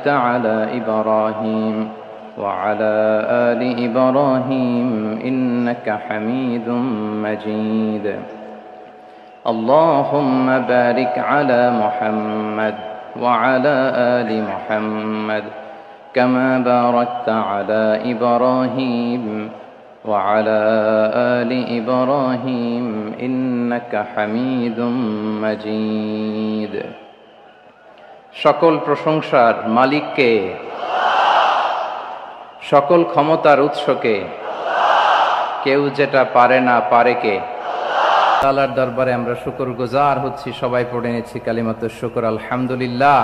صليت على إبراهيم وعلى آل إبراهيم إنك حميد مجيد اللهم بارك على محمد وعلى آل محمد كما باركت على إبراهيم وعلى آل إبراهيم إنك حميد مجيد সকল প্রশংসার মালিককে, সকল ক্ষমতার উৎসকে, কেউ যেটা পারে না পারে কে? আল্লাহর দরবারে আমরা শুকরগুজার হচ্ছি। সবাই পড়ে নিচ্ছি কালিমাতুশ শুকর, আলহামদুলিল্লাহ।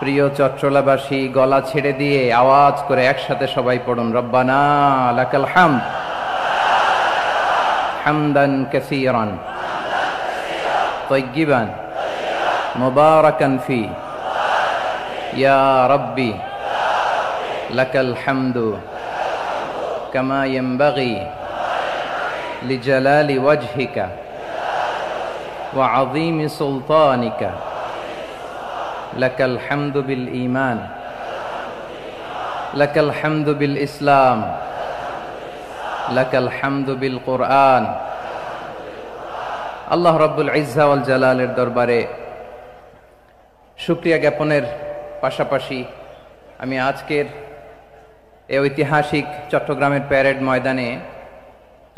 প্রিয় চট্টলাবাসী, গলা ছেড়ে দিয়ে আওয়াজ করে একসাথে সবাই পড়ুন, রব্বানা লাকাল হামদ হামদান কাসীরান তাইয়্যিবান মুবারাকান ফি ইয়া রাব্বি লাকাল হামদু কামা ইয়ানবাগি লিজালালি ওয়াজহিকা ওয়া আযীমি সুলতানিকা লাকাল হামদু বিল ঈমান লাকাল হামদু বিল ইসলাম লাকাল হামদু বিল কুরআন। আল্লাহ রাব্বুল ইজ্জা ওয়াল জালালের দরবারে শুকরিয়া জ্ঞাপনের পাশাপাশি আমি আজকের এই ঐতিহাসিক চট্টগ্রামের প্যারেড ময়দানে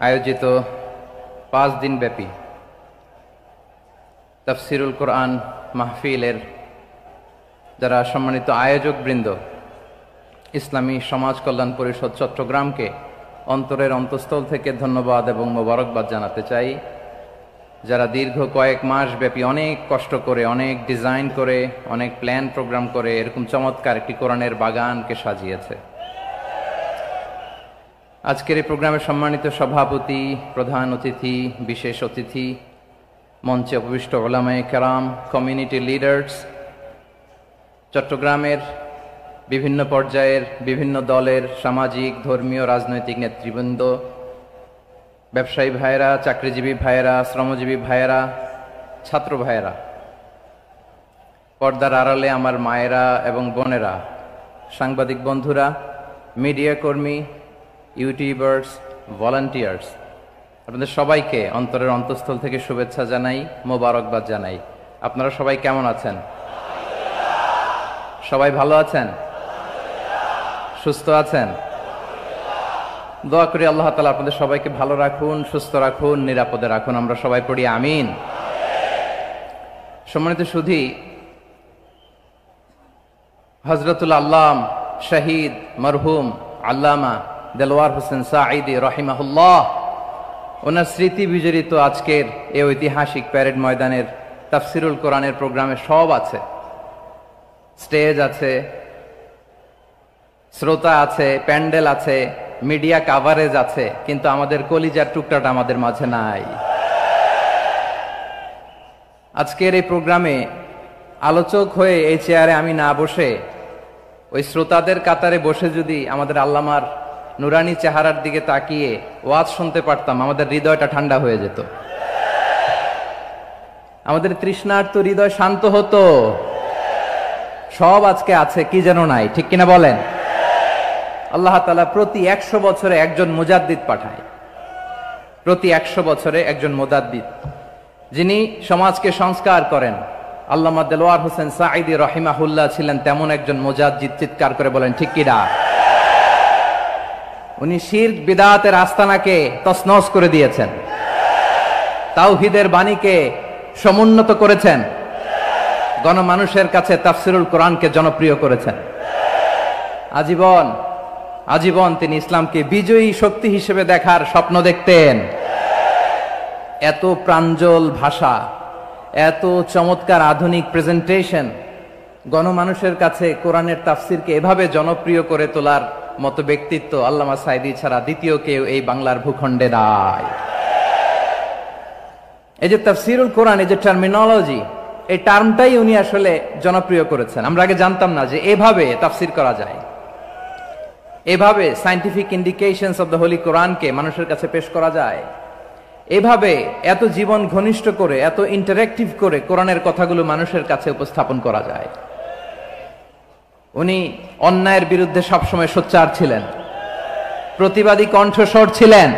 আয়োজিত 5 দিনব্যাপী তাফসিরুল কোরআন মাহফিলের যারা সম্মানিত আয়োজক বৃন্দ, ইসলামী সমাজ কল্যাণ পরিষদ চট্টগ্রামকে অন্তরের অন্তঃস্থল থেকে ধন্যবাদ এবং মোবারকবাদ জানাতে চাই, যারা দীর্ঘ কয়েক মাস ব্যাপী অনেক কষ্ট করে, অনেক ডিজাইন করে, অনেক প্ল্যান প্রোগ্রাম করে এরকম চমৎকার একটি কোরআনের বাগানকে সাজিয়েছে। আজকের এই প্রোগ্রামের সম্মানিত সভাপতি, প্রধান অতিথি, বিশেষ অতিথি, মঞ্চে উপবিষ্ট উলামায়ে কেরাম, কমিউনিটি লিডার্স, চট্টগ্রামের বিভিন্ন পর্যায়ের বিভিন্ন দলের সামাজিক, ধর্মীয়, রাজনৈতিক নেতৃবৃন্দ, ব্যবসায়ী ভাইয়েরা, চাকরিজীবী ভাইয়েরা, শ্রমজীবী ভাইয়েরা, ছাত্র ভাইয়েরা, পর্দার আড়ালে আমার মায়েরা এবং বোনেরা, সাংবাদিক বন্ধুরা, মিডিয়া কর্মী, ইউটিউবার্স, ভলান্টিয়ার্স, আপনাদের সবাইকে অন্তরের অন্তঃস্থল থেকে শুভেচ্ছা জানাই, মোবারকবাদ জানাই। আপনারা সবাই কেমন আছেন? সবাই ভালো আছেন? সুস্থ আছেন? দোয়া করি আল্লাহ তাআলা আপনাদের সবাইকে ভালো রাখুন, সুস্থ রাখুন, নিরাপদে রাখুন। আমরা সবাই পড়ি আমিন। সম্মানিত সুধী, হযরতুল আল্লাম শহীদ মরহুম আল্লামা দেলওয়ার হোসেন সাঈদী রাহিমাহুল্লাহ, ওনার স্মৃতি বিজড়িত আজকের এই ঐতিহাসিক প্যারেড ময়দানের তাফসিরুল কোরআনের প্রোগ্রামে সব আছে। স্টেজ আছে, শ্রোতা আছে, প্যান্ডেল আছে, মিডিয়া কাভারেজ আছে, কিন্তু আমাদের কলিজার টুকরাটা আমাদের মাঝে নাই। আজকের এই প্রোগ্রামে আলোচক হয়ে এই চেয়ারে আমি না বসে ওই শ্রোতাদের কাতারে বসে যদি আমাদের আল্লামার নুরানি চেহারার দিকে তাকিয়ে ওয়াজ শুনতে পারতাম, আমাদের হৃদয়টা ঠান্ডা হয়ে যেত, আমাদের তৃষ্ণার্ত হৃদয় শান্ত হতো। সব আজকে আছে, কি যেন নাই, ঠিক কিনা বলেন? আল্লাহ তাআলা প্রতি 100 বছরে একজন মুজাদ্দিদ পাঠায়, প্রতি 100 বছরে একজন মুজাদ্দিদ, যিনি সমাজকে সংস্কার করেন। আল্লামা দেলওয়ার হোসেন সাঈদী রাহিমাহুল্লাহ ছিলেন তেমন একজন মুজাদ্দিদ। চিৎকার করে বলেন ঠিক কিনা? উনি শিরক বিদআতের আস্তানাকে তছনছ করে দিয়েছেন, তাওহীদের বাণীকে সমুন্নত করেছেন, গণমানুষের কাছে তাফসিরুল কোরআনকে জনপ্রিয় করেছেন। আজীবন আজীবন তিনি ইসলামকে বিজয়ী শক্তি হিসেবে দেখার স্বপ্ন দেখতেন। এত প্রাঞ্জল ভাষা, এত চমৎকার আধুনিক প্রেজেন্টেশন, গণমানুষের কাছে কোরআনের তাফসিরকে এভাবে জনপ্রিয় করে তোলার মতো ব্যক্তিত্ব আল্লামা সাঈদী ছাড়া দ্বিতীয় কেউ এই বাংলার ভূখণ্ডে নাই। এই যে তাফসিরুল কোরআন, এই যে টার্মিনোলজি, এই টার্মটাই উনি আসলে জনপ্রিয় করেছেন। আমরা আগে জানতাম না যে এভাবে তাফসির করা যায়, এভাবে scientific indications of the Holi কোরআনকে মানুষের কাছে পেশ করা যায়, এভাবে এত জীবন ঘনিষ্ঠ করে, এত ইন্টারেক্টিভ করে কোরআনের কথাগুলো মানুষের কাছে উপস্থাপন করা যায়। উনি অন্যায়ের বিরুদ্ধে সবসময় সোচ্চার ছিলেন, প্রতিবাদী কণ্ঠস্বর ছিলেন।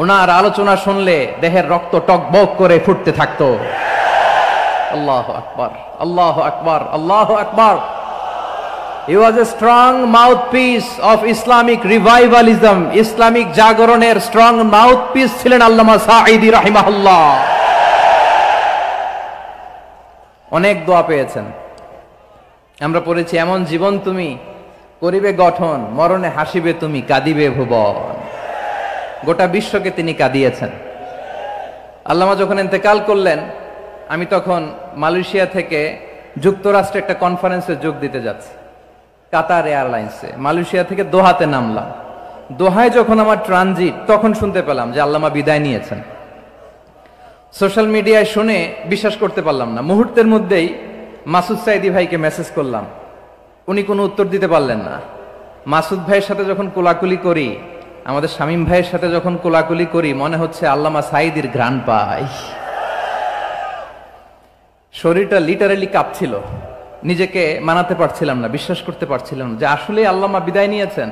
ওনার আলোচনা শুনলে দেহের রক্ত টকবক করে ফুটতে থাকতো। আল্লাহু আকবার, আল্লাহু আকবার, আল্লাহু আকবার। He was a strong mouthpiece of Islamic revivalism. Islamic জাগরণের স্ট্রং মাউথপিস ছিলেন আল্লামা সাঈদী রাহিমাহুল্লাহ। অনেক দোয়া পেয়েছেন। আমরা পড়েছি, এমন জীবন তুমি করিবে গঠন, মরণে হাসিবে তুমি, কাঁদিবে ভুবন। গোটা বিশ্বকে তিনি কাঁদিয়েছেন। আল্লামা যখন ইন্তেকাল করলেন, আমি তখন মালয়েশিয়া থেকে যুক্তরাষ্ট্রে একটা কনফারেন্সে যোগ দিতে যাচ্ছি, কাতার এয়ারলাইন্সে। মালয়েশিয়া থেকে দোহাতে নামলাম। দোহায় যখন আমার ট্রানজিট, তখন শুনতে পেলাম যে আল্লামা বিদায় নিয়েছেন। সোশ্যাল মিডিয়ায় শুনে বিশ্বাস করতে পারলাম না। মুহূর্তের মধ্যেই মাসুদ সাইদি ভাইকে মেসেজ করলাম, উনি কোনো উত্তর দিতে পারলেন না। মাসুদ ভাইয়ের সাথে যখন কোলাকুলি করি, আমাদের শামীম ভাইয়ের সাথে যখন কোলাকুলি করি, মনে হচ্ছে আল্লামা সাইদির ঘ্রাণ পাই। শরীরটা লিটারালি কাঁপছিল, নিজেকে মানাতে পারছিলাম না, বিশ্বাস করতে পারছিলাম যে আসলে আল্লামা বিদায় নিয়েছেন।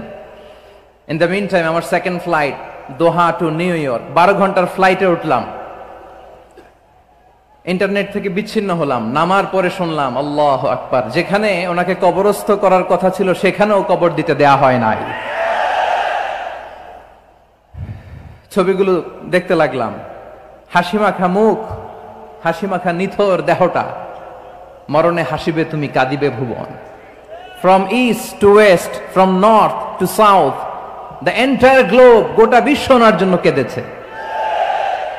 ইন দ্য মিন টাইম আমার সেকেন্ড ফ্লাইট দোহা টু নিউ ইয়র্ক, 12 ঘন্টার ফ্লাইটে উঠলাম। ইন্টারনেট থেকে বিচ্ছিন্ন হলাম। নামার পরে শুনলাম আল্লাহু আকবার, যেখানে ওনাকে কবরস্থ করার কথা ছিল সেখানেও কবর দিতে দেয়া হয় নাই। ছবিগুলো দেখতে লাগলাম, হাসিমাখা মুখ, হাসিমাখা নিথর দেহটা, মরণে হাসিবে তুমি, কাঁদিবে ভুবন। From east to west, from north to south, the entire globe, গোটা বিশ্ব ওনার জন্য কেঁদেছে।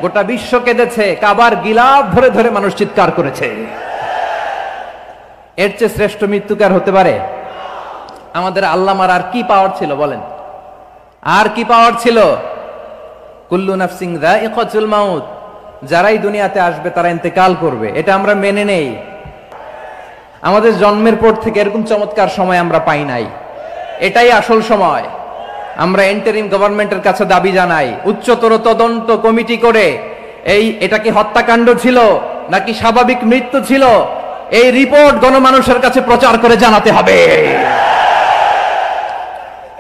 গোটা বিশ্ব কেঁদেছে, কাবার গিলাফ ধরে ধরে মানুষ চিৎকার করেছে। এর চেয়ে শ্রেষ্ঠ মৃত্যুকার হতে পারে? আমাদের আল্লামার আর কি পাওয়ার ছিল বলেন? আর কি পাওয়ার ছিল? কুল্লু নাফসিন যায়িকাতুল মাউত, যারাই দুনিয়াতে আসবে তারা ইন্তেকাল করবে, এটা আমরা মেনে নেই। আমাদের জন্মের পর থেকে এরকম চমৎকার সময় আমরা পাই নাই। এটাই আসল সময়। আমরা ইন্টারিম গভর্নমেন্টের কাছে দাবি জানাই, উচ্চতর তদন্ত কমিটি করে এটা কি হত্যাকাণ্ড ছিল নাকি স্বাভাবিক মৃত্যু ছিল, এই রিপোর্ট গণমানুষের কাছে প্রচার করে জানাতে হবে।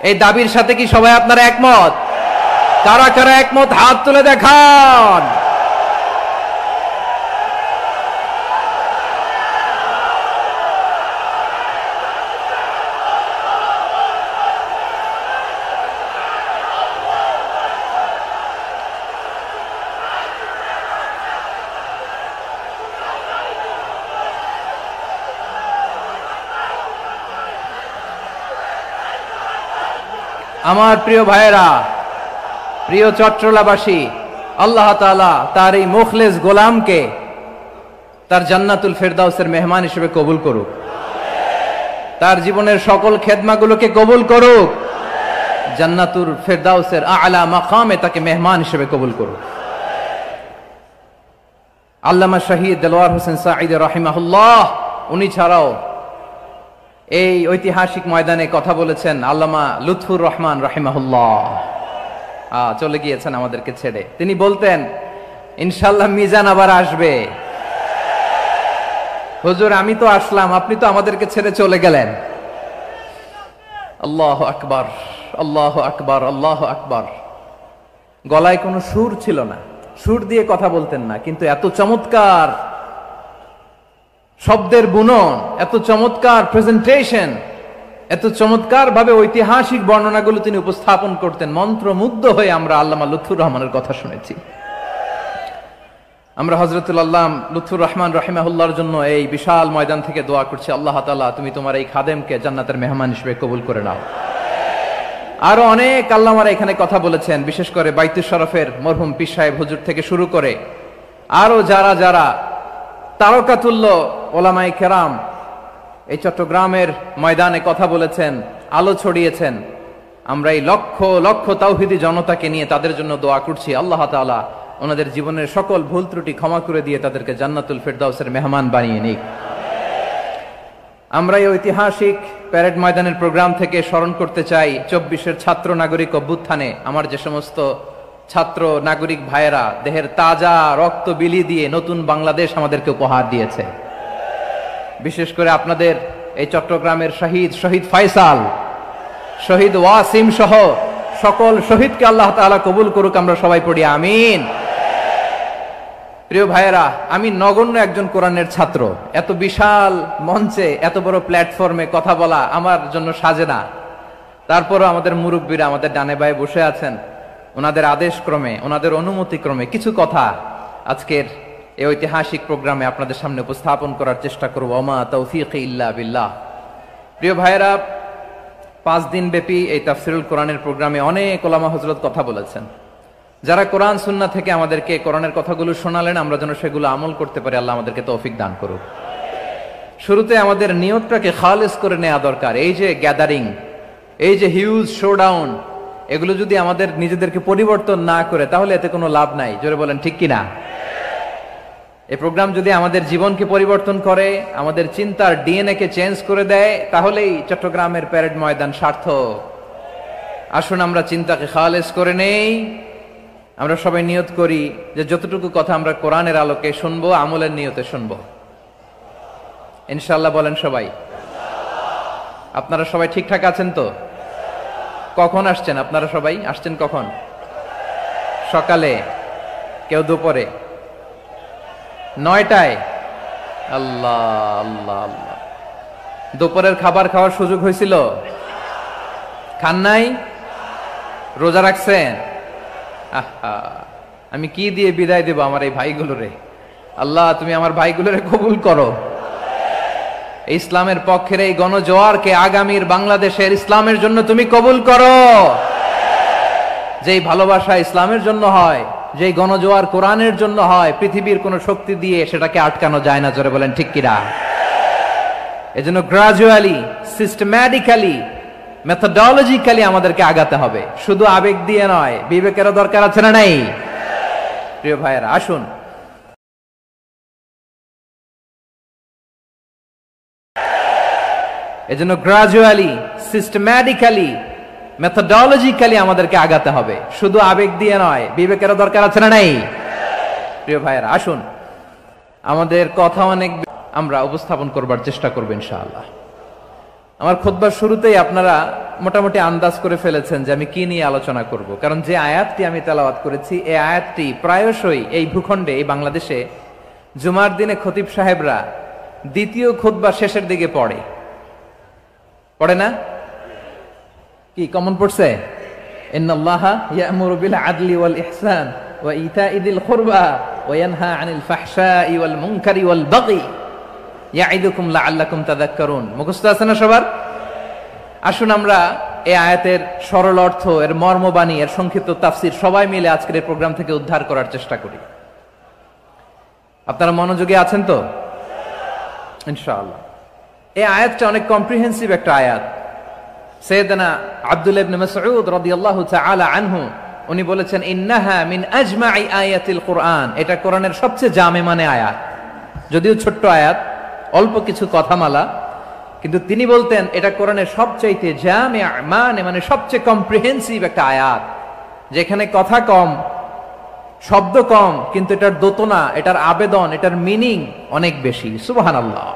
এই দাবির সাথে কি সবাই আপনারা একমত? কারা কারা একমত হাত তুলে দেখান। আমার প্রিয় ভাইয়েরা, প্রিয় চট্টলাবাসী, আল্লাহ তাআলা তার এই মুখলেস গোলামকে তার জান্নাতুল ফেরদাউসের মেহমান হিসেবে কবুল করুক। তার জীবনের সকল খেদমাগুলোকে কবুল করুক। জান্নাতুল ফেরদাউসের আলা মাকামে তাকে মেহমান হিসেবে কবুল করুক। আল্লামা শহীদ দেলোয়ার হোসেন সাঈদী রাহিমাহুল্লাহ, উনি ছাড়াও এই ঐতিহাসিক ময়দানে কথা বলেছেন আল্লামা লুৎফুর রহমান রাহিমাহুল্লাহ। চলে গিয়েছেন আমাদেরকে ছেড়ে। তিনি বলতেন, ইনশাআল্লাহ মিজান আবার আসবে। হুজুর, আমি তো আসলাম, আপনি তো আমাদেরকে ছেড়ে চলে গেলেন। আল্লাহু আকবার, আল্লাহু আকবার, আল্লাহু আকবার। গলায় কোনো সুর ছিল না, সুর দিয়ে কথা বলতেন না, কিন্তু এত চমৎকার শব্দের বুনন, এত চমৎকার প্রেজেন্টেশন, এত চমৎকার ভাবে ঐতিহাসিক বর্ণনাগুলো তিনি উপস্থাপন করতেন। মন্ত্রমুগ্ধ হয়ে আমরা আল্লামা লুৎফুর রহমানের কথা শুনেছি। আমরা হযরতুল আল্লাম লুৎফুর রহমান রাহিমাহুল্লাহর জন্য এই বিশাল ময়দান থেকে দোয়া করছি, আল্লাহ তাআলা তুমি তোমার এই খাদেমকে জান্নাতের মেহমান হিসেবে কবুল করে নাও। আরো অনেক আল্লামারা এখানে কথা বলেছেন, বিশেষ করে বাইতুল শরফের মরহুম পীর সাহেব হুজুর থেকে শুরু করে আরো যারা যারা তারকাতুল্য ওলামায়ে কেরাম এই চট্টগ্রামের ময়দানে কথা বলেছেন, আলো ছড়িয়েছেন। আমরা এই লক্ষ লক্ষ তাওহীদি জনতাকে নিয়ে তাদের জন্য দোয়া করছি, আল্লাহ তাআলা ওনাদের জীবনের সকল ভুল ত্রুটি ক্ষমা করে দিয়ে তাদেরকে জান্নাতুল ফেরদাউসের মেহমান বানিয়ে নিক। আমরা এই ঐতিহাসিক প্যারেড ময়দানের প্রোগ্রাম থেকে স্মরণ করতে চাই 24-এর ছাত্র নাগরিক অভ্যুত্থানে আমার যে সমস্ত ছাত্র নাগরিক ভাইয়েরা দেহের তাজা রক্ত বিলি দিয়ে নতুন বাংলাদেশ আমাদেরকে উপহার দিয়েছে। বিশেষ করে আপনাদের এই চট্টগ্রামের শহীদ ফয়সাল, শহীদ ওয়াসিম সহ সকল শহীদকে আল্লাহ তাআলা কবুল করুক। আমরা সবাই পড়ি আমিন। প্রিয় ভাইয়েরা, আমি নগণ্য একজন কোরআনের ছাত্র, এত বিশাল মঞ্চে এত বড় প্ল্যাটফর্মে কথা বলা আমার জন্য সাজে না। তারপরও আমাদের মুরব্বীরা আমাদের ডানে বায়ে বসে আছেন, ওনাদের আদেশ ক্রমে, ওনাদের অনুমতি ক্রমে কিছু কথা আজকের এই ঐতিহাসিক প্রোগ্রামে আপনাদের সামনে উপস্থাপন করার চেষ্টা করব। ওমা তৌফিকি ইল্লা বিল্লাহ। প্রিয় ভাইয়েরা, 5 দিন ব্যাপী এই তাফসিরুল কোরআনের প্রোগ্রামে অনেক ওলামা হযরত কথা বলেছেন। যারা কোরআন সুন্নাহ থেকে আমাদেরকে কোরআনের কথাগুলো শোনালেন, আমরা যেন সেগুলো আমল করতে পারি, আল্লাহ আমাদেরকে তৌফিক দান করুক। শুরুতে আমাদের নিয়তটাকে খালেস করে নেওয়া দরকার। এই যে গ্যাদারিং, এই যে হিউজ শোডাউন, এগুলো যদি আমাদের নিজেদেরকে পরিবর্তন না করে তাহলে এতে কোনো লাভ নাই। জোরে বলেন ঠিক কিনা? এই প্রোগ্রাম যদি আমাদের জীবনকে পরিবর্তন করে, আমাদের চিন্তার ডিএনএ কে চেঞ্জ করে দেয়, তাহলেই চট্টগ্রামের প্যারেড ময়দান সার্থক। আসুন আমরা চিন্তাকে খালেস করে নেই। আমরা সবাই নিয়ত করি যে যতটুকু কথা আমরা কোরআনের আলোকে শুনবো, আমলের নিয়তে শুনবো ইনশাআল্লাহ। বলেন সবাই। আপনারা সবাই ঠিকঠাক আছেন তো? কখন আসছেন আপনারা? সবাই আসছেন কখন? সকালে, কেউ দুপুরে, 9টায়? আল্লাহ আল্লাহ আল্লাহ। দুপুরের খাবার খাওয়ার সুযোগ হয়েছিল? খান নাই? রোজা রাখছেন? আহা, আমি কি দিয়ে বিদায় দেব আমার এই ভাইগুলোরে? আল্লাহ তুমি আমার ভাইগুলোরে কবুল করো। ইসলামের পক্ষের এই গণজোয়ারকে আগামীর বাংলাদেশের ইসলামের জন্য তুমি কবুল করো। যেই ভালোবাসা ইসলামের জন্য হয়, যেই গণজোয়ার কোরআনের জন্য হয়, পৃথিবীর কোন শক্তি দিয়ে সেটাকে আটকানো যায় না। জোরে বলেন ঠিক কিনা? এজন্য গ্রাজুয়ালি, সিস্টেম্যাটিক্যালি, মেথোডোলজিক্যালি আমাদেরকে আগাতে হবে, শুধু আবেগ দিয়ে নয়। বিবেকেরও দরকার আছে না নাই? প্রিয় ভাইয়েরা, আসুন এজন্য গ্রাজুয়ালি, সিস্টেম্যাটিক্যালি, মেথোডোলজিক্যালি আমাদেরকে আগাতে হবে, শুধু আবেগ দিয়ে নয়। বিবেকেরও দরকার আছে না নাই? প্রিয় ভাইয়েরা, আসুন আমাদের কথা অনেক আমরা উপস্থাপন করবার চেষ্টা করব ইনশাআল্লাহ। আমার খুতবার শুরুতেই আপনারা মোটামুটি আন্দাজ করে ফেলেছেন যে আমি কি নিয়ে আলোচনা করব, কারণ যে আয়াতটি আমি তেলাওয়াত করেছি এই আয়াতটি প্রায়শই এই ভূখণ্ডে, এই বাংলাদেশে জুমার দিনে খতিব সাহেবরা দ্বিতীয় খুতবার শেষের দিকে পড়ে না? কি কমন পড়ছে? ইন্নাল্লাহা ইয়া'মুরু বিল আদলি ওয়াল ইহসান ওয়া ইতা'i যিল কুরবা ওয়া ইয়ানহা আনিল ফাহশাই ওয়াল মুনকারি ওয়াল বাগি ইয়া'iদুকুম লাআল্লাকুম তাযাক্কারুন। মুখস্থ আছে না সবার? আসুন আমরা এই আয়াতের সরল অর্থ, এর মর্মবাণী, এর সংক্ষিপ্ত তাফসীর সবাই মিলে আজকের এই প্রোগ্রাম থেকে উদ্ধার করার চেষ্টা করি। আপনারা মনোযোগী আছেন তো? ইনশাআল্লাহ। এই আয়াতটা অনেক কম্প্রিহেন্সিভ একটা আয়াত। সাইয়েদনা আব্দুল্লাহ ইবনে মাসউদ রাদিয়াল্লাহু তাআলা আনহু উনি বলেছেন, ইন্নাহা মিন আজমাই আয়াতিল কুরআন। এটা কোরআনের সবচেয়ে জামে মানে আয়াত। যদিও ছোট্ট আয়াত, অল্প কিছু কথামালা, কিন্তু তিনি বলতেন এটা কোরআনের সবচাইতে জামে মানে সবচেয়ে কম্প্রিহেন্সিভ একটা আয়াত, যেখানে কথা কম, শব্দ কম, কিন্তু এটার দোতনা, এটার আবেদন, এটার মিনিং অনেক বেশি। সুবহানাল্লাহ।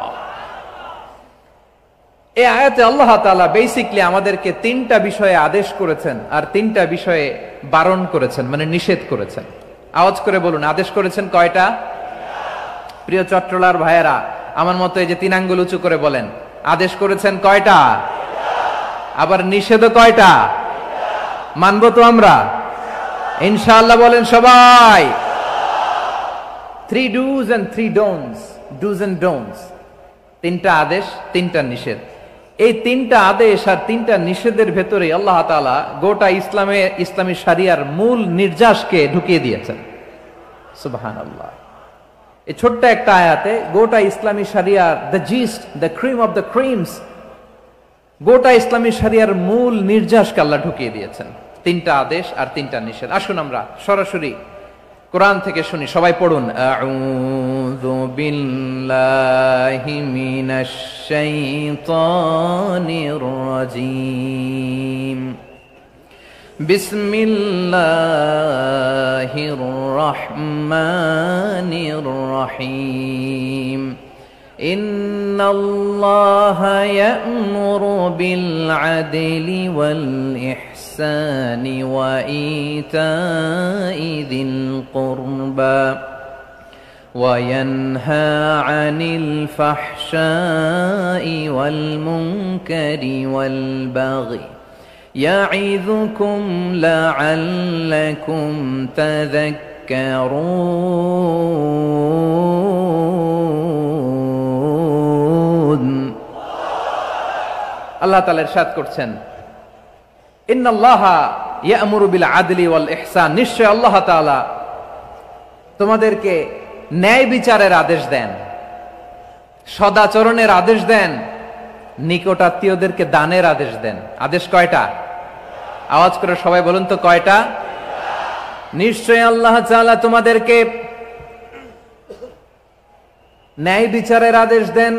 এই আয়াতে আল্লাহ তাআলা বেসিক্যালি আমাদেরকে 3টা বিষয়ে আদেশ করেছেন আর 3টা বিষয়ে বারণ করেছেন, মানে নিষেধ করেছেন। আওয়াজ করে বলুন, আদেশ করেছেন কয়টা? প্রিয় চট্টলার ভাইয়েরা, আমার মতো এই যে 3 আঙ্গুল উঁচু করে বলেন, আদেশ করেছেন কয়টা? আবার নিষেধও কয়টা? মানবো তো আমরা ইনশাআল্লাহ? বলেন সবাই। 3 do's and 3 don'ts, do's and don'ts। 3টা আদেশ, 3টা নিষেধ। এই 3টা আদেশ আর 3টা নিষেধের ভেতরে আল্লাহ তাআলা গোটা ইসলামী শরিয়ার মূল নির্যাসকে ঢুকিয়ে দিয়েছেন। সুবহানাল্লাহ। এই ছোট্ট একটা আয়াতে গোটা ইসলামী শরিয়ার, the gist, the cream of the creams, গোটা ইসলামী শরিয়ার মূল নির্যাসকে আল্লাহ ঢুকিয়ে দিয়েছেন। 3টা আদেশ আর 3টা নিষেধ। আসুন আমরা সরাসরি কোরআন থেকে শুনি, সবাই পড়ুন। আউযু বিল্লাহি মিনাশ শাইতানির রাজীম। বিসমিল্লাহির রহমানির রহিম। ইন্নাল্লাহা ইয়া'মুরু বিল আদলি ওয়াল ইহসানি ওয়া ইতাই যিল কুরবা ওয়া ইয়ানহা আনিল ফাহশাই ওয়াল মুনকারি ওয়াল বাগি ইয়া'ইযুকুম লা'আল্লাকুম তাযাক্কারুন। আল্লাহ তাআলা ইরশাদ করছেন, ইন্নাল্লাহা ইয়া'মুরু বিল আদলি ওয়াল ইহসান, নিশ্চয় আল্লাহ তাআলা তোমাদেরকে ন্যায় বিচারের আদেশ দেন, সদাচরণের আদেশ দেন, নিকট আত্মীয়দেরকে দানের আদেশ দেন। আদেশ কয়টা? আওয়াজ করে সবাই বলুন তো কয়টা? নিশ্চয় আল্লাহ তাআলা তোমাদেরকে ন্যায় বিচারের আদেশ দেন,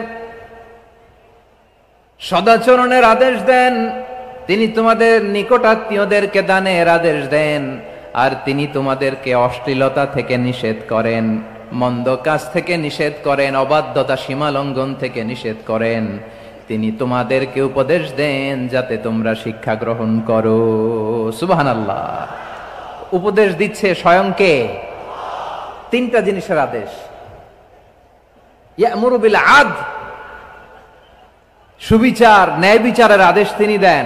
সদাচরণের আদেশ দেন, তিনি তোমাদের নিকট আত্মীয়দেরকে দানের আদেশ দেন, আর তিনি তোমাদেরকে অশ্লীলতা থেকে নিষেধ করেন, মন্দ কাজ থেকে নিষেধ করেন, অবাধ্যতা সীমা লঙ্ঘন থেকে নিষেধ করেন। তিনি তোমাদেরকে উপদেশ দেন যাতে তোমরা শিক্ষা গ্রহণ করো। সুবহানাল্লাহ। উপদেশ দিচ্ছে স্বয়ং কে? তিনটা জিনিসের আদেশ। ইয়া'মুরু বিল আদল, সুবিচার ন্যায় বিচারের আদেশ তিনি দেন।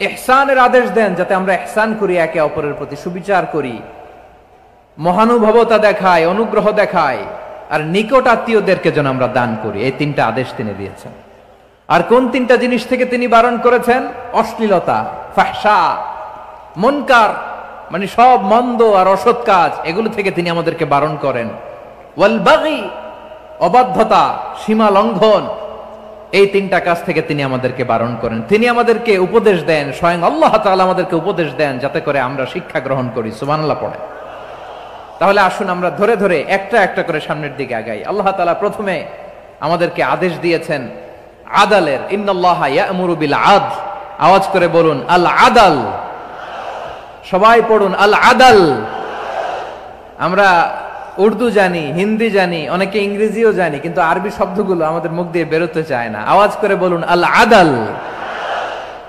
ইহসানের আদেশ দেন, যাতে আমরা ইহসান করি, একে অপরের প্রতি সুবিচার করি, মহানুভবতা দেখায়, অনুগ্রহ দেখায়, আর নিকট আত্মীয়দেরকে যেন আমরা দান করি। এই তিনটা আদেশ তিনি দিয়েছেন। আর কোন তিনটা জিনিস থেকে তিনি বারণ করেছেন? অশ্লীলতা, ফাহশা, মুনকার, মানে সব মন্দ আর অসৎ কাজ, এগুলো থেকে তিনি আমাদেরকে বারণ করেন। ওয়াল বাগি, অবাধ্যতা, সীমা লঙ্ঘন, এই তিনটা কাজ থেকে তিনি আমাদেরকে বারণ করেন। তিনি আমাদেরকে উপদেশ দেন, স্বয়ং আল্লাহ তাআলা আমাদেরকে উপদেশ দেন যাতে করে আমরা শিক্ষা গ্রহণ করি। সুবহানাল্লাহ পড়ে। তাহলে আসুন আমরা ধরে ধরে একটা একটা করে সামনের দিকে আগাই। আল্লাহ তাআলা প্রথমে আমাদেরকে আদেশ দিয়েছেন আদালের। ইন্নাল্লাহা ইয়া'মুরু বিল আদল, আওয়াজ করে বলুন আল আদাল। সবাই পড়ুন আল আদাল। আমরা উর্দু জানি, হিন্দি জানি, অনেকে ইংরেজিও জানি, কিন্তু আরবি শব্দগুলো আমাদের মুখ দিয়ে বেরোতে চায় না। আওয়াজ করে বলুন আল আদাল।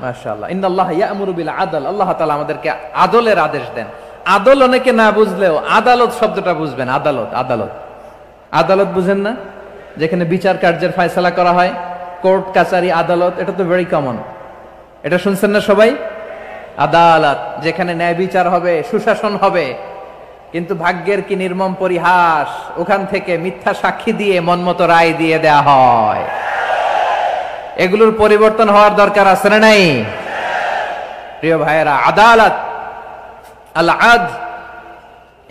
মাশাআল্লাহ। ইন্নাল্লাহা ইয়া'মুরু বিল আদল, আল্লাহ তাআলা আমাদেরকে আদলের আদেশ দেন। আদল অনেকে না বুঝলেও আদালত শব্দটা বুঝবেন। আদালত, আদালত, আদালত বুঝেন না? যেখানে বিচার কার্যের ফয়সালা করা হয়, কোর্ট কাচারি আদালত, এটা তো ভেরি কমন। এটা শুনছেন না সবাই? আদালত, যেখানে ন্যায় বিচার হবে, সুশাসন হবে। কিন্তু ভাগ্যের কি নির্মম পরিহাস, ওখান থেকে মিথ্যা সাক্ষী দিয়ে মনমতো রায় দিয়ে দেয়া হয়। এগুলোর পরিবর্তন হওয়ার দরকার আছে না নাই? প্রিয় ভাইয়েরা, আদালত, আল আদল,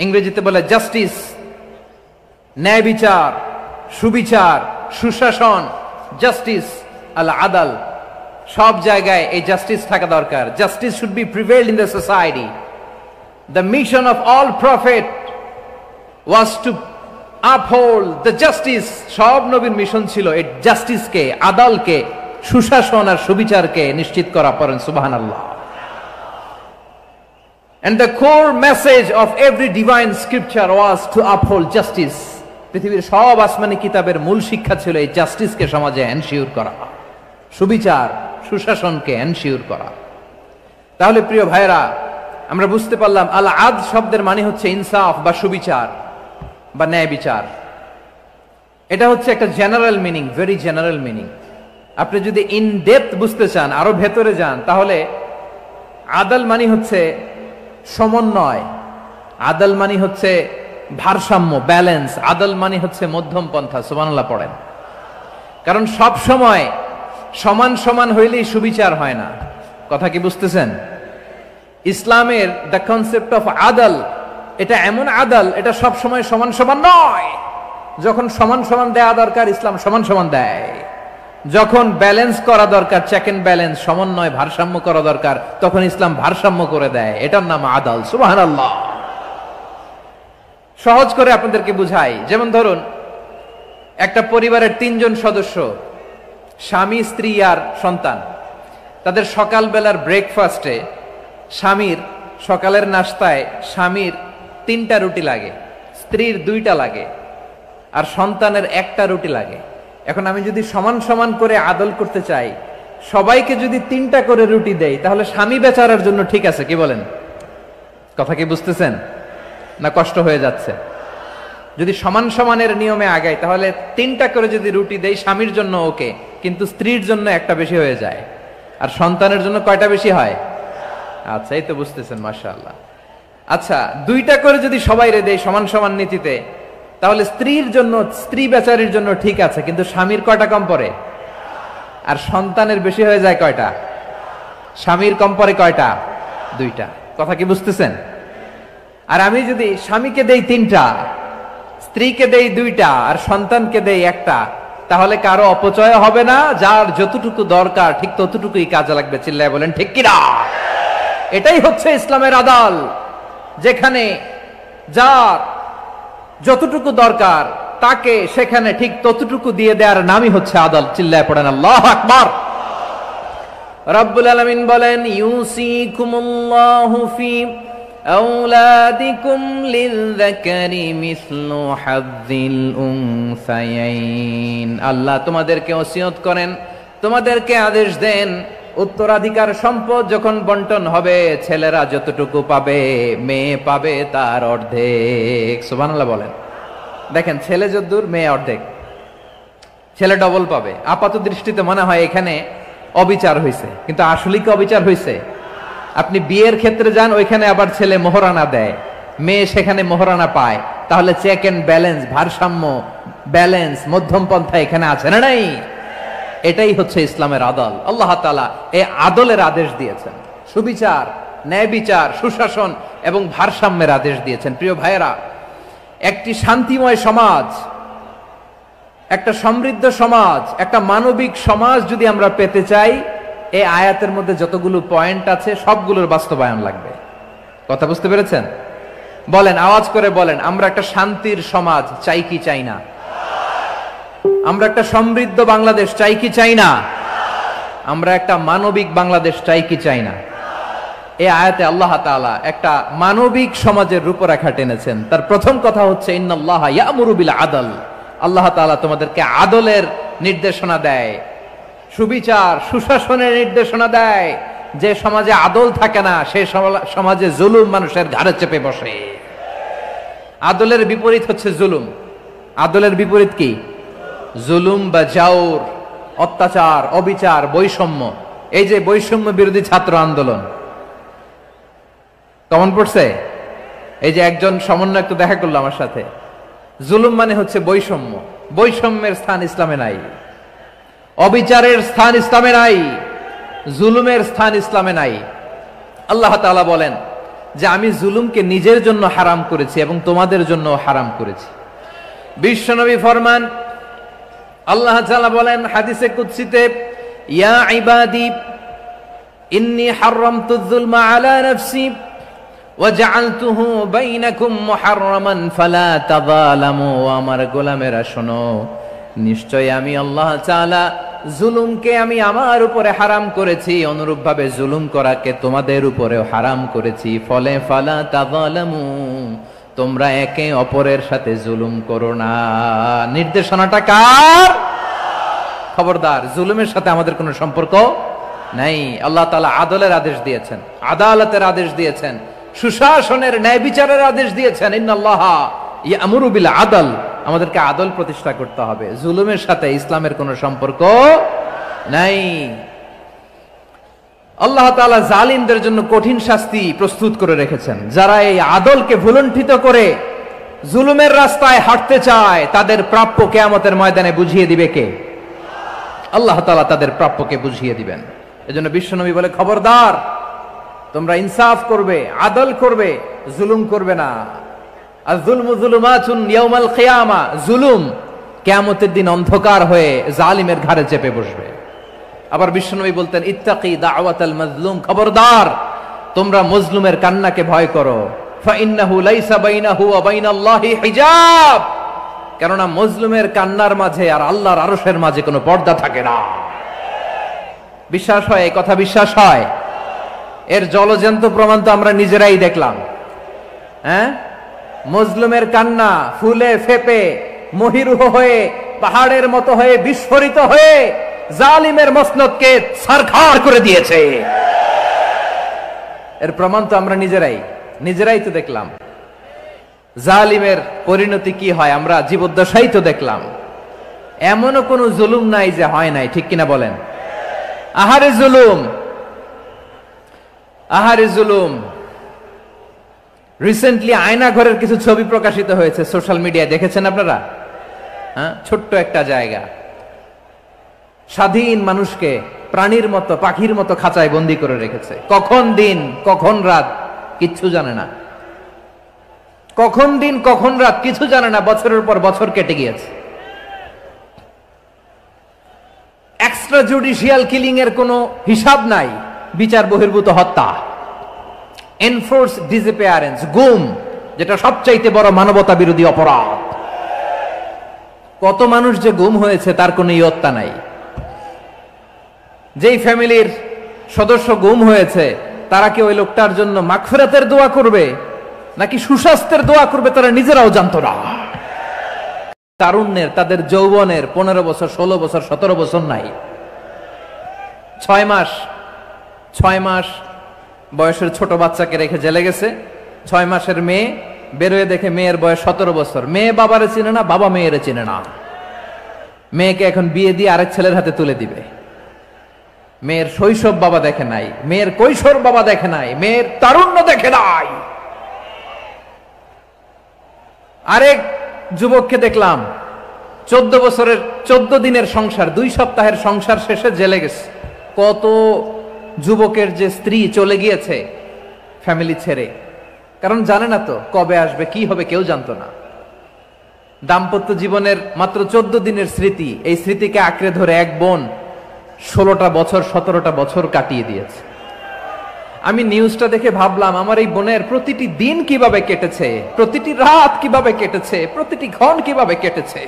ইংরেজিতে বলে জাস্টিস, ন্যায় বিচার, সুবিচার, সুশাসন, জাস্টিস, আল আদল, সব জায়গায় এই জাস্টিস থাকা দরকার। Justice should be prevailed in the society. The mission of all prophet was to uphold the justice. সব নবীর মিশন ছিল এই জাস্টিসকে, আদালকে, সুশাসন আর সুবিচারকে নিশ্চিত করা। পড়েন সুবহানাল্লাহ। And the core message of every divine scripture was to uphold justice. পৃথিবীর সব আসমানি কিতাবের মূল শিক্ষা ছিল এই জাস্টিসকে সমাজে এনশিওর করা, সুবিচার, সুশাসনকে এনশিওর করা। তাহলে প্রিয় ভাইরা, আমরা বুঝতে পারলাম আল আদল শব্দের মানে হচ্ছে ইনসাফ বা সুবিচার বা ন্যায় বিচার। এটা হচ্ছে একটা general meaning, very general meaning. আপনি যদি ইন ডেপথ বুঝতে চান, আরো ভেতরে যান, তাহলে আদল মানে হচ্ছে সমন্বয়, আদল মানে হচ্ছে ভারসাম্য, ব্যালেন্স। আদল মানে হচ্ছে মধ্যম পন্থা। সুবহানাল্লাহ পড়েন। কারণ সব সময় সমান সমান হইলেই সুবিচার হয় না। কথা কি বুঝতেছেন? ইসলামের দ্য কনসেপ্ট অফ আদল, এটা এমন আদল, এটা সব সময় সমান সমান নয়। যখন সমান সমান দেয়া দরকার, ইসলাম সমান সমান দেয়। যখন ব্যালেন্স করা দরকার, চেক এন্ড ব্যালেন্স, সমন্বয়, ভারসাম্য করা দরকার, তখন ইসলাম ভারসাম্য করে দেয়। এটার নাম আদল। সুবহানাল্লাহ। সহজ করে আপনাদেরকে বুঝাই। যেমন ধরুন, একটা পরিবারের 3 জন সদস্য, স্বামী, স্ত্রী আর সন্তান। তাদের সকালবেলার ব্রেকফাস্টে স্বামীর, সকালের নাস্তায় স্বামীর 3টা রুটি লাগে, স্ত্রীর 2টা লাগে, আর সন্তানের 1টা রুটি লাগে। এখন আমি যদি সমান সমান করে আদল করতে চাই, সবাইকে যদি 3টা করে রুটি দেই, তাহলে স্বামী বেচারার জন্য ঠিক আছে, কি বলেন? কথা কি বুঝতেছেন না কষ্ট হয়ে যাচ্ছে? যদি সমান সমানের নিয়মে আগাই, তাহলে 3টা করে যদি রুটি দেই স্বামীর জন্য ওকে, কিন্তু স্ত্রীর জন্য একটা বেশি হয়ে যায়। আর সন্তানের জন্য কয়টা বেশি হয়? আচ্ছা, এই তো বুঝতেছেন, মাশাআল্লাহ। আচ্ছা, 2টা করে যদি সবাই রে দেই সমান সমান নীতিতে, তাহলে স্ত্রীর জন্য, স্ত্রী বেচারির জন্য ঠিক আছে, কিন্তু স্বামীর কয়টা কম পড়ে? আর সন্তানের বেশি হয়ে যায় কয়টা? স্বামীর কম পড়ে কয়টা? 2টা। কথা কি বুঝতেছেন? আর আমি যদি স্বামীকে দেই 3টা, স্ত্রীকে দেই 2টা, আর সন্তানকে দেই 1টা, তাহলে কারো অপচয় হবে না। যার যতটুকু দরকার ঠিক ততটুকুই কাজে লাগবে। চিল্লায় বলেন ঠিক কিনা? এটাই হচ্ছে ইসলামের আদল, যেখানে যার যতটুকু দরকার তাকে সেখানে ঠিক ততটুকু দিয়ে দেওয়ার নামই হচ্ছে আদল। চিল্লায় পড়েন আল্লাহু আকবার। রব্বুল আলামিন বলেন, ইউসিকুমুল্লাহু ফি আওলাদিকুম লিযযাকারি মিসলু হাযযিল উনসায়াইন। আল্লাহ তোমাদেরকে ওসিয়ত করেন, তোমাদেরকে আদেশ দেন, উত্তরাধিকার সম্পদ যখন বন্টন হবে, ছেলেরা যতটুকু পাবে, মেয়ে পাবে তার অর্ধেক। সুবহানাল্লাহ বলেন। দেখেন, ছেলে যদ্দূর, মেয়ে অর্ধেক, ছেলে ডবল পাবে। আপাত দৃষ্টিতে মনে হয় এখানে অবিচার হয়েছে, কিন্তু আসলে কি অবিচার হয়েছে? আপনি বিয়ের ক্ষেত্রে যান, ওইখানে আবার ছেলে মোহরানা দেয়, মেয়ে সেখানে মোহরানা পায়। তাহলে চেক এন্ড ব্যালেন্স, ভারসাম্য, ব্যালেন্স, মধ্যম পন্থা এখানে আছে না নাই? এটাই হচ্ছে ইসলামের আদল। আল্লাহ তাআলা এই আদলের আদেশ দিয়েছেন, সুবিচার, ন্যায় বিচার, সুশাসন এবং ভারসাম্যের আদেশ দিয়েছেন। প্রিয় ভাইয়েরা, একটি শান্তিময় সমাজ, একটা সমৃদ্ধ সমাজ, একটা মানবিক সমাজ যদি আমরা পেতে চাই, এই আয়াতের মধ্যে যতগুলো পয়েন্ট আছে সবগুলোর বাস্তবায়ন লাগবে। কথা বুঝতে পেরেছেন? বলেন, আওয়াজ করে বলেন, আমরা একটা শান্তির সমাজ চাই কি চাই না? আমরা একটা সমৃদ্ধ বাংলাদেশ চাই কি চাই না? আমরা একটা মানবিক বাংলাদেশ চাই কি চাই না? এই আয়াতে আল্লাহ তাআলা একটা মানবিক সমাজের রূপরেখা টেনেছেন। তার প্রথম কথা হচ্ছে, ইন্নাল্লাহা ইয়ামুরু বিল আদল। আল্লাহ তাআলা তোমাদেরকে আদলের নির্দেশনা দেয়, সুবিচার, সুশাসনের নির্দেশনা দেয়। যে সমাজে আদল থাকে না, সেই সমাজে জুলুম মানুষের ঘাড়ে চেপে বসে। আদলের বিপরীত হচ্ছে জুলুম। আদলের বিপরীত কি? জুলুম বা জাওর, অত্যাচার, অবিচার, বৈষম্য। এই যে বৈষম্য বিরোধী ছাত্র আন্দোলন কেমন পড়ছে? এই যে একজন সমন্বয়ক তো দেখা করলো আমার সাথে। জুলুম মানে হচ্ছে বৈষম্য। বৈষম্যের স্থান ইসলামে নাই, অবিচারের স্থান ইসলামে নাই, জুলুমের স্থান ইসলামে নাই। আল্লাহ তাআলা বলেন যে আমি জুলুমকে নিজের জন্য হারাম করেছি এবং তোমাদের জন্য হারাম করেছি। বিশ্বনবী ফরমান, আল্লাহ তাআলা বলেন হাদিসে কুদসিতে, ইয়া ইবাদি ইন্নী হারামতুয যুলমা আলা নাফসি ওয়া জাআলতুহু বাইনাকুম মুহাররামান ফালা তাযালামু। আমার গোলামেরা শোনো, নিশ্চয় আমি আল্লাহ তাআলা জুলুমকে আমি আমার উপরে হারাম করেছি, অনুরূপভাবে জুলুম করাকে তোমাদের উপরেও হারাম করেছি। ফলে ফালা তাযালামু, তোমরা একে অপরের সাথে জুলুম করো না। নির্দেশনাটা কার? খবরদার, জুলুমের সাথে আমাদের কোনো সম্পর্ক নাই। আল্লাহ তাআলা আদলের আদেশ দিয়েছেন, আদালতের আদেশ দিয়েছেন, সুশাসনের, ন্যায় বিচারের আদেশ দিয়েছেন। ইন্নাল্লাহা ইয়ামুরু বিল আদল। আমাদেরকে আদল প্রতিষ্ঠা করতে হবে। জুলুমের সাথে ইসলামের কোনো সম্পর্ক নাই। আল্লাহ তাআলা জালিমদের জন্য কঠিন শাস্তি প্রস্তুত করে রেখেছেন। যারা এই আদলকে ভুলুণ্ঠিত করে জুলুমের রাস্তায় হাঁটতে চায়, তাদের প্রাপ্য কিয়ামতের ময়দানে বুঝিয়ে দিবে কে? আল্লাহ তাআলা তাদের প্রাপ্যকে বুঝিয়ে দিবেন। এজন্য বিশ্বনবী বলে, খবরদার, তোমরা ইনসাফ করবে, আদল করবে, জুলুম করবে না। আয-যুলমু যুলুমাতুন ইয়াউমাল কিয়ামা। জুলুম কিয়ামতের দিন অন্ধকার হয়ে জালিমের ঘাড়ে চেপে বসবে। আবার বিশ্বনবী বলতেন, ইত্তাকি দাওয়াতাল মাজলুম। খবরদার, তোমরা মজলুমের কান্নাকে ভয় করো। ফাইন্নাহু লাইসা বাইনাহু ওয়া বাইনাল্লাহি হিজাব। কেননা মজলুমের কান্নার মাঝে আর আল্লাহর আরশের মাঝে কোনো পর্দা থাকে না। বিশ্বাস হয়? এই কথা বিশ্বাস হয়? এর জলজ্যান্ত প্রমাণ তো আমরা নিজেরাই দেখলাম। হ্যাঁ, মজলুমের কান্না ফুলে ফেপে মহিরুহ হয়ে পাহাড়ের মতো হয়ে বিস্ফোরিত হয়ে জালিমের মসনদকে ছারখার করে দিয়েছে। এর প্রমাণ তো আমরা নিজেরাই তো দেখলাম। জালিমের পরিণতি কি হয় আমরা জীবদ্দশাই তো দেখলাম। এমনও কোন জুলুম নাই যে হয় নাই, ঠিক কিনা বলেন? আহারে জুলুম, আহারে জুলুম। রিসেন্টলি আয়না ঘরের কিছু ছবি প্রকাশিত হয়েছে সোশ্যাল মিডিয়ায়, দেখেছেন আপনারা? হ্যাঁ, ছোট্ট একটা জায়গা, স্বাধীন মানুষকে প্রাণীর মতো পাখির মতো খাঁচায় বন্দি করে রেখেছে। কখন দিন কখন রাত কিচ্ছু জানে না, কখন দিন কখন রাত কিছু জানে না। বছরের পর বছর কেটে গিয়েছে। এক্সট্রা জুডিশিয়াল কিলিং এর কোনো হিসাব নাই, বিচার বহির্ভূত হত্যা, এনফোর্স ডিসঅ্যাপিয়ারেন্স, গুম, যেটা সবচাইতে বড় মানবতা বিরোধী অপরাধ। কত মানুষ যে গুম হয়েছে তার কোনো ইয়ত্তা নাই। যেই ফ্যামিলির সদস্য গুম হয়েছে তারা কি ওই লোকটার জন্য মাগফিরাতের দোয়া করবে নাকি সুস্বাস্থ্যের দোয়া করবে তারা নিজেরাও জানতো না। তারুণ্যের, তাদের যৌবনের 15 বছর 16 বছর 17 বছর নাই। 6 মাস বয়সের ছোট বাচ্চাকে রেখে জেলে গেছে। 6 মাসের মেয়ে বেরোয় দেখে মেয়ের বয়স 17 বছর। মেয়ে বাবারে চিনে না, বাবা মেয়েরে চিনে না। মেয়েকে এখন বিয়ে দিয়ে আরেক ছেলের হাতে তুলে দিবে। মেয়ের শৈশব বাবা দেখে নাই, মেয়ের কৈশোর বাবা দেখে নাই, মেয়ের তারুণ্য দেখে নাই। আরেক যুবককে দেখলাম 14 বছরের 14 দিনের সংসার, 2 সপ্তাহের সংসার শেষে জেলে গেছে। কত যুবকের যে স্ত্রী চলে গিয়েছে ফ্যামিলি ছেড়ে, কারণ জানে না তো কবে আসবে কি হবে, কেউ জানতো না। দাম্পত্য জীবনের মাত্র 14 দিনের স্মৃতি, এই স্মৃতিকে আঁকড়ে ধরে এক বোন 16টা বছর 17টা বছর কাটিয়ে দিয়েছে। আমি নিউজটা দেখে ভাবলাম আমার এই বোনের প্রতিটি দিন কিভাবে কেটেছে, প্রতিটি রাত কিভাবে কেটেছে, প্রতিটি ক্ষণ কিভাবে কেটেছে।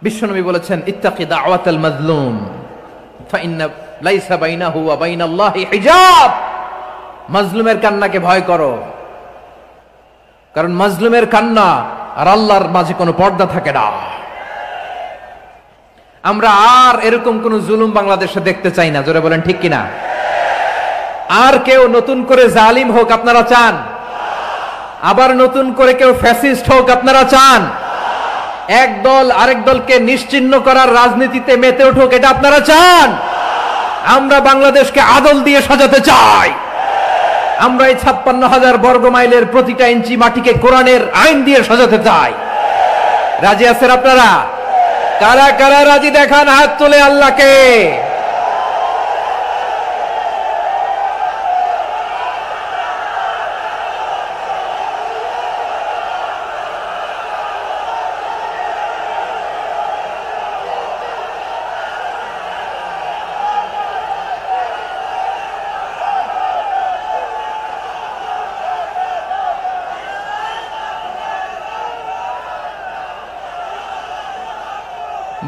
বিশ্বনবী বলেছেন, ইত্তাকি দাওয়াতাল মাজলুম ফাইন্না লাইসা বাইনাহু ওয়া বাইনাল্লাহি হিজাব। মাজলুমের কান্নাকে ভয় করো, কারণ মাজলুমের কান্না আর আল্লাহর মাঝে কোনো পর্দা থাকে না। আমরা আর এরকম কোন জুলুম বাংলাদেশে দেখতে চাই না। জোরে বলেন ঠিক কিনা? আর কেউ নতুন করে জালিম হোক আপনারা চান? আবার নতুন করে কেউ ফ্যাসিস্ট হোক আপনারা চান? এক দল আরেক দলকে নিশ্চিহ্ন করার রাজনীতিতে মেতে উঠুক এটা আপনারা চান? আমরা বাংলাদেশকে আদল দিয়ে সাজাতে চাই। আমরা এই 56,000 বর্গ মাইলের প্রতিটা ইঞ্চি মাটিকে কোরআনের আইন দিয়ে সাজাতে চাই। রাজি আছেন আপনারা? কারা কারা রাজি দেখান হাত তুলে আল্লাহকে।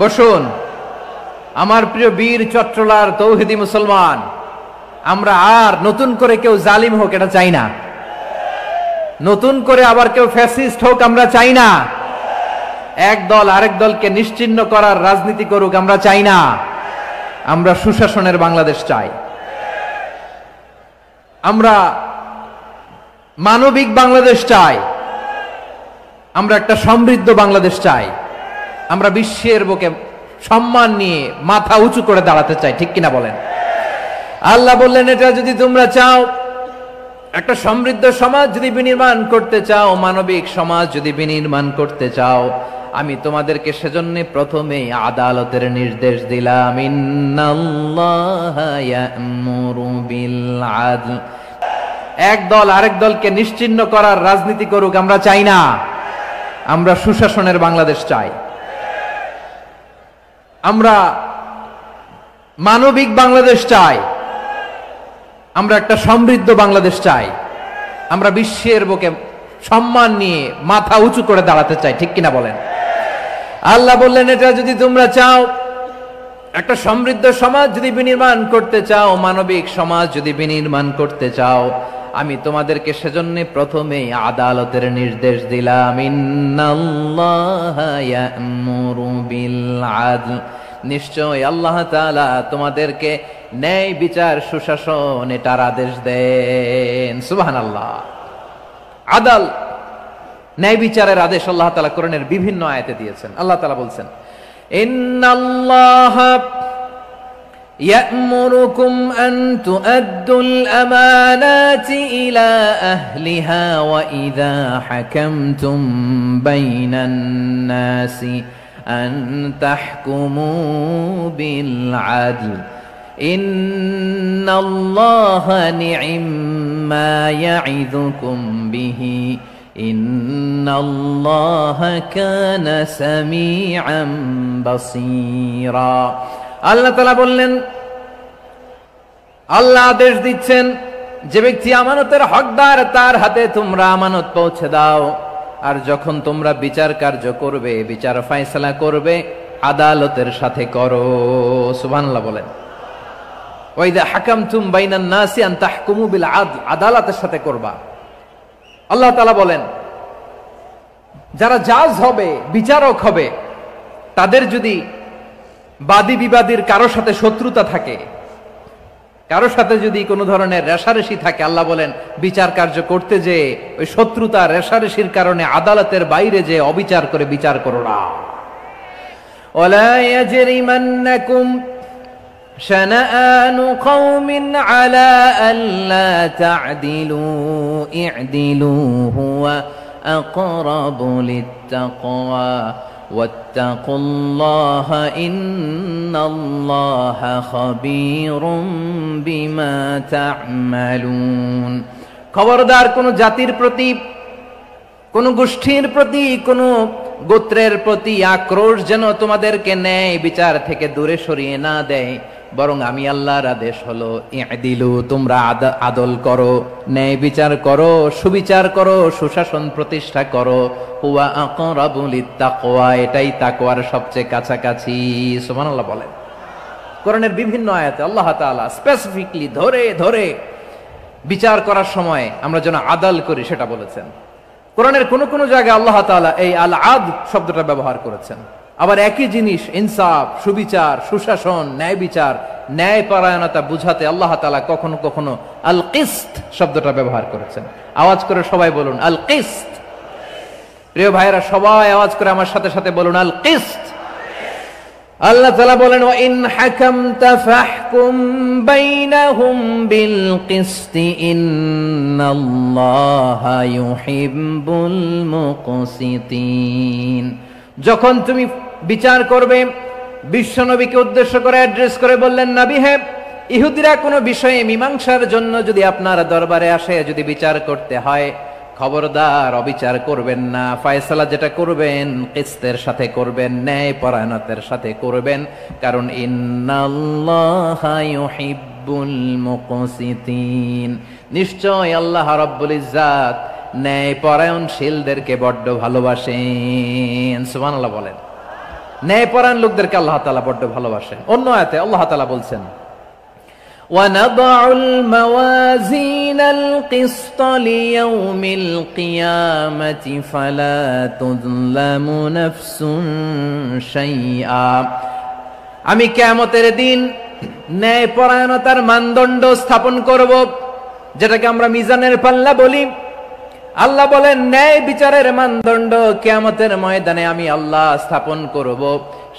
বসুন আমার প্রিয় বীর চট্টলার তৌহিদি মুসলমান, আমরা আর নতুন করে কেউ জালিম হোক এটা চাই না। নতুন করে আবার কেউ ফ্যাসিস্ট হোক আমরা চাই না। এক দল আরেক দলকে নিশ্চিহ্ন করার রাজনীতি করুক আমরা চাই না। আমরা সুশাসনের বাংলাদেশ চাই। আমরা মানবিক বাংলাদেশ চাই। আমরা একটা সমৃদ্ধ বাংলাদেশ চাই। আমরা বিশ্বের বুকে সম্মান নিয়ে মাথা উঁচু করে দাঁড়াতে চাই, ঠিক কিনা বলেন? আল্লাহ বললেন, এটা যদি তোমরা চাও, একটা সমৃদ্ধ সমাজ যদি বিনির্মাণ করতে চাও, মানবিক সমাজ যদি বিনির্মাণ করতে চাও, আমি তোমাদেরকে সেজন্য প্রথমেই আদালতের নির্দেশ দিলাম, ইন্নাল্লাহা ইয়া'মুরু বিল আদল। এক দল আরেক দলকে নিশ্চিহ্ন করার রাজনীতি করুক আমরা চাই না। আমরা সুশাসনের বাংলাদেশ চাই। আমরা মানবিক বাংলাদেশ চাই। আমরা একটা সমৃদ্ধ বাংলাদেশ চাই। আমরা বিশ্বের বুকে সম্মান নিয়ে মাথা উঁচু করে দাঁড়াতে চাই, ঠিক কিনা বলেন? আল্লাহ বললেন, এটা যদি তোমরা চাও, একটা সমৃদ্ধ সমাজ যদি বিনির্মাণ করতে চাও, মানবিক সমাজ যদি বিনির্মাণ করতে চাও, আমি তোমাদেরকে সেজন্য প্রথমেই আদালতের নির্দেশ দিলাম। ইন্নাল্লাহা ইয়া'মুরু বিল আদল, নিশ্চয় আল্লাহ তাআলা তোমাদেরকে ন্যায় বিচার সুশাসন এটার আদেশ দেন। সুবহানাল্লাহ। আদাল, ন্যায় বিচারের আদেশ আল্লাহ তাআলা কোরআনের বিভিন্ন আয়াতে দিয়েছেন। আল্লাহ তাআলা বলছেন, ইন্নাল্লাহা ইয়া'মুরুকুম আন তুআদ্দুল আমানাতি ইলা আহলিহা ওয়া ইযা হাকামতুম বাইনান নাসি আন তাহকুমু বিল আদল ইন্নাল্লাহা নি'ম্মা ইয়া'iযুকুম বিহি ইন্নাল্লাহা কানা সামিআন বাসীরা। আল্লাহ তাআলা বললেন, আল্লাহ আদেশ দিচ্ছেন যে ব্যক্তি আমানতের হকদার তার হাতে তোমরা আমানত পৌঁছে দাও, আর যখন তোমরা বিচার কার্য করবে, বিচার ফয়সালা করবে, আদালতের সাথে করো। সুবহানাল্লাহ বলেন। ওয়া ইযা হাকামতুম বাইনান নাসি আন তাহকুমু বিল আদল, আদালতের সাথে করবা। আল্লাহ তাআলা বলেন, যারা জাজ হবে, বিচারক হবে, তাদের যদি বাদী বিবাদীর কারো সাথে শত্রুতা থাকে, কারো সাথে যদি কোনো ধরনের রেষারেষি থাকে, আল্লাহ বলেন বিচার কার্য করতে যে ওই শত্রুতা রেষারেষির কারণে আদালতের বাইরে যে অবিচার করে বিচার করো না। ওয়ালা ইয়াজরিমান্নাকুম শানাআনু কওমিন আলা আল্লা তা'দিলু ই'দিলু হুয়া আকরাবু লিত্তাকওয়া ওয়াত্তাকুল্লাহা ইন্নাল্লাহা খাবীরুম বিমা তা'মালুন। খবরদার কোন জাতির প্রতি, কোন গোষ্ঠীর প্রতি, কোন গোত্রের প্রতি আক্রোশ যেন তোমাদেরকে ন্যায় বিচার থেকে দূরে সরিয়ে না দেয়, বরং আমি আল্লাহর আদেশ হলো ই'দিলু, তোমরা আদল করো, ন্যায় বিচার করো, সুবিচার করো, সুশাসন প্রতিষ্ঠা করো। হুয়া আকরাবু লিত্তাকওয়া, এটাই তাকওয়ার সবচেয়ে কাছাকাছি। সুবহানাল্লাহ বলেন। কোরআনের বিভিন্ন আয়াতে আল্লাহ তাআলা স্পেসিফিকলি ধরে ধরে বিচার করার সময় আমরা যেন আদল করি সেটা বলেছেন। কোরআনের কোন কোন জায়গায় আল্লাহ তাআলা এই আল আদল শব্দটা ব্যবহার করেছেন। আবার একই জিনিস ইনসাফ, সুবিচার, সুশাসন, ন্যায় বিচার, ন্যায় পরায়ণতা বুঝাতে আল্লাহ তাআলা কখনো কখনো আল কিসত শব্দটা ব্যবহার করেছেন। আওয়াজ করে সবাই বলুন আল কিসত। প্রিয় ভাইরা, সবাই আওয়াজ করে আমার সাথে সাথে বলুন আল কিসত। আল্লাহ তাআলা বলেন, ওয়া ইন হাকামতা ফাহকুম বাইনাহুম বিল কিসতি ইন্নাল্লাহা ইউহিব্বুল মুকসিতিন। যখন তুমি বিচার করবে, বিশ্বনবীকে উদ্দেশ্য করে অ্যাড্রেস করে বললেন, নবী হে, ইহুদিরা কোনো বিষয়ে মীমাংসার জন্য যদি আপনার দরবারে আসে, যদি বিচার করতে হয়, খবরদার অবিচার করবেন না। ফয়সালা যেটা করবেন কিসতের সাথে করবেন, ন্যায় পরায়ণতার সাথে করবেন, কারণ ইন্নাল্লাহা ইউহিব্বুল মুকসিতিন, নিশ্চয় আল্লাহ রাব্বুল ইজ্জাত ন্যায় পরায়ণশীলদেরকে বড্ড ভালোবাসেন। সুবহানাল্লাহ বলেন। ন্যায় পরায়ণ লোকদেরকে আল্লাহ তাআলা বড্ড ভালোবাসেন। অন্য আয়াতে আল্লাহ তাআলা বলছেন, وَنَضَعُ الْمَوَازِينَ الْقِسْطَ لِيَوْمِ الْقِيَامَةِ فَلَا تُظْلَمُ نَفْسٌ شَيْئًا। আমি কিয়ামতের দিন ন্যায় পরায়ণতার মানদণ্ড স্থাপন করব, যেটাকে আমরা মিজানের পাল্লা বলি। আল্লাহ বলেন, ন্যায় বিচারের মানদণ্ড কিয়ামতের ময়দানে আমি আল্লাহ স্থাপন করব।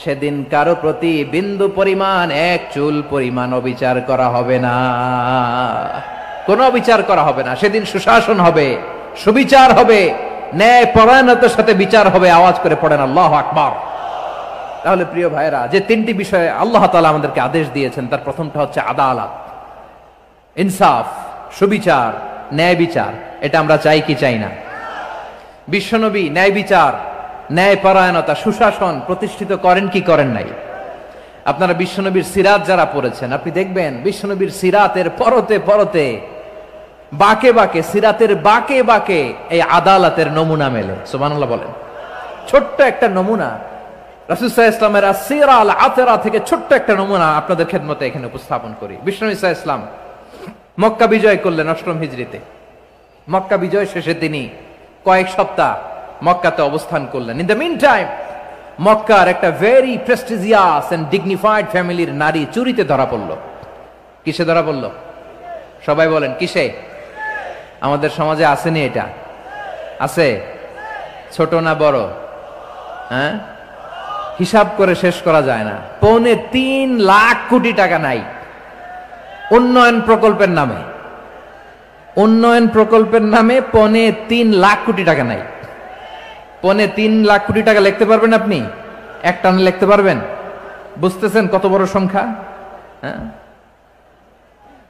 সেদিন কারো প্রতি বিন্দু পরিমাণ, এক চুল পরিমাণ অবিচার করা হবে না, কোনো অবিচার করা হবে না। সেদিন সুশাসন হবে, সুবিচার হবে, ন্যায় পরায়ণতার সাথে বিচার হবে। আওয়াজ করে পড়েন আল্লাহু আকবার। তাহলে প্রিয় ভাইরা, যে তিনটি বিষয়ে আল্লাহ তাআলা আমাদেরকে আদেশ দিয়েছেন, তার প্রথমটা হচ্ছে আদালত, ইনসাফ, সুবিচার, ন্যায় বিচার। এটা আমরা চাই কি চাই না? বিশ্বনবী ন্যায় বিচার, ন্যায় পরায়ণতা, সুশাসন প্রতিষ্ঠিত করেন কি করেন নাই? আপনারা বিশ্বনবীর সিরাত যারা পড়েছেন, আপনি দেখবেন বিশ্বনবীর সিরাতের পরতে পরতে, বাকে বাকে, সিরাতের বাকে বাকে এই আদালতের নমুনা মেলে। সুবহানাল্লাহ বলেন। ছোট্ট একটা নমুনা রাসূল সাল্লাল্লাহু আলাইহি ওয়াসাল্লামের আসসিরা আল আতরা থেকে ছোট্ট একটা নমুনা আপনাদের খেদমতে এখানে উপস্থাপন করি। বিশ্বনবী সাল্লাল্লাহু আলাইহি ওয়াসাল্লাম মক্কা বিজয় করলেন ৮ম হিজরিতে। মক্কা বিজয় শেষে তিনি কয়েক সপ্তাহ মক্কাতে অবস্থান করলেন। ইন দ্য মিন টাইম মক্কার একটা ভেরি প্রেস্টিজিয়াস এন্ড ডিগনিফাইড ফ্যামিলির নারী চুরিতে ধরা পড়ল। কিসে ধরা পড়ল? সবাই বলেন কিসে? আমাদের সমাজে আসেনি এটা? আছে? ছোট না বড়? হ্যাঁ, হিসাব করে শেষ করা যায় না। 3.25 লাখ কোটি টাকা নাই উন্নয়ন প্রকল্পের নামে। উন্নয়ন প্রকল্পের নামে 3.25 লাখ কোটি টাকা নাই। 3.25 লাখ কোটি টাকা লিখতে পারবেন আপনি? এক টানে লিখতে পারবেন? বুঝতেছেন কত বড় সংখ্যা? হ্যাঁ,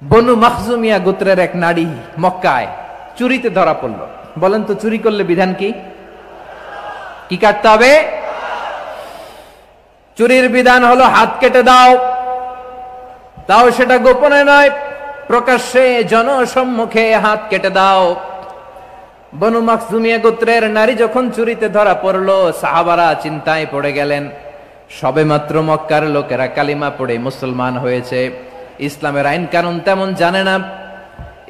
বনু মাখজুমিয়া গোত্রের এক নারী মক্কায় চুরিতে ধরা পড়ল। বলেন তো চুরি করলে বিধান কি? কি কাটতে হবে? চুরির বিধান হলো হাত কেটে দাও, তাও সেটা গোপনে নয়, প্রকাশ্যে জনসম্মুখে হাত কেটে দাও। বনু মাখজুমিয়া গোত্রের নারী যখন চুরিতে ধরা পড়লো, সাহাবারা চিন্তায় পড়ে গেলেন। সবেমাত্র মক্কার লোকেরা কালিমা পড়ে মুসলমান হয়েছে, ইসলামের আইন কানুন তেমন জানে না,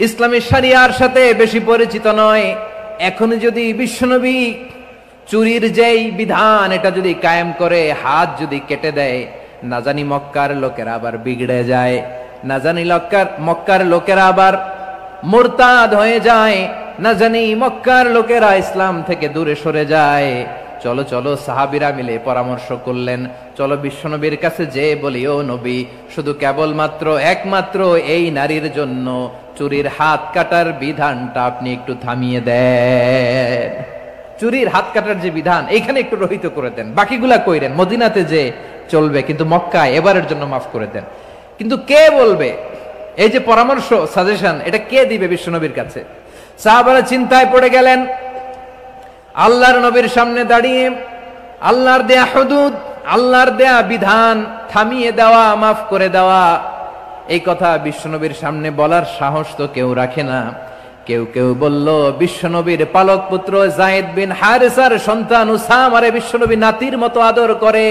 ইসলামী শরিয়ার সাথে বেশি পরিচিত নয়। এখন যদি বিশ্বনবী চুরির যেই বিধান এটা যদি কায়েম করে হাত যদি কেটে দেয়, না জানি মক্কার লোকেরা আবার বিগড়ে যায়, না জানি মক্কার লোকেরা আবার মুরতাদ হয়ে যায়, না জানি মক্কার লোকেরা ইসলাম থেকে দূরে সরে যায়। চলো চলো, সাহাবীরা মিলে পরামর্শ করলেন, চলো বিশ্বনবীর কাছে যে বলি, ও নবী, শুধু কেবলমাত্র একমাত্র এই নারীর জন্য চুরির হাত কাটার বিধানটা আপনি একটু থামিয়ে দেন। চুরির হাত কাটার যে বিধান এইখানে একটু রহিত করে দেন, বাকিগুলা কইরেন মদিনাতে যে চলবে, কিন্তু মক্কায় এবারের জন্য মাফ করে দেন। কিন্তু কে বলবে? এই যে পরামর্শ, সাজেশন, এটা কে দিবে বিশ্বনবীর কাছে? সাহাবারা চিন্তায় পড়ে গেলেন। আল্লাহর নবীর সামনে দাঁড়িয়ে আল্লাহর দেয়া হুদুদ, আল্লাহর দেয়া বিধান থামিয়ে দেওয়া, মাফ করে দেওয়া, এই কথা বিশ্বনবীর সামনে বলার সাহস তো কেউ রাখে না। কেউ কেউ বলল, বিশ্বনবীর পালক পুত্র যায়েদ বিন হারেসার সন্তান উসামারে বিশ্বনবী নাতির মতো আদর করে,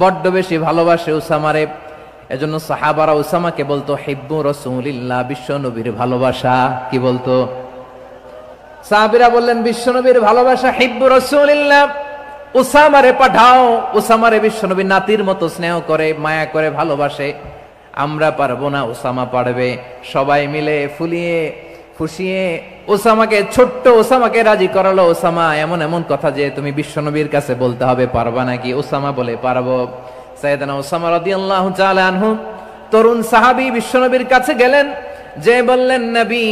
বড্ড বেশি ভালোবাসে উসামারে। এজন্য সাহাবারা উসামাকে বলতো হিব্বু রাসূলিল্লাহ, বিশ্বনবীর ভালোবাসা। কি বলতো? সাহাবীরা বললেন, বিশ্বনবীর ভালোবাসা হিব্বু রাসূলিল্লাহ, উসামারে পাঠাও। উসামারে বিশ্বনবী নাতির মতো স্নেহ করে, মায়া করে, ভালোবাসে। আমরা পারবো না, উসামা পারবে। সবাই মিলে ফুলিয়ে ফুসিয়ে ওসামাকে, ছোট্ট ওসামাকে রাজি করালো। ওসামা এমন এমন কথা যে তুমি বিশ্বনবীর কাছে বলতে হবে, পারবা নাকি? ওসামা বলে, পারবো। সাইয়েদনা ওসামা রাদিয়াল্লাহু তাআলা আনহু তরুণ সাহাবী বিশ্বনবীর কাছে গেলেন, যে বললেন, নবী,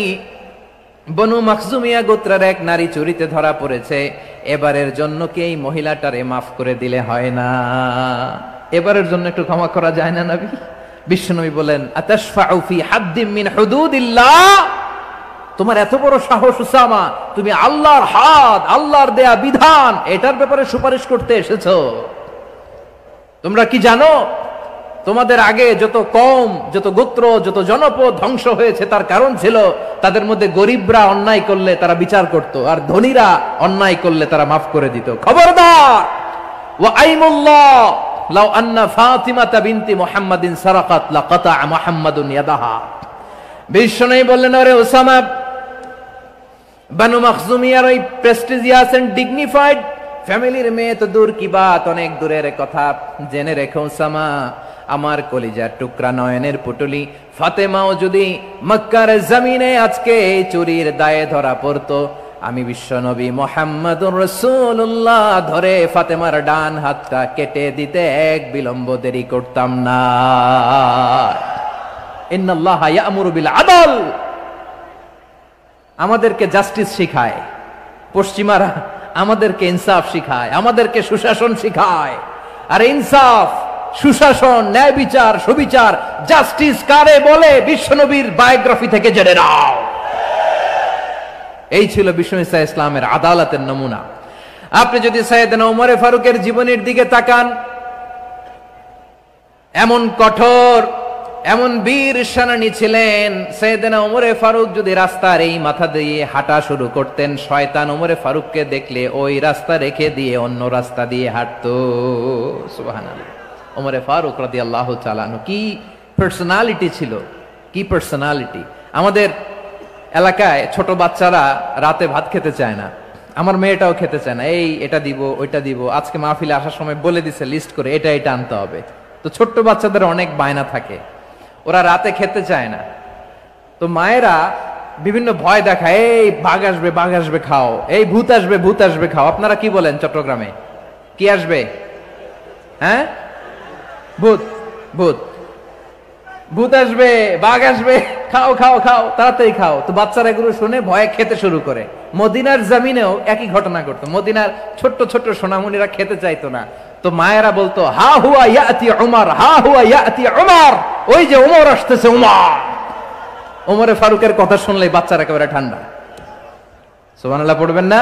বনু মাখজুমিয়া গোত্রের এক নারী চুরিতে ধরা পড়েছে, এবারের জন্য কি এই মহিলাটারে মাফ করে দিলে হয় না? এবারের জন্য একটু ক্ষমা করা যায় না নবী? বিশ্বনবী বলেন, আতাশফাউ ফি হাদ্দিম মিন হুদুদিল্লাহ, তোমার এত বড় সাহস উসামা, তুমি আল্লাহর হাত, আল্লাহর দেয়া বিধান, এটার ব্যাপারে সুপারিশ করতে এসেছো? তোমরা কি জানো তোমাদের আগে যত কওম, যত গোত্র, যত জনপদ ধ্বংস হয়েছে তার কারণ ছিল তাদের মধ্যে গরিবরা অন্যায় করলে তারা বিচার করত, আর ধনীরা অন্যায় করলে তারা মাফ করে দিত। খবরদার! ওয়া আইমুল্লাহ লাউ আন্না ফাতিমাতা বিনতি মুহাম্মাদিন সারাকাত লাকাতা মুহাম্মাদুন ইয়াদাহা। বিশ্বনবী বললেন, আরে ওসামা, বানু মাখজুমিয়ার ওই প্রেস্টিজিয়াস এন্ড ডিগনিফাইড ফ্যামিলির মেয়ে তো দূর কি বাত, অনেক দূরের কথা। জেনে রেখো ওসামা, আমার কলিজার টুকরা, নয়নের পুটুলি ফাতেমাও যদি মক্কার জমিনে আজকে এই চুরির দায়ে ধরা পড়তো, আমি বিশ্বনবী মুহাম্মাদুর রাসূলুল্লাহ ধরে ফাতেমার ডান হাতটা কেটে দিতে এক বিলম্ব দেরি করতাম না। ইন্নাল্লাহা ইয়া'মুরু বিল আদল, আমাদেরকে জাস্টিস শিখায়। পশ্চিমারা আমাদেরকে ইনসাফ শিখায়, আমাদেরকে সুশাসন শিখায়। আর ইনসাফ, সুশাসন, ন্যায় বিচার, সুবিচার, জাস্টিস কারে বলে বিশ্বনবীর বায়োগ্রাফি থেকে জেনে নাও। এই ছিল বিশ্বনবী সাল্লাল্লাহু আলাইহি ওয়াসাল্লামের আদালতের নমুনা। আপনি যদি সাইয়েদনা ওমর ফারুকের জীবনের দিকে তাকান, এমন কঠোর, এমন বীর সেনানী ছিলেন। সাইয়েদনা ওমর ফারুক যদি রাস্তার এই মাথা দিয়ে হাঁটা শুরু করতেন, শয়তান ওমর ফারুককে দেখলে ওই রাস্তা রেখে দিয়ে অন্য রাস্তা দিয়ে হাঁটতো। সুবহানাল্লাহ। ওমর ফারুক রাদিয়াল্লাহু তাআলা আনহু কি পার্সোনালিটি ছিল, কি পার্সোনালিটি! আমাদের এলাকায় ছোট বাচ্চারা রাতে ভাত খেতে চায় না, আমার মেয়েটাও খেতে চায় না, এই এটা দিব ওইটা দিব, আজকে মাহফিলে আসার সময় বলে দিছে লিস্ট করে এটা এটা আনতে হবে। তো ছোট্ট বাচ্চাদের অনেক বায়না থাকে, ওরা রাতে খেতে চায় না। তো মায়েরা বিভিন্ন ভয় দেখায়, এই বাঘ আসবে খাও, এই ভূত আসবে খাও। আপনারা কি বলেন চট্টগ্রামে? কি আসবে? হ্যাঁ, ভূত ভূত ভূত আসবে, বাঘ আসবে, খাও খাও খাও, তাড়াতাড়ি খাও। তো বাচ্চারা এগুলো শুনে ভয়ে খেতে শুরু করে। মদিনার জমিনেও একই ঘটনা ঘটতো, মদিনার ছোট্ট ছোট্ট সোনামণিরা খেতে চাইতো না। তো মায়েরা বলতো, হা হুয়া ইয়াতি উমর, হা হুয়া ইয়াতি উমর, ওই যে উমর আসতেছে, উমর। ওমরে ফারুকের কথা শুনলেই বাচ্চারা একেবারে ঠান্ডা। সুবহানাল্লাহ পড়বেন না?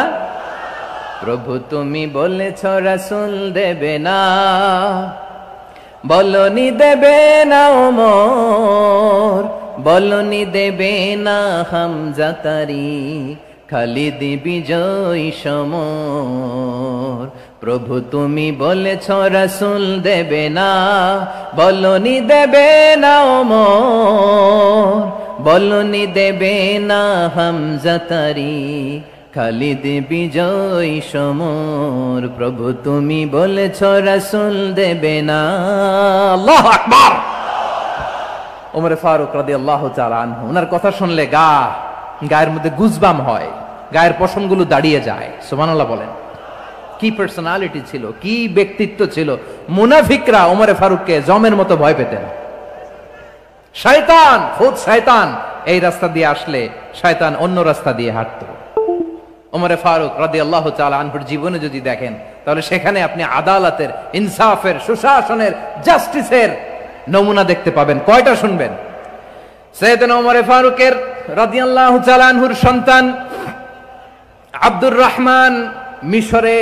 প্রভু তুমি বলেছ রাসূল দেবে না, বলনি দেবে না ওমর, বলনি দেবে না হামজা তারি, খালিদ বিজয় সমর। প্রভু তুমি বলেছ রাসূল দেবে না, বলনি দেবে না ওমর, বলনি দেবে না হামজা তারি, খালিদ বিজয় সমর। প্রভু তুমি বলেছ রাসূল দেবে না। আল্লাহু আকবার। ওমর ফারুক রাদিয়াল্লাহু তাআলা আনহু, ওনার কথা শুনলে গায়ের মধ্যে গুজবাম হয়, গায়ের পশমগুলো দাঁড়িয়ে যায়। সুবহানাল্লাহ বলেন। কি পার্সোনালিটি ছিল, কি ব্যক্তিত্ব ছিল। মুনাফিকরা ওমর ফারুককে জমের মতো ভয় পেতেন। শয়তান, খুদ শয়তান এই রাস্তা দিয়ে আসলে শয়তান অন্য রাস্তা দিয়ে হাঁটতো। ওমর ফারুক রাদিয়াল্লাহু তাআলা আনহুর জীবনে যদি দেখেন, তাহলে সেখানে আপনি আদালতের, ইনসাফের, সুশাসনের, জাস্টিসের নমুনা দেখতে পাবেন। কয়টা শুনবেন? সাইয়েদনা ওমর ফারুকের রাদিয়াল্লাহু তাআলা আনহুর সন্তান আব্দুর রহমান মিশরে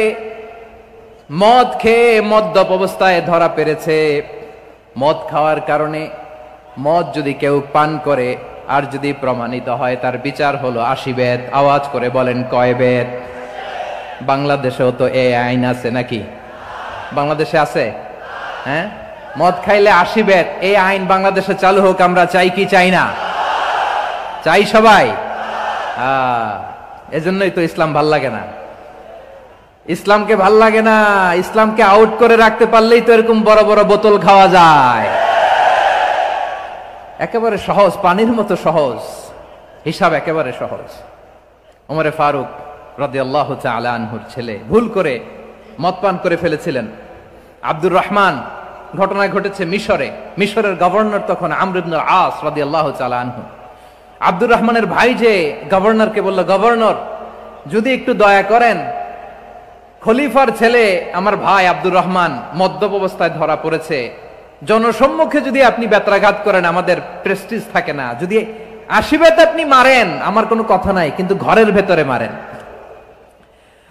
মদ খেয়ে মদ্যপ অবস্থায় ধরা পড়েছে। মদ খাওয়ার কারণে, মদ যদি কেউ পান করে আর যদি প্রমাণিত হয়, তার বিচার হলো 80 বেত। আওয়াজ করে বলেন কয় বেত? বাংলাদেশেও তো এই আইন আছে নাকি? বাংলাদেশে আছে? হ্যাঁ, মদ খাইলে 80 বেত, এই আইন বাংলাদেশে চালু হোক। আমরা চাই কি চাই না? চাই সবাই। এজন্যই তো ইসলাম ভাল লাগে না। ইসলামকে ভাল লাগে না, ইসলামকে আউট করে রাখতে পারলেই তো এরকম বড় বড় বোতল খাওয়া যায়। একেবারে সহজ, পানির মতো সহজ হিসাব, একেবারে সহজ। ওমর ফারুক রাদিয়াল্লাহু তাআলা আনহুর ছেলে ভুল করে মদ পান করে ফেলেছিলেন। আব্দুর রহমান, ঘটনা ঘটেছে মিশরে। মিশরের গভর্নর তখন আমর ইবনে আস রাদিয়াল্লাহু তাআলা আনহু। আব্দুর রহমানের ভাই যে গভর্নরকে বলল, গভর্নর যদি একটু দয়া করেন, খলিফার ছেলে আমার ভাই আব্দুর রহমান মদ্যপ অবস্থায় ধরা পড়েছে, জনসম্মুখে যদি আপনি বেত্রাঘাত করেন আমাদের প্রেস্টিজ থাকে না, যদি 80 বেত আপনি মারেন আমার কোনো কথা নাই, কিন্তু ঘরের ভেতরে মারেন।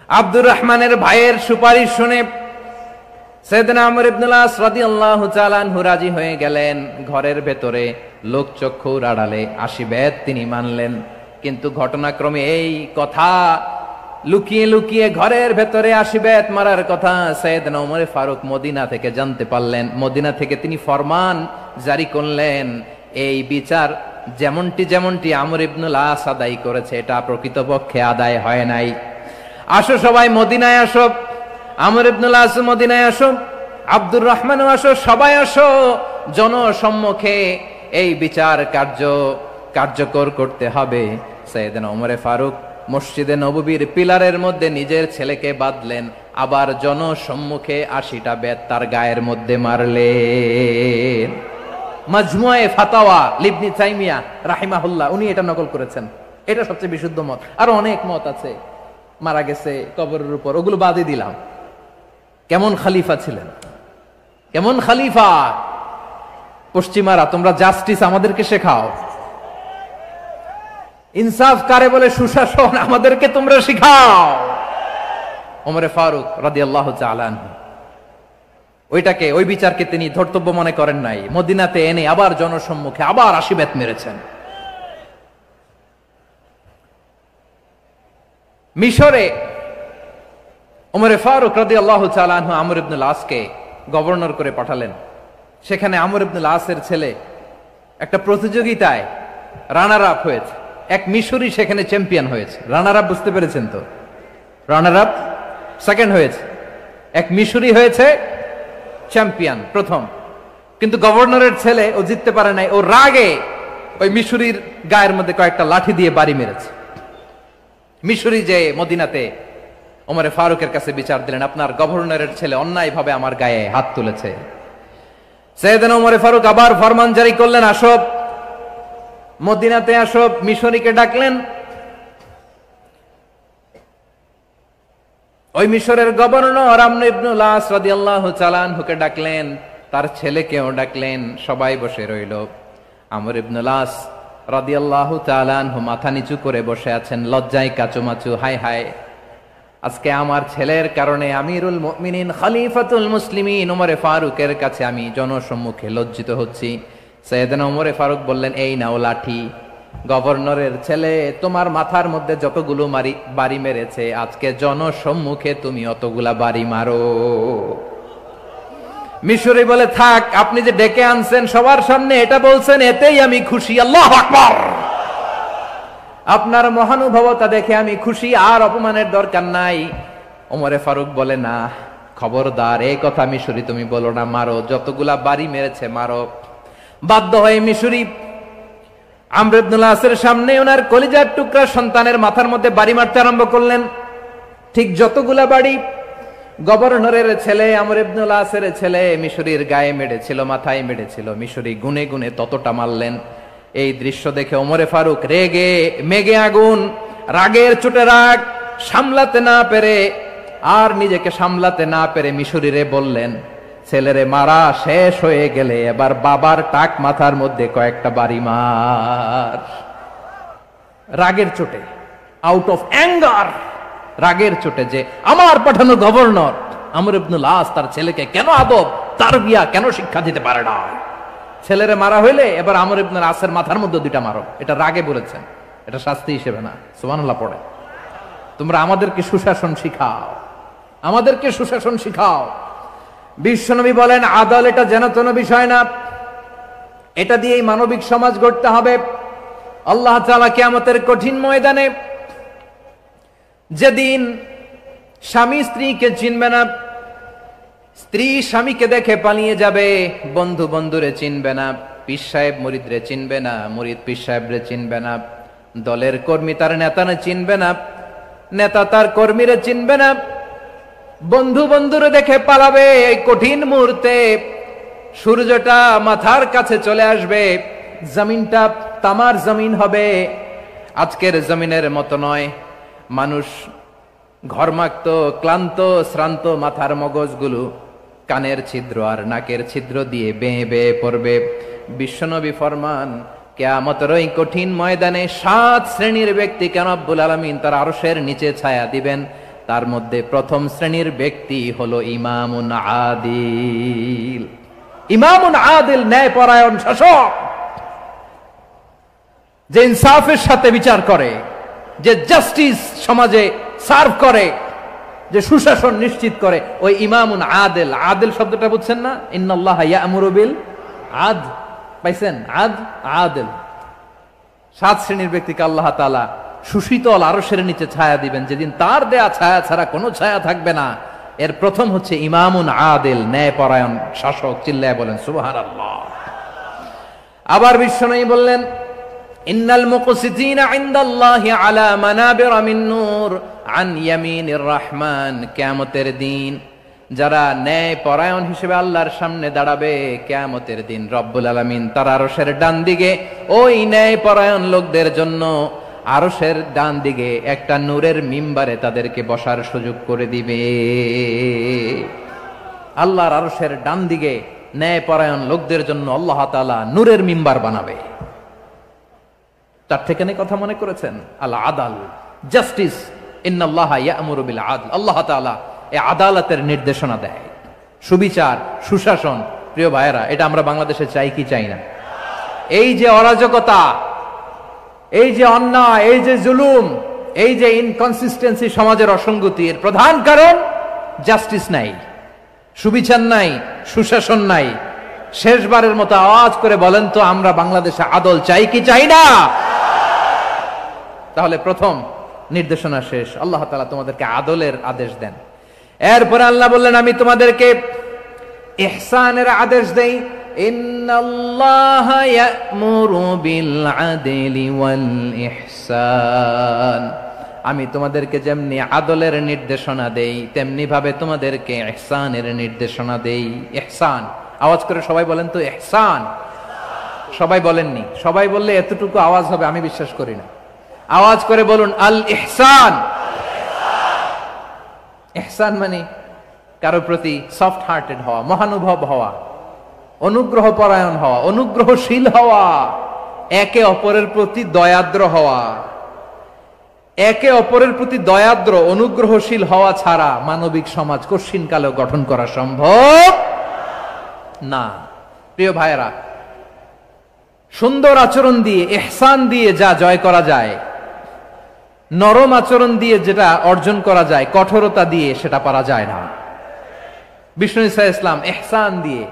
আব্দুর রহমানের ভাইয়ের সুপারিশ শুনে সাইয়েদনা আমর ইবনে আস রাদিয়াল্লাহু তাআলা আনহু রাজি হয়ে গেলেন। ঘরের ভেতরে লোকচক্ষুর আড়ালে 80 বেত তিনি মানলেন। কিন্তু ঘটনাক্রমে এই কথা লুকিয়ে লুকিয়ে ঘরের ভেতরে 80 বেত মারার কথা সাইয়েদনা ওমর ফারুক মদিনা থেকে জানতে পারলেন। মদিনা থেকে তিনি ফরমান জারি করলেন, এই বিচার যেমনটি আমর ইবনে আস আদায় করেছে, এটা প্রকৃতপক্ষে আদায় হয় নাই। আসো সবাই মদিনায় আসো, আমর ইবনে আস মদিনায় আসো, আব্দুর রহমানও আসো, সবাই আসো, জনসম্মুখে এই বিচার কার্যকর করতে হবে। সাইয়েদনা ওমর ফারুক মসজিদে নববীর পিলারের মধ্যে নিজের ছেলেকে বাঁধলেন, আবার জনসম্মুখে 80টা বেত তার গায়ের মধ্যে মারলেন। মাজমুয়ে ফাতাওয়া ইবনে তাইমিয়া রাহিমাহুল্লাহ উনি এটা নকল করেছেন। এটা সবচেয়ে বিশুদ্ধ মত। আরো অনেক মত আছে, মারা গেছে কবরের উপর, ওগুলো বাদই দিলাম। কেমন খলিফা ছিলেন, কেমন খলিফা! পশ্চিমারা তোমরা জাস্টিস আমাদেরকে শেখাও, ইনসাফ কারে বলে, সুশাসন আমাদেরকে তোমরা শিখাও। ওমর ফারুক রাদিয়াল্লাহু তাআলা আনহু ওইটাকে, ওই বিচারকে তিনি ধর্তব্য মনে করেন নাই। মদিনাতে এনে আবার জনসম্মুখে আবার 80 বেত মেরেছেন। মিশরে ওমর ফারুক রাদিয়াল্লাহু তাআলা আনহু আমর ইবনে আসকে গভর্নর করে পাঠালেন। সেখানে আমর ইবনে আসের ছেলে একটা প্রতিযোগিতায় রানার আপ হয়েছে, এক মিশরি সেখানে চ্যাম্পিয়ন হয়েছে, রানার আপ, বুঝতে পেরেছেন তো? রানার আপ সেকেন্ড হয়েছে, এক মিশরি হয়েছে চ্যাম্পিয়ন প্রথম। কিন্তু গভর্নরের ছেলে ও জিততে পারে নাই, ও রাগে ওই মিশরির গায়ের মধ্যে কয়েকটা লাঠি দিয়ে বাড়ি মেরেছে। মিশরি যে মদিনাতে ওমরে ফারুকের কাছে বিচার দিলেন, আপনার গভর্নরের ছেলে অন্যায় ভাবে আমার গায়ে হাত তুলেছে। সাইয়েদনা ওমরে ফারুক আবার ফরমান জারি করলেন, আসো মদিনাতে আসো। মিশরীকে ডাকলেন। ওই মিশরের গভর্নর আমর ইবনুল আস রাদিয়াল্লাহু তাআলা আনহুকে ডাকলেন, তার ছেলেকেও ডাকলেন, সবাই বসে রইল। আমর ইবনুল আস রাদিয়াল্লাহু তাআলা আনহু মাথা নিচু করে বসে আছেন, লজ্জায় কাচুমাচু। হায় হায়, আজকে আমার ছেলের কারণে আমিরুল মুমিনিন খলিফাতুল মুসলিমিন ওমরে ফারুকের কাছে আমি জনসম্মুখে লজ্জিত হচ্ছি। সাইয়েদনা ওমরে ফারুক বললেন, এই নাও লাঠি, গভর্নরের ছেলে তোমার মাথার মধ্যে যতগুলো বাড়ি মেরেছে, আজকে জনসম্মুখে তুমি অতগুলা বাড়ি মারো। মিশরি বলে, থাক, আপনি যে ডেকে আনছেন সবার সামনে এটা বলছেন, এতেই আমি খুশি। আল্লাহু আকবার। আপনার মহানুভবতা দেখে আমি খুশি, আর অপমানের দরকার নাই। ওমরে ফারুক বলে, না, খবরদার, এই কথা মিশরি তুমি বলো না, মারো, যতগুলা বাড়ি মেরেছে মারো। বাধ্য হয়ে মিশরি আমর ইবনুল আসের সামনে ওনার কলিজার টুকরা সন্তানের মাথার মধ্যে বাড়ি মারতে আরম্ভ করলেন। ঠিক যতগুলা বাড়ি গভর্নরের ছেলে আমর ইবনুল আসের ছেলে মিশরির গায়ে মেরেছিল, মাথায় মেরেছিল, মিশরি গুনে গুনে ততটা মারলেন। এই দৃশ্য দেখে ওমরে ফারুক রেগে মেগে আগুন, রাগের চোটে রাগ সামলাতে না পেরে, আর নিজেকে সামলাতে না পেরে মিশরিরে বললেন, ছেলেরে মারা শেষ হয়ে গেলে এবার বাবার টাক মাথার মধ্যে কয়েকটা বাড়ি মার। রাগের চোটে, আউট অফ অ্যাঙ্গার, রাগের চোটে, যে আমার পাঠানো গভর্নর আমর ইবনুল আস তার ছেলেকে কেন আদব তারবিয়া কেন শিক্ষা দিতে পারে না। ছেলেরে মারা হইলে এবার আমর ইবনুল আসের মাথার মধ্যে দুইটা মারো। এটা রাগে বলেছেন, এটা শাস্তি হিসেবে না। সুবহানাল্লাহ পড়ে। তোমরা আমাদেরকে সুশাসন শিখাও, আমাদেরকে সুশাসন শিখাও। বিশ্বনবী বলেন, আদল এটা যেন তেন বিষয় না, এটা দিয়েই মানবিক সমাজ গড়তে হবে। আল্লাহ তাআলা কিয়ামতের কঠিন ময়দানে, যেদিন স্বামী স্ত্রীকে চিনবে না, স্ত্রী স্বামীকে দেখে পালিয়ে যাবে, বন্ধু বন্ধুরে চিনবে না, পীর সাহেব মুরিদরে চিনবে না, মুরিদ পীর সাহেবরে চিনবে না, দলের কর্মী তার নেতারে চিনবে না, নেতা তার কর্মীরে চিনবে না, বন্ধু বন্ধুরে দেখে পালাবে। এই কঠিন মুহূর্তে সূর্যটা মাথার কাছে চলে আসবে, জমিনটা তামার জমিন হবে। আজকের জমিনের মতো নয়, মানুষ ঘর্মাক্ত, ক্লান্ত, শ্রান্ত মাথার মগজগুলো কানের ছিদ্র আর নাকের ছিদ্র দিয়ে বেয়ে বেয়ে পড়বে। বিশ্বনবী ফরমান, কিয়ামতের ওই কঠিন ময়দানে 7 শ্রেণীর ব্যক্তিকে রব্বুল আলামিন তার আরশের নিচে ছায়া দিবেন। তার মধ্যে প্রথম শ্রেণীর ব্যক্তি হলো ইমামুন আদিল। ইমামুন আদিল, ন্যায়পরায়ণ শাসক, যে ইনসাফের সাথে বিচার করে, যে জাস্টিস সমাজে সার্ভ করে, যে সুশাসন নিশ্চিত করে, ওই ইমামুন আদিল। আদিল শব্দটা বুঝছেন না? ইন্নাল্লাহা ইয়া'মুরু বিল আদল, পাইছেন? আদিল। 7 শ্রেণীর ব্যক্তিকে আল্লাহ তাআলা সুশীতল আরশের নিচে ছায়া দিবেন, যেদিন তার দেয়া ছায়া ছাড়া কোনো ছায়া থাকবে না। এর প্রথম হচ্ছে ইমামুন আদিল, ন্যায়পরায়ণ শাসক। চিল্লায় বলেন সুবহানাল্লাহ। আবার বিশ্বনবী বললেন, ইন্নাল মুকসিতিনা ইনদাল্লাহি আলা মানাবির মিন নূর আন ইয়ামিনির রহমান। কিয়ামতের দিন যারা ন্যায়পরায়ণ হিসেবে আল্লাহর সামনে দাঁড়াবে, কিয়ামতের দিন রব্বুল আলামিন তার আরশের ডান দিকে ওই ন্যায়পরায়ণ লোকদের জন্য আরশের ডান দিকে একটা নূরের মিম্বারে তাদেরকে বসার সুযোগ করে দিবে। আল্লাহর আরশের ডান দিকে ন্যায়পরায়ণ লোকদের জন্য আল্লাহ তাআলা নূরের মিম্বার বানাবে। তার থেকে কথা মনে করেছেন? আল আদাল, জাস্টিস। ইন্নাল্লাহা ইয়া'মুরু বিল আদল। আল্লাহ তাআলা এই আদালতের নির্দেশনা দেয়, সুবিচার, সুশাসন। প্রিয় ভাইয়েরা, এটা আমরা বাংলাদেশে চাই কি চাই না? এই যে অরাজকতা, এই যে অন্যায়, এই যে জুলুম, এই যে ইনকনসিস্টেন্সি, সমাজের অসঙ্গতি, এর প্রধান কারণ জাস্টিস নাই, সুবিচার নাই, সুশাসন নাই। শেষবারের মতো আওয়াজ করে বলেন তো, আমরা বাংলাদেশে আদল চাই কি চাই না? তাহলে প্রথম নির্দেশনা শেষ। আল্লাহ তাআলা তোমাদেরকে আদলের আদেশ দেন। এরপরে আল্লাহ বললেন আমি তোমাদেরকে ইহসানের আদেশ দেই। ইন্নাল্লাহা ইয়া'মুরু বিল আদলি ওয়াল ইহসান, আমি তোমাদেরকে যেমনি আদলের নির্দেশনা দেই তেমনি ভাবে তোমাদেরকে ইহসানের নির্দেশনা দেই। ইহসান, আওয়াজ করে সবাই বলেন তো ইহসান। সবাই বলেননি, সবাই বললে এতটুকু আওয়াজ হবে আমি বিশ্বাস করি না। আওয়াজ করে বলুন আল ইহসান। ইহসান মানে কারো প্রতি সফট হার্টেড হওয়া, মহানুভব হওয়া, অনুগ্রহ পরায়ণ হওয়া, অনুগ্রহশীল হওয়া, একে অপরের প্রতি দয়াদ্র হওয়া। একে অপরের প্রতি দয়াদ্র অনুগ্রহশীল হওয়া ছাড়া মানবিক সমাজ কঠিনকালেও গঠন করা সম্ভব না। প্রিয় ভাইয়েরা, সুন্দর আচরণ দিয়ে, ইহসান দিয়ে যা জয় করা যায়, নরম আচরণ দিয়ে যেটা অর্জন করা যায়, কঠোরতা দিয়ে সেটা পারা যায় না। বিষ্ণু ঈসা ইসলাম ইহসান দিয়ে,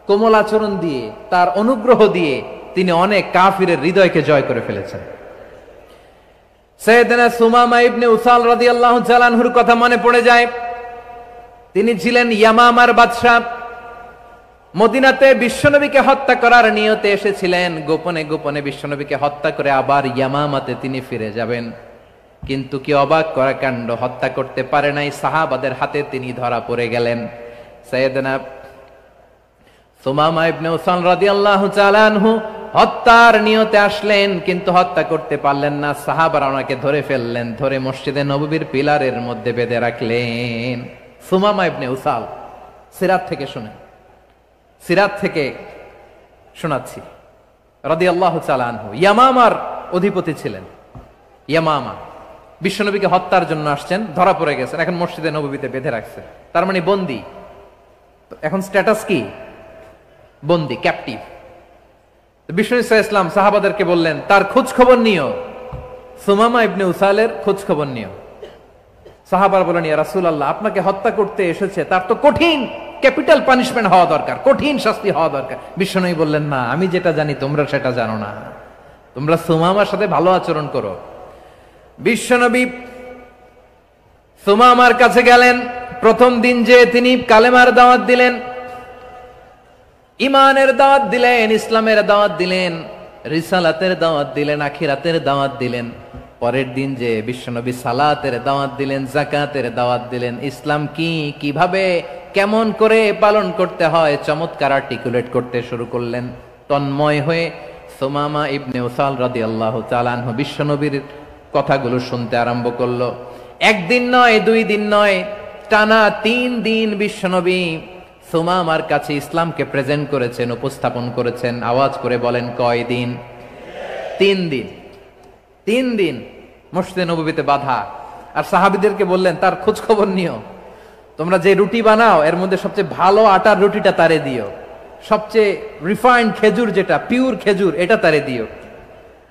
কোমল আচরণ দিয়ে, তার অনুগ্রহ দিয়ে তিনি অনেক কাফিরের হৃদয়কে জয় করে ফেলেছেন। সাইয়েদনা সুমামা ইবনে উসাল রাদিয়াল্লাহু তাআলা আনহুর কথা মনে পড়ে যায়। তিনি ছিলেন ইয়ামামার বাদশা। মদিনাতে বিশ্বনবীকে হত্যা করার নিয়তে এসেছিলেন। গোপনে গোপনে বিশ্বনবীকে হত্যা করে আবার ইয়ামামাতে তিনি ফিরে যাবেন। কিন্তু কি অবাক করা কাণ্ড, হত্যা করতে পারে নাই, সাহাবাদের হাতে তিনি ধরা পড়ে গেলেন। সাইয়েদনা সুমামা ইবনে উসাল রাদিয়াল্লাহু তাআলা আনহু হত্যার নিয়তে আসলেন, কিন্তু হত্যা করতে পারলেন না। সাহাবারা ওনাকে ধরে ফেললেন, ধরে মসজিদে নববীর পিলারের মধ্যে বেঁধে রাখলেন। সুমামা ইবনে উসাল, সিরাত থেকে শুনেন, সিরাত থেকে শোনাচ্ছি। রাদিয়াল্লাহু তাআলা আনহু ইয়ামামার অধিপতি ছিলেন। ইয়ামামা বিশ্বনবীকে হত্যার জন্য আসছেন, ধরা পড়ে গেছেন, এখন মসজিদে নববীতে বেঁধে রাখছে, তার মানে বন্দী। এখন স্ট্যাটাস কি? বন্দী, ক্যাপটিভ। বিষ্ণু ঈসা ইসলাম সাহাবাদেরকে বললেন তার খোঁজ খবর নিও, সুমামা ইবনে উসালের খোঁজ খবর নিও। সাহাবারা বলেন ইয়া রাসূলুল্লাহ, আপনাকে হত্যা করতে এসেছে, তার তো কঠিন ক্যাপিটাল পানিশমেন্ট হওয়া দরকার, কঠিন শাস্তি হওয়া দরকার। বিশ্বনবী বললেন না, আমি যেটা জানি তোমরা সেটা জানো না, তোমরা সুমামার সাথে ভালো আচরণ করো। বিশ্বনবী সুমামার কাছে গেলেন। প্রথম দিন যে তিনি কালেমার দাওয়াত দিলেন, ইমানের দাওয়াত দিলেন, ইসলামের দাওয়াত দিলেন, রিসালাতের দাওয়াত দিলেন, আখিরাতের দাওয়াত দিলেন। পরের দিন যে বিশ্বনবী সালাতের দাওয়াত দিলেন, যাকাতের দাওয়াত দিলেন, ইসলাম কি, কিভাবে, কেমন করে পালন করতে হয় চমৎকার আর্টিকুলেট করতে শুরু করলেন। তন্ময় হয়ে সুমামা ইবনে উসাল রাদিয়াল্লাহু তাআলা আনহু বিশ্বনবীর কথাগুলো শুনতে আরম্ভ করলো। একদিন নয়, দুই দিন নয়, টানা 3 দিন বিশ্বনবী সুমামার কাছে ইসলামকে প্রেজেন্ট করেছেন, উপস্থাপন করেছেন। আওয়াজ করে বলেন কয় দিন? 3 দিন। 3 দিন মসজিদে নববীতে বাধা। আর সাহাবীদেরকে বললেন তার খোঁজ খবর নিও, তোমরা যে রুটি বানাও এর মধ্যে সবচেয়ে ভালো আটার রুটিটা তারে দিও, সবচেয়ে রিফাইন্ড খেজুর, যেটা পিওর খেজুর, এটা তারে দিও।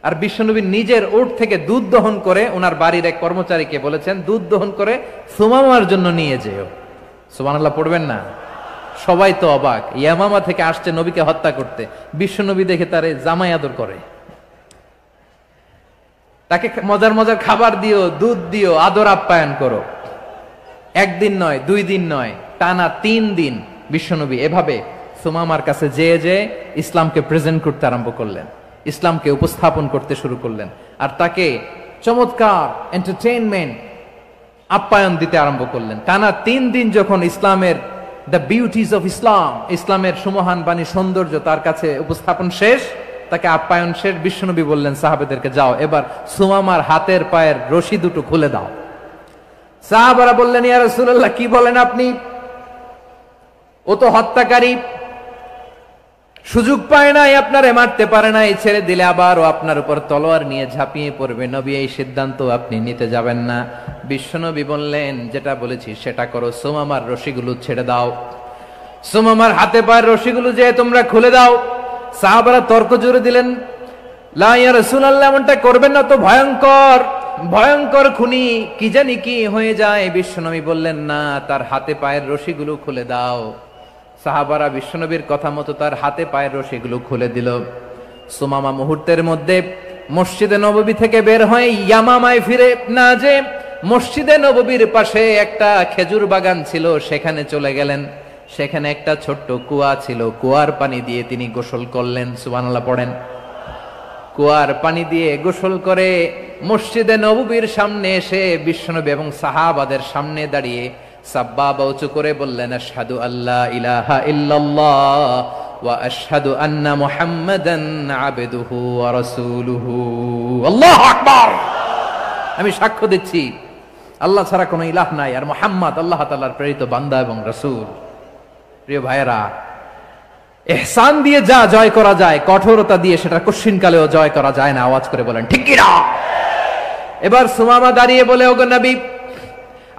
আর বিশ্বনবী নিজের উট থেকে দুধ দহন করে ওনার বাড়ির এক কর্মচারীকে বলেছেন দুধ দহন করে সুমামার জন্য নিয়ে যেও। সুবহানাল্লাহ পড়বেন না? সবাই তো অবাক, ইয়ামামা থেকে আসছে নবীকে হত্যা করতে, বিশ্বনবী দেখে তারে জামাই আদর করে, তাকে মজার মজার খাবার দিও, দুধ দিও, আদর আপ্যায়ন করো। একদিন নয়, 2 দিন নয়, টানা 3 দিন বিশ্বনবী এভাবে সুমামার কাছে যেয়ে যেয়ে ইসলামকে প্রেজেন্ট করতে আরম্ভ করলেন, ইসলামকে উপস্থাপন করতে শুরু করলেন। আর তাকে চমৎকার এন্টারটেইনমেন্ট, আপ্যায়ন দিতে আরম্ভ করলেন। টানা 3 দিন যখন ইসলামের দ্য বিউটিজ অফ ইসলাম, ইসলামের সুমহান বাণী, সৌন্দর্য তার কাছে উপস্থাপন শেষ, তাকে আপ্যায়ন শেষ, বিশ্বনবী বললেন সাহাবাদেরকে যাও এবার সুমামার হাতের পায়ের রশি দুটো খুলে দাও। সাহাবারা বললেন ইয়া রাসূলুল্লাহ, কি বলেন আপনি? ও তো হত্যাকারী, সুযোগ পায় নাই, আপনারে মারতে পারে নাই, ছেড়ে দিলে আবার ও আপনার উপর তলোয়ার নিয়ে ঝাঁপিয়ে পড়বে। নবী এই সিদ্ধান্ত আপনি নিতে যাবেন না। বিশ্বনবী বললেন যেটা বলেছি সেটা করো, সুমামার রশিগুলো ছেড়ে দাও, সুমামার হাতে পায়ের রশিগুলো যে তোমরা খুলে দাও। সাহাবারা তর্ক জুড়ে দিলেন, লা ইয়া রাসূলুল্লাহ, এমনটা করবেন না, তো ভয়ঙ্কর, ভয়ঙ্কর খুনি, কি জানি কি হয়ে যায়। বিশ্বনবী বললেন না, তার হাতে পায়ের রশিগুলো খুলে দাও। সাহাবারা বিশ্বনবীর কথা মতো তার হাতে পায়ের রশিগুলো খুলে দিল। সুমামা মুহূর্তের মধ্যে মসজিদে নববী থেকে বের হয়ে ইয়ামামায় ফিরে না যে মসজিদে নববীর পাশে একটা খেজুর বাগান ছিল, সেখানে চলে গেলেন। সেখানে একটা ছোট্ট কুয়া ছিল, কুয়ার পানি দিয়ে তিনি গোসল করলেন। সুবহানাল্লাহ পড়েন। কুয়ার পানি দিয়ে গোসল করে মসজিদে নববীর সামনে এসে বিশ্বনবী এবং সাহাবাদের সামনে দাঁড়িয়ে সাব্বাবা উঁচু করে বললেন, আশহাদু আল্লা ইলাহা ইল্লাল্লাহ ওয়া আশহাদু আন্না মুহাম্মাদান আবদুহু ওয়া রাসূলুহু। আল্লাহু আকবার। আমি সাক্ষ্য দিচ্ছি আল্লাহ ছাড়া কোনো ইলাহ নাই, আর মুহাম্মদ আল্লাহ তাআলার প্রেরিত বান্দা এবং রাসূল। প্রিয় ভাইয়েরা, ইহসান দিয়ে যা জয় করা যায়, কঠোরতা দিয়ে সেটা কঠিনকালেও জয় করা যায় না। আওয়াজ করে বলেন ঠিক কি না? এবার সুমামা দাঁড়িয়ে বলে, ওগো নবী,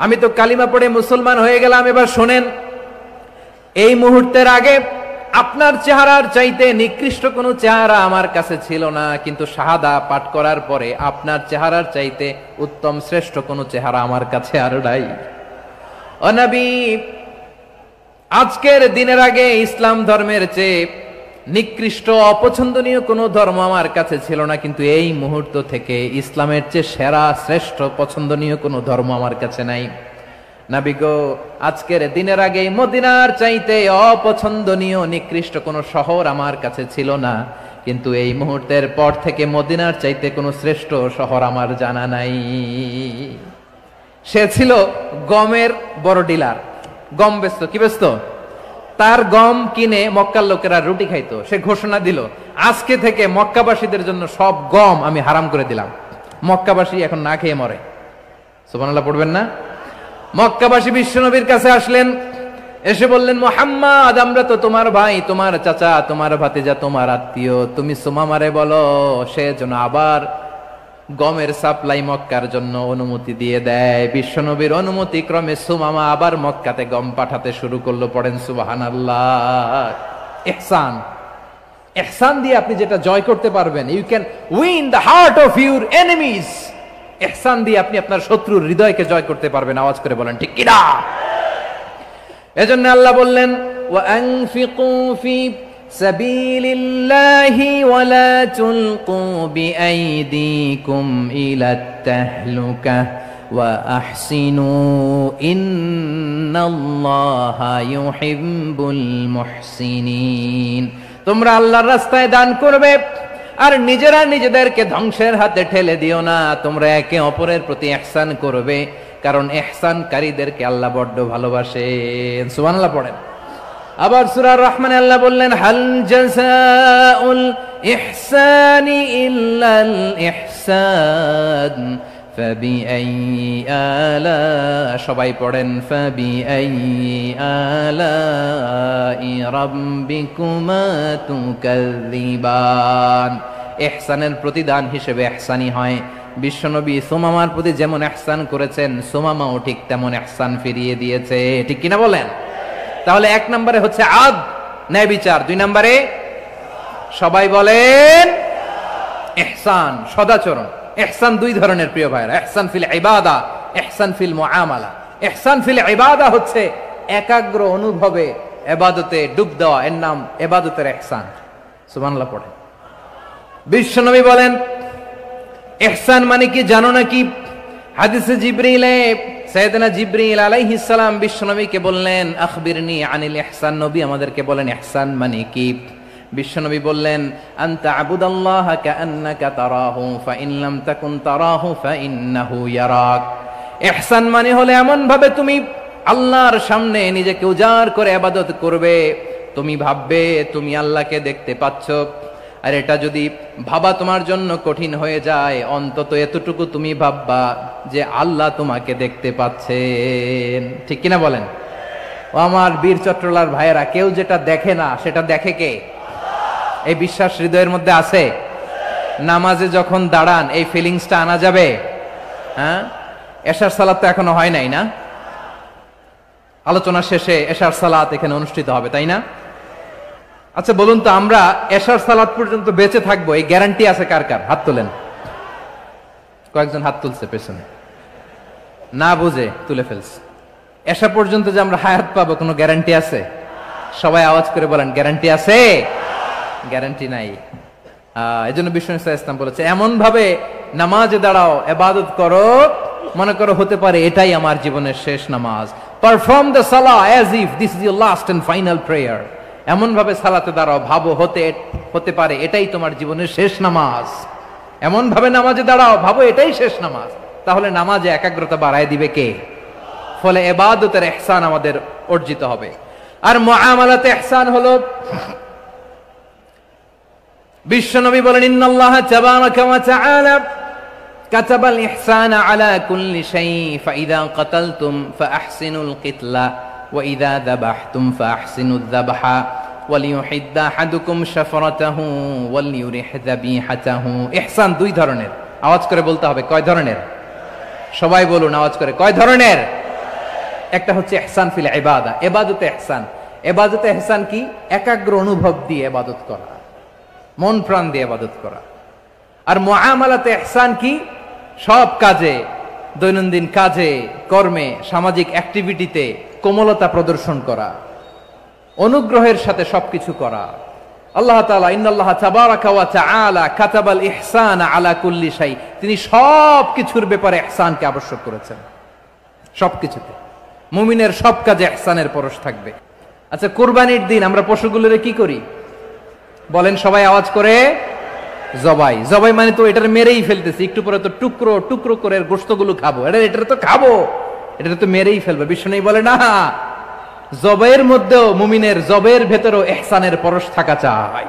আমি তো কালিমা পড়ে মুসলমান হয়ে গেলাম, এবার শোনেন, এই মুহূর্তের আগে আপনার চেহারার চাইতে নিকৃষ্ট কোনো চেহারা আমার কাছে ছিল না, কিন্তু শাহাদা পাঠ করার পরে আপনার চেহারার চাইতে উত্তম শ্রেষ্ঠ কোনো চেহারা আমার কাছে আর নাই। ও নবী, আজকের দিনের আগে ইসলাম ধর্মের চেয়ে নিকৃষ্ট অপছন্দনীয় কোনো ধর্ম আমার কাছে ছিল না, কিন্তু এই মুহূর্ত থেকে ইসলামের চেয়ে সেরা শ্রেষ্ঠ পছন্দনীয় কোনো ধর্ম আমার কাছে নাই। নবী গো, আজকের দিনের আগে মদিনার চাইতে অপছন্দনীয় নিকৃষ্ট কোনো শহর আমার কাছে ছিল না, কিন্তু এই মুহূর্তের পর থেকে মদিনার চাইতে কোনো শ্রেষ্ঠ শহর আমার জানা নাই। সে ছিল গমের বড় ডিলার, গম বেচতো। কি বেচতো? তার গম কিনে মক্কার লোকেরা রুটি খাইতো। সে ঘোষণা দিল, আজকে থেকে মক্কাবাসীদের জন্য সব গম আমি হারাম করে দিলাম, মক্কাবাসী এখন না খেয়ে মরে। সুবহানাল্লাহ পড়বেন না? মক্কাবাসী বিশ্বনবীর কাছে আসলেন, এসে বললেন, মুহাম্মদ, আমরা তো তোমার ভাই, তোমার চাচা, তোমার ভাতিজা, তোমার আত্মীয়, তুমি সুমামারে বলো সে যেন আবার গমের সাপ্লাই মক্কার জন্য অনুমতি দিয়ে দেয়। বিশ্বনবীর অনুমতি ক্রমে সুমামা আবার মক্কাতে গম পাঠাতে শুরু করলো। পড়েন সুবহানাল্লাহ। ইহসান, ইহসান দিয়ে আপনি যেটা জয় করতে পারবেন, you can win the heart of your enemies. ইহসান দিয়ে আপনি আপনার শত্রুর হৃদয়কে জয় করতে পারবেন। আওয়াজ করে বলেন ঠিক কি না? এজন্য আল্লাহ বললেন, ওয়া আনফিকু ফি সাবিলিল্লাহি ওয়া লা তুলকু বিআইদিকুম ইলাত তাহলুকা ওয়া আহসিনু ইন্নাল্লাহা ইউহিব্বুল মুহসিনিন। তোমরা আল্লাহর রাস্তায় দান করবে আর নিজেরা নিজেদেরকে ধ্বংসের হাতে ঠেলে দিও না। তোমরা একে অপরের প্রতি ইহসান করবে, কারণ ইহসানকারীদেরকে আল্লাহ বড্ড ভালোবাসেন। সুবহানাল্লাহ পড়েন। আবার সূরা রহমানে আল্লাহ বললেন, হাল জাযাউল ইহসানি ইল্লাল ইহসান ফাবিআইয়ি আলা, সবাই পড়েন, ফাবিআইয়ি আলাই রাব্বিকুমা তুকাযযিবান। ইহসানের প্রতিদান হিসেবে ইহসানি হয়। বিশ্বনবী সুমামার প্রতি যেমন ইহসান করেছেন, সুমামাও ঠিক তেমন ইহসান ফিরিয়ে দিয়েছে। ঠিক কিনা বলেন? তাহলে এক নম্বরে হচ্ছে আদ, ন্যায় বিচার। দুই নম্বরে সবাই বলেন ইহসান, সদাচরণ। ইহসান দুই ধরনের প্রিয় ভাইরা, ইহসান ফিল ইবাদা, ইহসান ফিল মুআমালা। ইহসান ফিল ইবাদা হচ্ছে একাগ্র অনুভবে ইবাদতে ডুব দেওয়া, এর নাম ইবাদতের ইহসান। সুবহানাল্লাহ পড়েন। বিশ্বনবী বলেন ইহসান মানে কি জানো নাকি? হাদিসে জিবরিলে সাইয়েদনা জিবরিল আলাইহিস সালাম বিশ্বনবীকে বললেন, আখবিরনি আনিল ইহসান। নবী আমাদেরকে বলেন ইহসান মানে কি? বিশ্বনবী বললেন, আনতা আবুদাল্লাহা কাআন্নাকা তারাহু ফাইন লাম তাকুন তারাহু ফাইন্নাহু ইয়ারাক। ইহসান মানে হলো এমন ভাবে তুমি আল্লাহর সামনে নিজেকে উজাড় করে ইবাদত করবে, তুমি ভাববে তুমি আল্লাহকে দেখতে পাচ্ছ। আর এটা যদি ভাবা তোমার জন্য কঠিন হয়ে যায়, অন্তত এতটুকু তুমি ভাববা যে আল্লাহ তোমাকে দেখতে পাচ্ছেন। ঠিক কিনা বলেন? ও আমার বীর চট্টলার ভাইয়েরা, কেউ যেটা দেখে না সেটা দেখে কে? এই বিশ্বাস হৃদয়ের মধ্যে আছে? নামাজে যখন দাঁড়ান এই ফিলিংসটা আনা যাবে? হ্যাঁ, এশার সালাত তো এখনো হয় নাই না? আলোচনা শেষে এশার সালাত এখানে অনুষ্ঠিত হবে, তাই না? আচ্ছা বলুন তো, আমরা এশার সালাত পর্যন্ত বেঁচে থাকবো এই গ্যারান্টি আছে কার কার? হাত তোলেন। কয়েকজন হাত তুলছে পেছনে, না বুঝে তুলে ফেলছে। এশা পর্যন্ত যে আমরা হায়াত পাবো কোনো গ্যারান্টি আছে? সবাই আওয়াজ করে বলেন গ্যারান্টি আছে? গ্যারান্টি নাই। এজন্য বিষ্ণু ইসলাম বলেছে এমন ভাবে নামাজে দাঁড়াও, ইবাদত করো, মনে করো হতে পারে এটাই আমার জীবনের শেষ নামাজ। Perform the salah as if this is your last and final prayer. এমন ভাবে সালাতে দাঁড়াও, ভাবো হতে পারে এটাই তোমার জীবনের শেষ নামাজ। এমন ভাবে নামাজে দাঁড়াও, ভাবো এটাই শেষ নামাজ। তাহলে নামাজে একাগ্রতা বাড়ায় দিবে কে? ফলে ইবাদতের ইহসান আমাদের অর্জিত হবে। আর মুআমালাতে ইহসান হলো, বিশ্বনবী বলেন ইন্নাল্লাহা তাবারাকা ওয়া তাআলা কাতাবাল ইহসানা আলা কুল্লি শাই ফাইদা কাতালতুম ফাআহসিনুল কিতলা ওয়া ইযা যাবাহতুম ফাআহসিনুয যাবহা ওয়ালিয়ুহিদ্দা আহাদুকুম শাফরাতাহু ওয়ালিয়ুরিহ যাবিহাতাহু। ইহসান দুই ধরনের, আওয়াজ করে বলতে হবে। কয় ধরনের? সবাই বলুন আওয়াজ করে, কয় ধরনের? একটা হচ্ছে ইহসান ফিল ইবাদা, ইবাদতে ইহসান। ইবাদতে ইহসান কি? একাগ্র অনুভব দিয়ে ইবাদত করা, মন প্রাণ দিয়ে ইবাদত করা। আর মুআমালাতে ইহসান কি? সব কাজে, দৈনন্দিন কাজে, কর্মে, সামাজিক অ্যাক্টিভিটিতে কোমলতা প্রদর্শন করা, অনুগ্রহের সাথে সবকিছু করা। আল্লাহ তাআলা ইন্নাল্লাহা তাবারাকা ওয়া তাআলা কাতাবাল ইহসানা আলা কুল্লি শাই, তিনি সব কিছুর ব্যাপারে ইহসানকে আবশ্যক করেছেন। সবকিছুতে মুমিনের সব কাজে ইহসানের পরশ থাকবে। আচ্ছা, কুরবানির দিন আমরা পশুগুলোরে কি করি বলেন সবাই আওয়াজ করে? জবাই। জবাই মানে তো এটার মেরেই ফেলতেছি, একটু পরে তো টুকরো টুকরো করে গোশতগুলো খাবো, এটা তো খাবো, এটা তো মেরেই ফেলবে। বিষ্ণু বলে না, জবাইয়ের মধ্যেও মুমিনের জবের ভেতরেও ইহসানের পরশ থাকা চাই।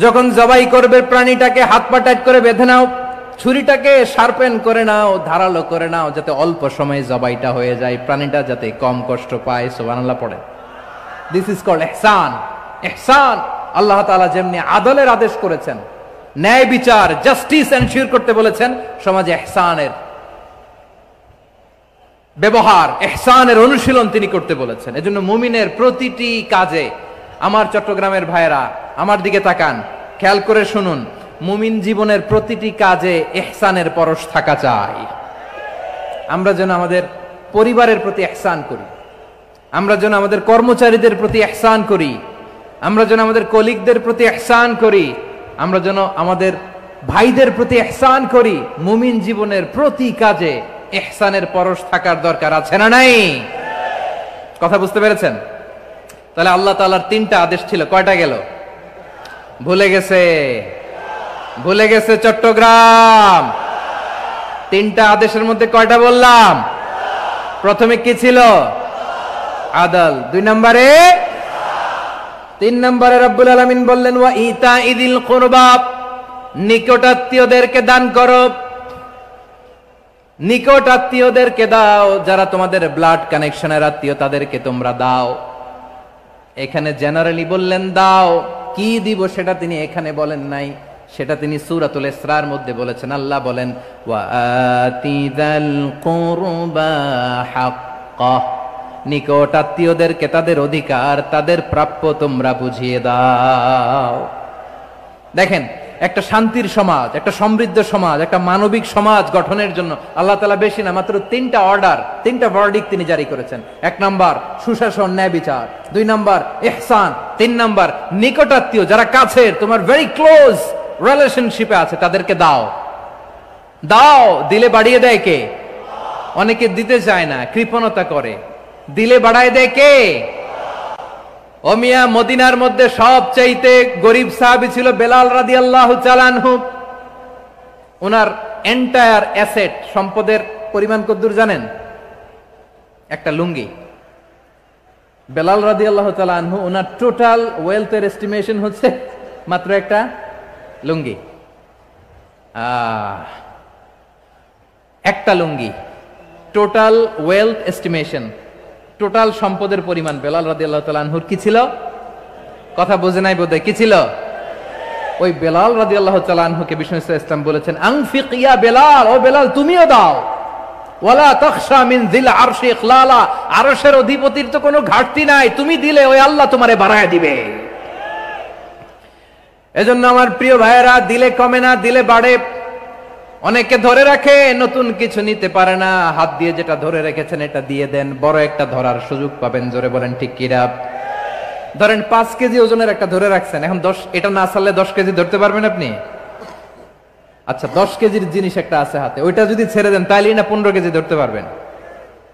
যখন জবাই করবে প্রাণীটাকে হাত পা টাইট করে বেঁধে নাও, ছুরিটাকে শার্পেন করে নাও, ধারালো করে নাও, যাতে অল্প সময়ে জবাইটা হয়ে যায়, প্রাণীটা যাতে কম কষ্ট পায়। সুবহানাল্লাহ পড়ে। দিস ইজ কল্ড ইহসান। ইহসান আল্লাহ তাআলা যেমনি আদলের আদেশ করেছেন, ন্যায় বিচার, জাস্টিস এনশিওর করতে বলেছেন, সমাজে ইহসানের ব্যবহার, ইহসানের অনুশীলন তিনি করতে বলেছেন। এজন্য মুমিনের প্রতিটি কাজে, আমার চট্টগ্রামের ভাইরা আমার দিকে তাকান, খেয়াল করে শুনুন, মুমিন জীবনের প্রতিটি কাজে ইহসানের পরশ থাকা চাই। আমরা যেন আমাদের পরিবারের প্রতি ইহসান করি, আমরা যেন আমাদের কর্মচারীদের প্রতি ইহসান করি, আমরা যেন আমাদের কলিগদের প্রতি ইহসান করি, আমরা যেন আমাদের ভাইদের প্রতি ইহসান করি। মুমিন জীবনের প্রতি কাজে ইহসানের পরশ থাকার দরকার আছে না নাই? কথা বুঝতে পেরেছেন? তাহলে আল্লাহ তাআলার তিনটা আদেশ ছিল, কয়টা গেল? ভুলে গেছে, ভুলে গেছে চট্টগ্রাম। তিনটা আদেশের মধ্যে কয়টা বললাম? প্রথমে কি ছিল? আদল। 2 নম্বরে, 3 নম্বরে রব্বুল আলামিন বললেন ওয়া ইতাইদিল কুরবা, নিকটাত্মীয়দেরকে দান করো। নিকট আত্মীয়দেরকে দাও, যারা তোমাদের ব্লাড কানেকশনের আত্মীয় তাদেরকে তোমরা দাও। এখানে জেনারেলি বললেন দাও, কি দিব সেটা তিনি এখানে বলেন নাই, সেটা তিনি সূরাতুল ইসরার মধ্যে বলেছেন। আল্লাহ বলেন ওয়া আতিযাল কুরবা হাক্কাহ, নিকট আত্মীয়দেরকে তাদের অধিকার, তাদের প্রাপ্য তোমরা বুঝিয়ে দাও। দেখেন, একটা শান্তির সমাজ, একটা সমৃদ্ধ সমাজ, একটা মানবিক সমাজ গঠনের জন্য আল্লাহ তাআলা বেশি না, মাত্র 3টা অর্ডার, 3টা ভার্ডিক্ট তিনি জারি করেছেন। 1 নাম্বার সুশাসন, ন্যায় বিচার। 2 নাম্বার ইহসান। 3 নাম্বার নিকটাত্মীয়, যারা কাছের, তোমার ভেরি ক্লোজ রিলেশনশিপে আছে, তাদেরকে দাও। দাও, দিলে বাড়িয়ে দেয় কে? অনেকে দিতে চায় না, কৃপণতা করে। দিলে বাড়ায় দেয় কে? ও মিয়া, মদিনার মধ্যে সবচাইতে গরিব সাহাবী ছিল বেলাল রাদিয়াল্লাহু তাআলা আনহু। ওনার এন্টায়ার অ্যাসেট, সম্পদের পরিমাণ কতদূর জানেন? একটা লুঙ্গি। বেলাল রাদিয়াল্লাহু তাআলা আনহু, ওনার টোটাল ওয়েলথের এস্টিমেশন হচ্ছে মাত্র একটা লুঙ্গি। একটা লুঙ্গি, টোটাল ওয়েলথ এস্টিমেশন, টোটাল সম্পদের পরিমাণ বেলাল রাদিয়াল্লাহু তাআলা আনহুর কি ছিল? কথা বুঝে নাই বোধহয়, কি ছিল? ওই বেলাল রাদিয়াল্লাহু তাআলা আনহুকে বিষ্ণু ইসলাম বলেছেন আনফিক ইয়া বেলাল, ও বেলাল তুমিও দাও। ওয়ালা তাখশা মিন যিল আরশি ইখলালা, আরশের অধিপতির তো কোনো ঘাটতি নাই, তুমি দিলে ওই আল্লাহ তোমারে বাড়ায় দিবে। এজন্য আমার প্রিয় ভাইয়েরা, দিলে কমে না, দিলে বাড়ে। অনেকে ধরে রাখে, নতুন কিছু নিতে পারে না, হাত দিয়ে যেটা ধরে রেখেছেন এটা দিয়ে দেন, বড় একটা ধরার সুযোগ পাবেন। জোরে বলেন ঠিক কিনা? ধরেন 5 কেজি ওজনের একটা ধরে রাখছেন, এখন 10, এটা না ছাড়লে 10 কেজি ধরতে পারবেন আপনি? আচ্ছা, 10 কেজির জিনিস একটা আছে হাতে, ওইটা যদি ছেড়ে দেন তাইলেই না 15 কেজি ধরতে পারবেন?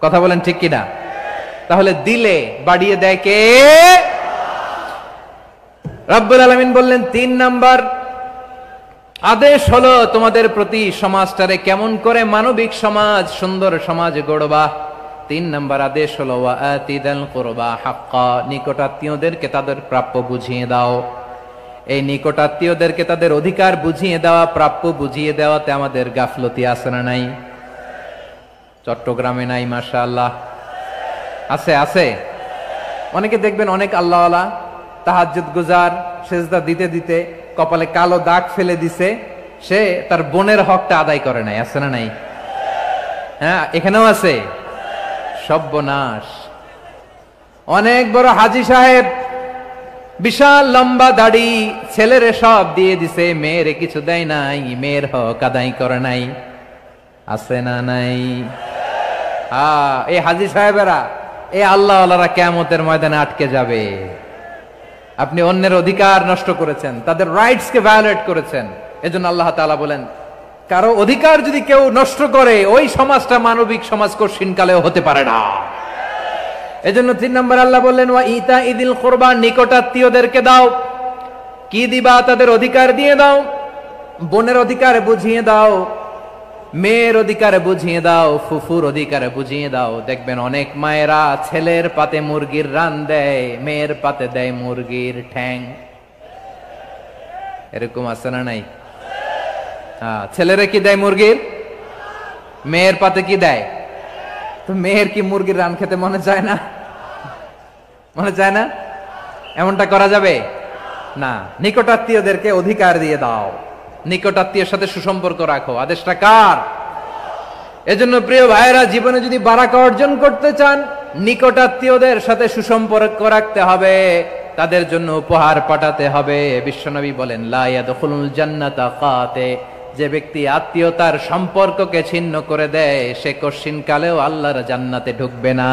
কথা বলেন ঠিক কিনা? তাহলে দিলে বাড়িয়ে দেয় কে? রব্বুল আলামিন বললেন 3 নাম্বার আদেশ হলো তোমাদের প্রতি সমাজটারে কেমন করে মানবিক সমাজ, সুন্দর সমাজ গড়বা। 3 নাম্বার আদেশ হলো ওয়া আতিদাল কুরবা হাক্কা, নিকটাত্মীয়দেরকে তাদের প্রাপ্য বুঝিয়ে দাও। এই নিকটাত্মীয়দেরকে তাদের অধিকার বুঝিয়ে দেওয়া, প্রাপ্য বুঝিয়ে দেওয়াতে আমাদের গাফলতি আছে না নাই? চট্টগ্রামে নাই? মাশাআল্লাহ আছে, আছে। অনেকে দেখবেন অনেক আল্লাহওয়ালা তাহাজ্জুদ গুজার, সেজদা দিতে দিতে কপালে কালো দাগ ফেলে দিছে, সে তার বোনের হকটা আদায় করে নাই। আছে না নাই? হ্যাঁ, এখানেও আছে। সর্বনাশ। অনেক বড় হাজী সাহেব, বিশাল লম্বা দাড়ি, ছেলেরে সব দিয়ে দিছে, মেয়েরে কিছু দেয় নাই, মেয়ের হক আদায় করে নাই। আছে না নাই? এই হাজী সাহেবেরা, এই আল্লাহওয়ালারা কিয়ামতের ময়দানে আটকে যাবে। আপনি অন্যের অধিকার নষ্ট করেছেন, তাদের রাইটস কে ভায়োলেট করেছেন। এজন্য আল্লাহ তাআলা বলেন, কারো অধিকার যদি কেউ নষ্ট করে, ওই সমাজটা মানবিক সমাজ কঠিনকালেও হতে পারে না। এজন্য 3 নম্বর আল্লাহ বললেন ওয়া ইতা ইদিল কুরবা, নিকটাত্মীয়দেরকে দাও। কি দিবা? তাদের অধিকার দিয়ে দাও। বোনের অধিকার বুঝিয়ে দাও, মেয়ের অধিকার বুঝিয়ে দাও, ফুফুর অধিকার বুঝিয়ে দাও। দেখবেন অনেক মায়েরা ছেলের পাতে মুরগির রান দেয়, মেয়ের পাতে দেয় মুরগির ঠ্যাং। এরকম আছে না নাই? ছেলেরা কি দেয়? মুরগির। মেয়ের পাতে কি দেয়? তো মেয়ের কি মুরগির রান খেতে মনে চায় না? মনে চায় না? এমনটা করা যাবে না। নিকটাত্মীয়দেরকে অধিকার দিয়ে দাও, নিকটাত্মীয়ের সাথে সুসম্পর্ক রাখো। আদেশটা কার? এজন্য প্রিয় ভাইয়েরা, জীবনে যদি বারাকা অর্জন করতে চান, নিকটাত্মীয়দের সাথে সুসম্পর্ক রাখতে হবে, তাদের জন্য উপহার পাঠাতে হবে। বিশ্বনবী বলেন লা ইয়াদখুলুল জান্নাতা কাতে, যে ব্যক্তি আত্মীয়তার সম্পর্ককে ছিন্ন করে দেয়, সে কঠিনকালেও আল্লাহর জান্নাতে ঢুকবে না।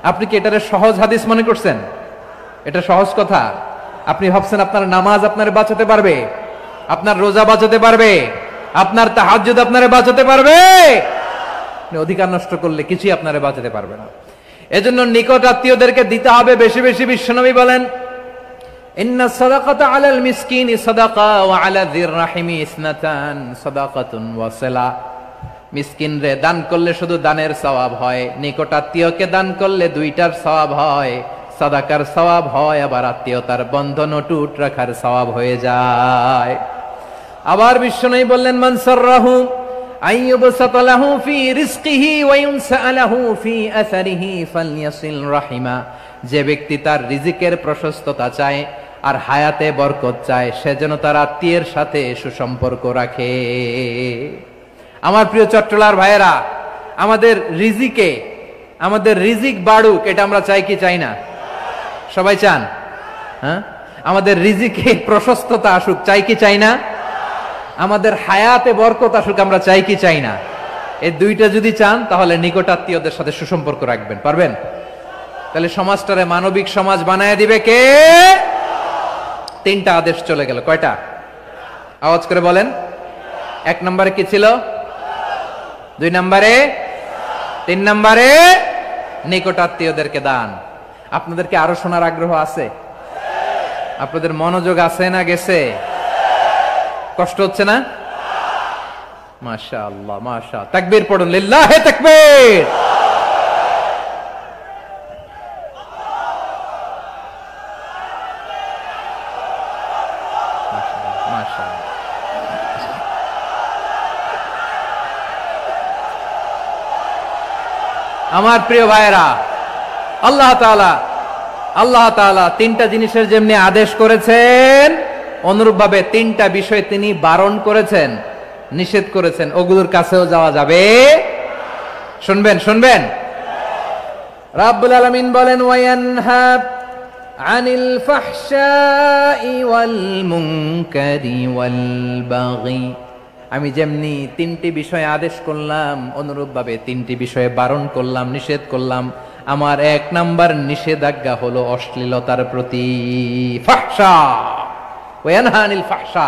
আপনি কি এটারে সহজ হাদিস মনে করছেন? এটা সহজ কথা? আপনি ভাবছেন আপনার নামাজ আপনার বাঁচাতে পারবে, আপনার রোজা বাঁচাতে পারবে, আপনার তাহাজ্জুদ আপনারে বাঁচাতে পারবে? অধিকার নষ্ট করলে কিছুই আপনারে বাঁচাতে পারবে না। এজন্য নিকট আত্মীয়দেরকে দিতে হবে বেশি বেশি। বিশ্বনবী বলেন ইন্না সাদাকাতা আলাল মিসকিনি সাদাকা ওয়া আলা যির রাহিমি ইসনাতান সাদাকাতুন ওয়া সিলা। মিসকিনরে দান করলে শুধু দানের সওয়াব হয়, নিকট আত্মীয়কে দান করলে 2টার সওয়াব হয়। সাদাকার সওয়াব হয়, আবার আত্মীয়তার বন্ধন অটুট রাখার সওয়াব হয়ে যায়। আবার বিশ্বনবী বললেন মান সাররাহু আইয়ুবসাতা লাহু ফি রিজকিহি ওয়া ইউনসা লাহু ফি আসারিহি ফালইয়াসিল রাহিমা। যে ব্যক্তি তার রিজিকের প্রশস্ততা চায় আর হায়াতে বরকত চায়, সে যেন তার আত্মীয়ের সাথে সুসম্পর্ক রাখে। আমার প্রিয় চট্টলার ভাইয়েরা, আমাদের রিজিক বাড়ুক, এটা আমরা চাই কি চাই না? সবাই চান? হ্যাঁ, আমাদের রিজিকে প্রশস্ততা আসুক, চাই কি চাই না? আমাদের হায়াতে বরকত আসুক, আমরা চাই কি চাই না? এই 2টা যদি চান, তাহলে নিকটাত্মীয়দের সাথে সুসম্পর্ক রাখবেন। পারবেন? তাহলে সমাজটারে মানবিক সমাজ বানায় দিবে কে? 3টা আদেশ চলে গেল। কয়টা? আওয়াজ করে বলেন। 1 নম্বরে কি ছিল? 2 নম্বরে, 3 নম্বরে নিকটাত্মীয়দেরকে দান। আপনাদেরকে আরো শোনার আগ্রহ আছে? আপনাদের মনোযোগ আছে না গেছে? কষ্ট হচ্ছে না? মাশাআল্লাহ, মাশাআল্লাহ। তাকবীর পড়ুন, লিল্লাহি তাকবীর। আমার প্রিয় ভাইয়েরা, আল্লাহ তাআলা 3টা জিনিসের যেমনি আদেশ করেছেন, অনুরূপভাবে 3টা বিষয় তিনি বারণ করেছেন, নিষেধ করেছেন। ওগুলোর কাছেও যাওয়া যাবে? শুনবেন। রাব্বুল আলামিন বলেন ওয়ায়ানহা আনিল ফাহশাই ওয়াল মুনকারি ওয়াল বাগি। আমি যেমনি 3টি বিষয়ে আদেশ করলাম, অনুরূপভাবে 3টি বিষয়ে বারণ করলাম, নিষেধ করলাম। আমার 1 নাম্বার নিষেধাজ্ঞা হলো অশ্লীলতার প্রতি। ফাহশা ওয়া ইয়ানহা আনিল ফাহশা,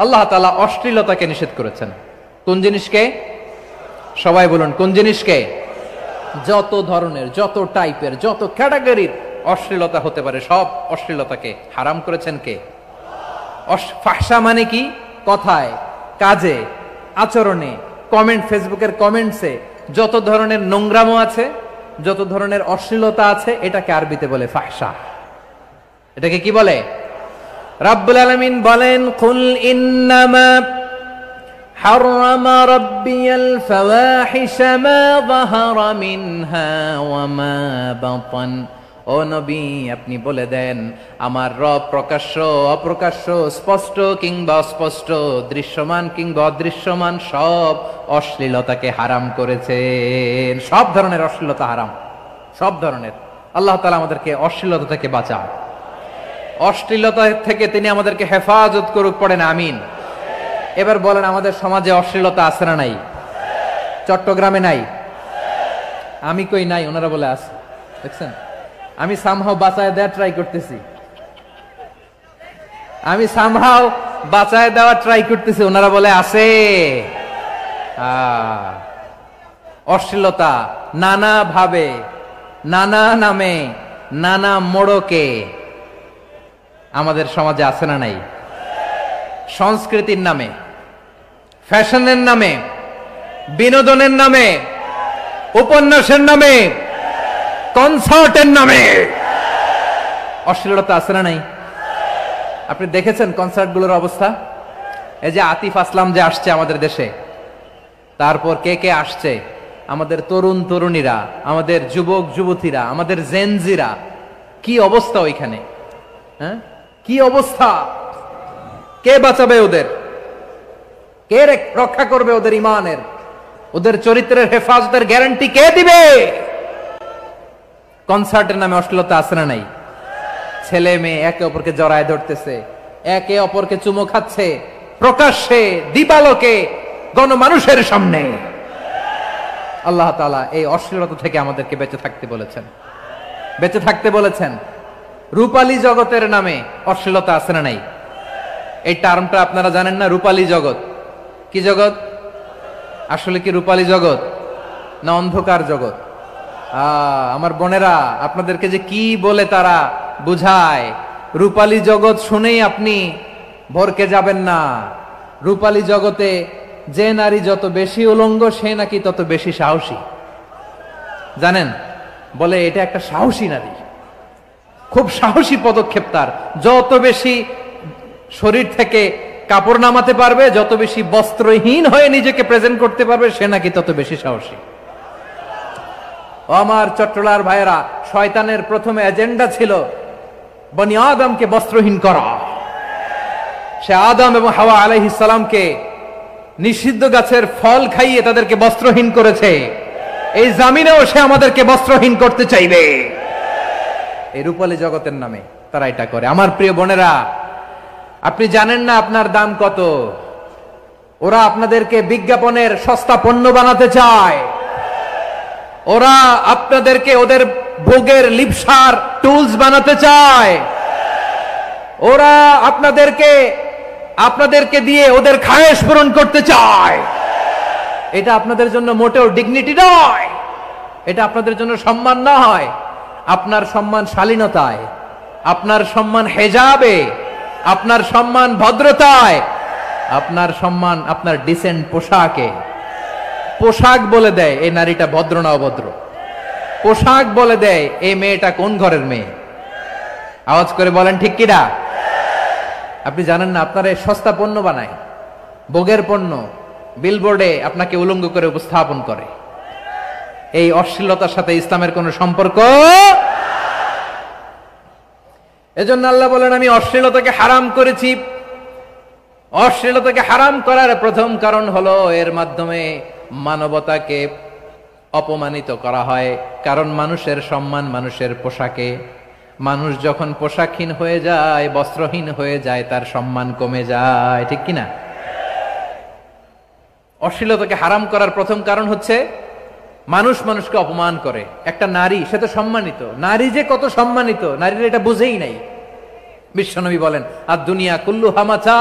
আল্লাহ তাআলা অশ্লীলতাকে নিষেধ করেছেন। কোন জিনিসকে? সবাই বলুন, কোন জিনিসকে? যত ধরনের, যত টাইপের, যত ক্যাটাগরির অশ্লীলতা হতে পারে সব অশ্লীলতাকে হারাম করেছেন কে? ফাহশা মানে কি? কথায়, কাজে, আচরণে, কমেন্ট, ফেসবুকের কমেন্টসে যত ধরনের নোংরামো আছে, যত ধরনের অশ্লীলতা আছে, এটাকে আরবিতে বলে ফাহশা। এটাকে কি বলে? রাব্বুল আলামিন বলেন, কুল ইন্নামা হারামা রাব্বিয়াল ফাওয়াহিশা মা যাহারা মিনহা ওয়া মা বাতান। ও নবী, আপনি বলে দেন, আমার রব প্রকাশ্য, অপ্রকাশ্য, স্পষ্ট কিংবা অস্পষ্ট, দৃশ্যমান কিংবা অদৃশ্যমান সব অশ্লীলতাকে হারাম করেছেন। সব ধরনের অশ্লীলতা হারাম, সব ধরনের। আল্লাহ তাআলা আমাদেরকে অশ্লীলতা থেকে বাঁচান, অশ্লীলতা থেকে তিনি আমাদেরকে হেফাজত করুক। পড়েন আমিন। এবার বলেন, আমাদের সমাজে অশ্লীলতা আছে না নাই? চট্টগ্রামে নাই? আমি কই নাই, ওনারা বলে আছে। দেখছেন, আমি সামহাও বাঁচায় দেওয়া ট্রাই করতেছি, আমি সামহাও বাঁচায় দেওয়া ট্রাই করতেছি, ওনারা বলে আছে। অশ্লীলতা নানা ভাবে, নানা নামে, নানা মোড়কে আমাদের সমাজে আছে না নাই? সংস্কৃতির নামে, ফ্যাশনের নামে, বিনোদনের নামে, উপন্যাসের নামে, কনসার্টের নামে অশ্লীলতা আছে না নাই? আপনি দেখেছেন কনসার্টগুলোর অবস্থা? এই যে আতিফ আসলাম যে আসছে আমাদের দেশে, তারপর কে কে আসছে, আমাদের তরুণ তরুণীরা, আমাদের যুবক যুবতীরা, আমাদের জেনজিরা, কি অবস্থা ওইখানে? হ্যাঁ, কি অবস্থা? কে বাঁচাবে ওদের? কে রক্ষা করবে ওদের ইমানের, ওদের চরিত্রের হেফাজতের গ্যারান্টি কে দিবে? কনসার্টের নামে অশ্লীলতা আছে না নাই? ছেলে মেয়ে একে অপরকে জড়ায় ধরতেছে, একে অপরকে চুমো খাচ্ছে, প্রকাশ্যে, দিবালোকে, গণমানুষের সামনে। আল্লাহ তাআলা এই অশ্লীলতা থেকে আমাদেরকে বেঁচে থাকতে বলেছেন, বেঁচে থাকতে বলেছেন। রূপালী জগতের নামে অশ্লীলতা আছে না নাই? এই টার্মটা আপনারা জানেন না? রূপালী জগৎ কি জগৎ? আসলে কি রূপালী জগৎ না অন্ধকার জগৎ? আমার বোনেরা, আপনাদেরকে যে কি বলে তারা বুঝায়, রূপালী জগৎ শুনেই আপনি ভরকে যাবেন না। রূপালী জগতে যে নারী যত বেশি উলঙ্গ, সে নাকি তত বেশি সাহসী। জানেন, বলে এটা একটা সাহসী নারী, খুব সাহসী পদক্ষেপ তার। যত বেশি শরীর থেকে কাপড় নামাতে পারবে, যত বেশি বস্ত্রহীন হয়ে নিজেকে প্রেজেন্ট করতে পারবে, সে নাকি তত বেশি সাহসী। আমার চট্টলার ভাইয়েরা, শয়তানের প্রথমে এজেন্ডা ছিল বনি আদমকে বস্ত্রহীন করা। সে আদম এবং হাওয়া আলাইহিস সালামকে নিষিদ্ধ গাছের ফল খাইয়ে তাদেরকে বস্ত্রহীন করেছে। এই জামিনেও সে আমাদেরকে বস্ত্রহীন করতে চাইবে। এই রূপালী জগতের নামে তারা এটা করে। আমার প্রিয় বোনেরা, আপনি জানেন না আপনার দাম কত। ওরা আপনাদেরকে বিজ্ঞাপনের সস্তা পণ্য বানাতে চায়। ওরা আপনাদেরকে ওদের ভোগের লিপসার টুলস বানাতে চায়। ওরা আপনাদেরকে দিয়ে ওদের খায়েশ পূরণ করতে চায়। এটা আপনাদের জন্য মোটেও ডিগনিটি নয়, এটা আপনাদের জন্য সম্মান নয়। আপনার সম্মান শালীনতায়, আপনার সম্মান হেজাবে, আপনার সম্মান ভদ্রতায়, আপনার সম্মান আপনার ডিসেন্ট পোশাকে। পোশাক বলে দেয় এই নারীটা ভদ্র না অভদ্র। পোশাক বলে দেয় এই মেয়েটা কোন ঘরের মেয়ে। আওয়াজ করে বলেন ঠিক কিনা? আপনি জানেন না, আপনার এই সস্তা পণ্য বানায়, ভোগের পণ্য, বিলবোর্ডে আপনাকে উলঙ্গ করে উপস্থাপন করে। এই অশ্লীলতার সাথে ইসলামের কোনো সম্পর্ক। এজন্য আল্লাহ বলেন, আমি অশ্লীলতাকে হারাম করেছি। অশ্লীলতাকে হারাম করার প্রথম কারণ হলো এর মাধ্যমে মানবতাকে অপমানিত করা হয়। কারণ মানুষের সম্মান মানুষের পোশাকে। মানুষ যখন পোশাকহীন হয়ে যায়, বস্ত্রহীন হয়ে যায়, তার সম্মান কমে যায়। ঠিক কিনা? অশ্লীলতাকে হারাম করার প্রথম কারণ হচ্ছে মানুষ মানুষকে অপমান করে। একটা নারী, সে তো সম্মানিত, নারী যে কত সম্মানিত নারীরা এটা বুঝেই নাই। বিশ্বনবী বলেন আদ-দুনিয়া কুল্লুহা মাতা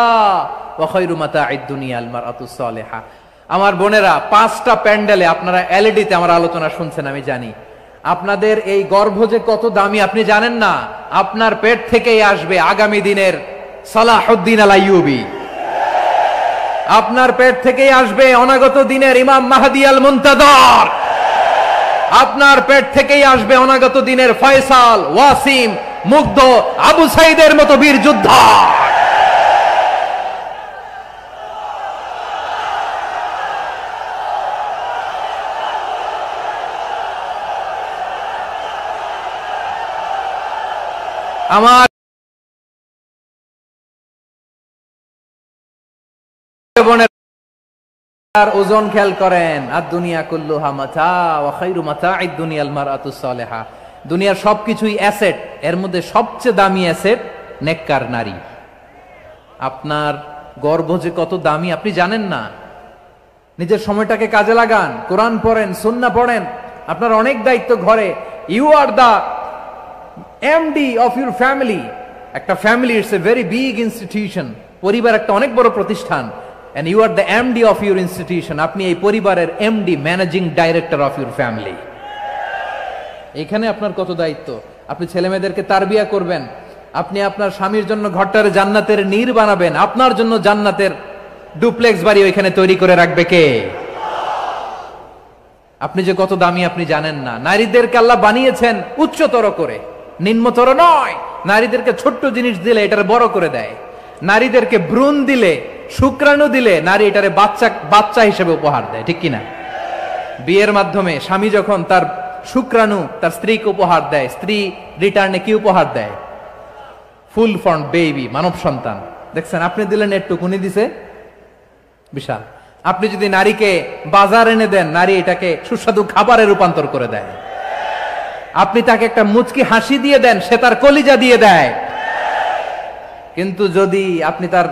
ওয়া খায়রু মাতা'id দুনিয়া আল মারআতুস সালিহা। আমার বোনেরা, 5টা প্যান্ডেলে আপনারা এলইডিতে আমার আলোচনা শুনছেন, আমি জানি। আপনাদের এই গর্ভ যে কত দামি আপনি জানেন না। আপনার পেট থেকেই আসবে আগামী দিনের সালাহুদ্দিন আল আইয়ুবী, আপনার পেট থেকেই আসবে অনাগত দিনের ইমাম মাহদী আল মুনতাযর, আপনার পেট থেকেই আসবে অনাগত দিনের ফয়সাল, ওয়াসিম, মুগ্ধ, আবু সাইদের মতো বীর যোদ্ধা। আমার বোনের ওজন খেয়াল করেন, আদ-দুনিয়া কুল্লুহা মাতা ওয়া খায়রু মাতা'id দুনিয়া আল মারআতুস সালিহা। দুনিয়ার সবকিছুই অ্যাসেট, এর মধ্যে সবচেয়ে দামি অ্যাসেট নেককার নারী। আপনার গর্ভ যে কত দামি আপনি জানেন না। নিজের সময়টাকে কাজে লাগান, কোরআন পড়েন, সুন্নাহ পড়েন। আপনার অনেক দায়িত্ব ঘরে। You are the MD of your family. একটা family it's a very big institution. পরিবার একটা অনেক বড় প্রতিষ্ঠান। and you are the MD of your institution. আপনি এই পরিবারের MD, managing director of your family. এখানে আপনার কত দায়িত্ব। আপনি ছেলে মেয়েদেরকে তারবিয়া করবেন, আপনি আপনার স্বামীর জন্য ঘরটারে জান্নাতের নীর বানাবেন, আপনার জন্য জান্নাতের ডুপ্লেক্স বাড়ি ওইখানে তৈরি করে রাখবে কে? আপনি যে কত দামি আপনি জানেন না। নারীদেরকে আল্লাহ বানিয়েছেন উচ্চতর করে, নিম্নতর নয়। নারীদেরকে ছোট্ট জিনিস দিলে এটারে বড় করে দেয়। নারীদেরকে ভ্রূণ দিলে, শুক্রাণু দিলে নারী এটারে বাচ্চা হিসেবে উপহার দেয়, ঠিক কিনা? বিয়ের মাধ্যমে স্বামী যখন তার শুক্রাণু তার স্ত্রীকে উপহার দেয়, স্ত্রী রিটার্নে কি উপহার দেয়? ফুল ফর্ম বেবি, মানব সন্তান। দেখছেন, আপনি দিলেন একটুকুনি, দিছে বিশাল। আপনি যদি নারীকে বাজার এনে দেন, নারী এটাকে সুস্বাদু খাবারে রূপান্তর করে দেয়। আপনি তাকে একটা মুচকি হাসি দিয়ে দেন, সে তার কলিজা দিয়ে দেয়। কিন্তু যদি আপনি তার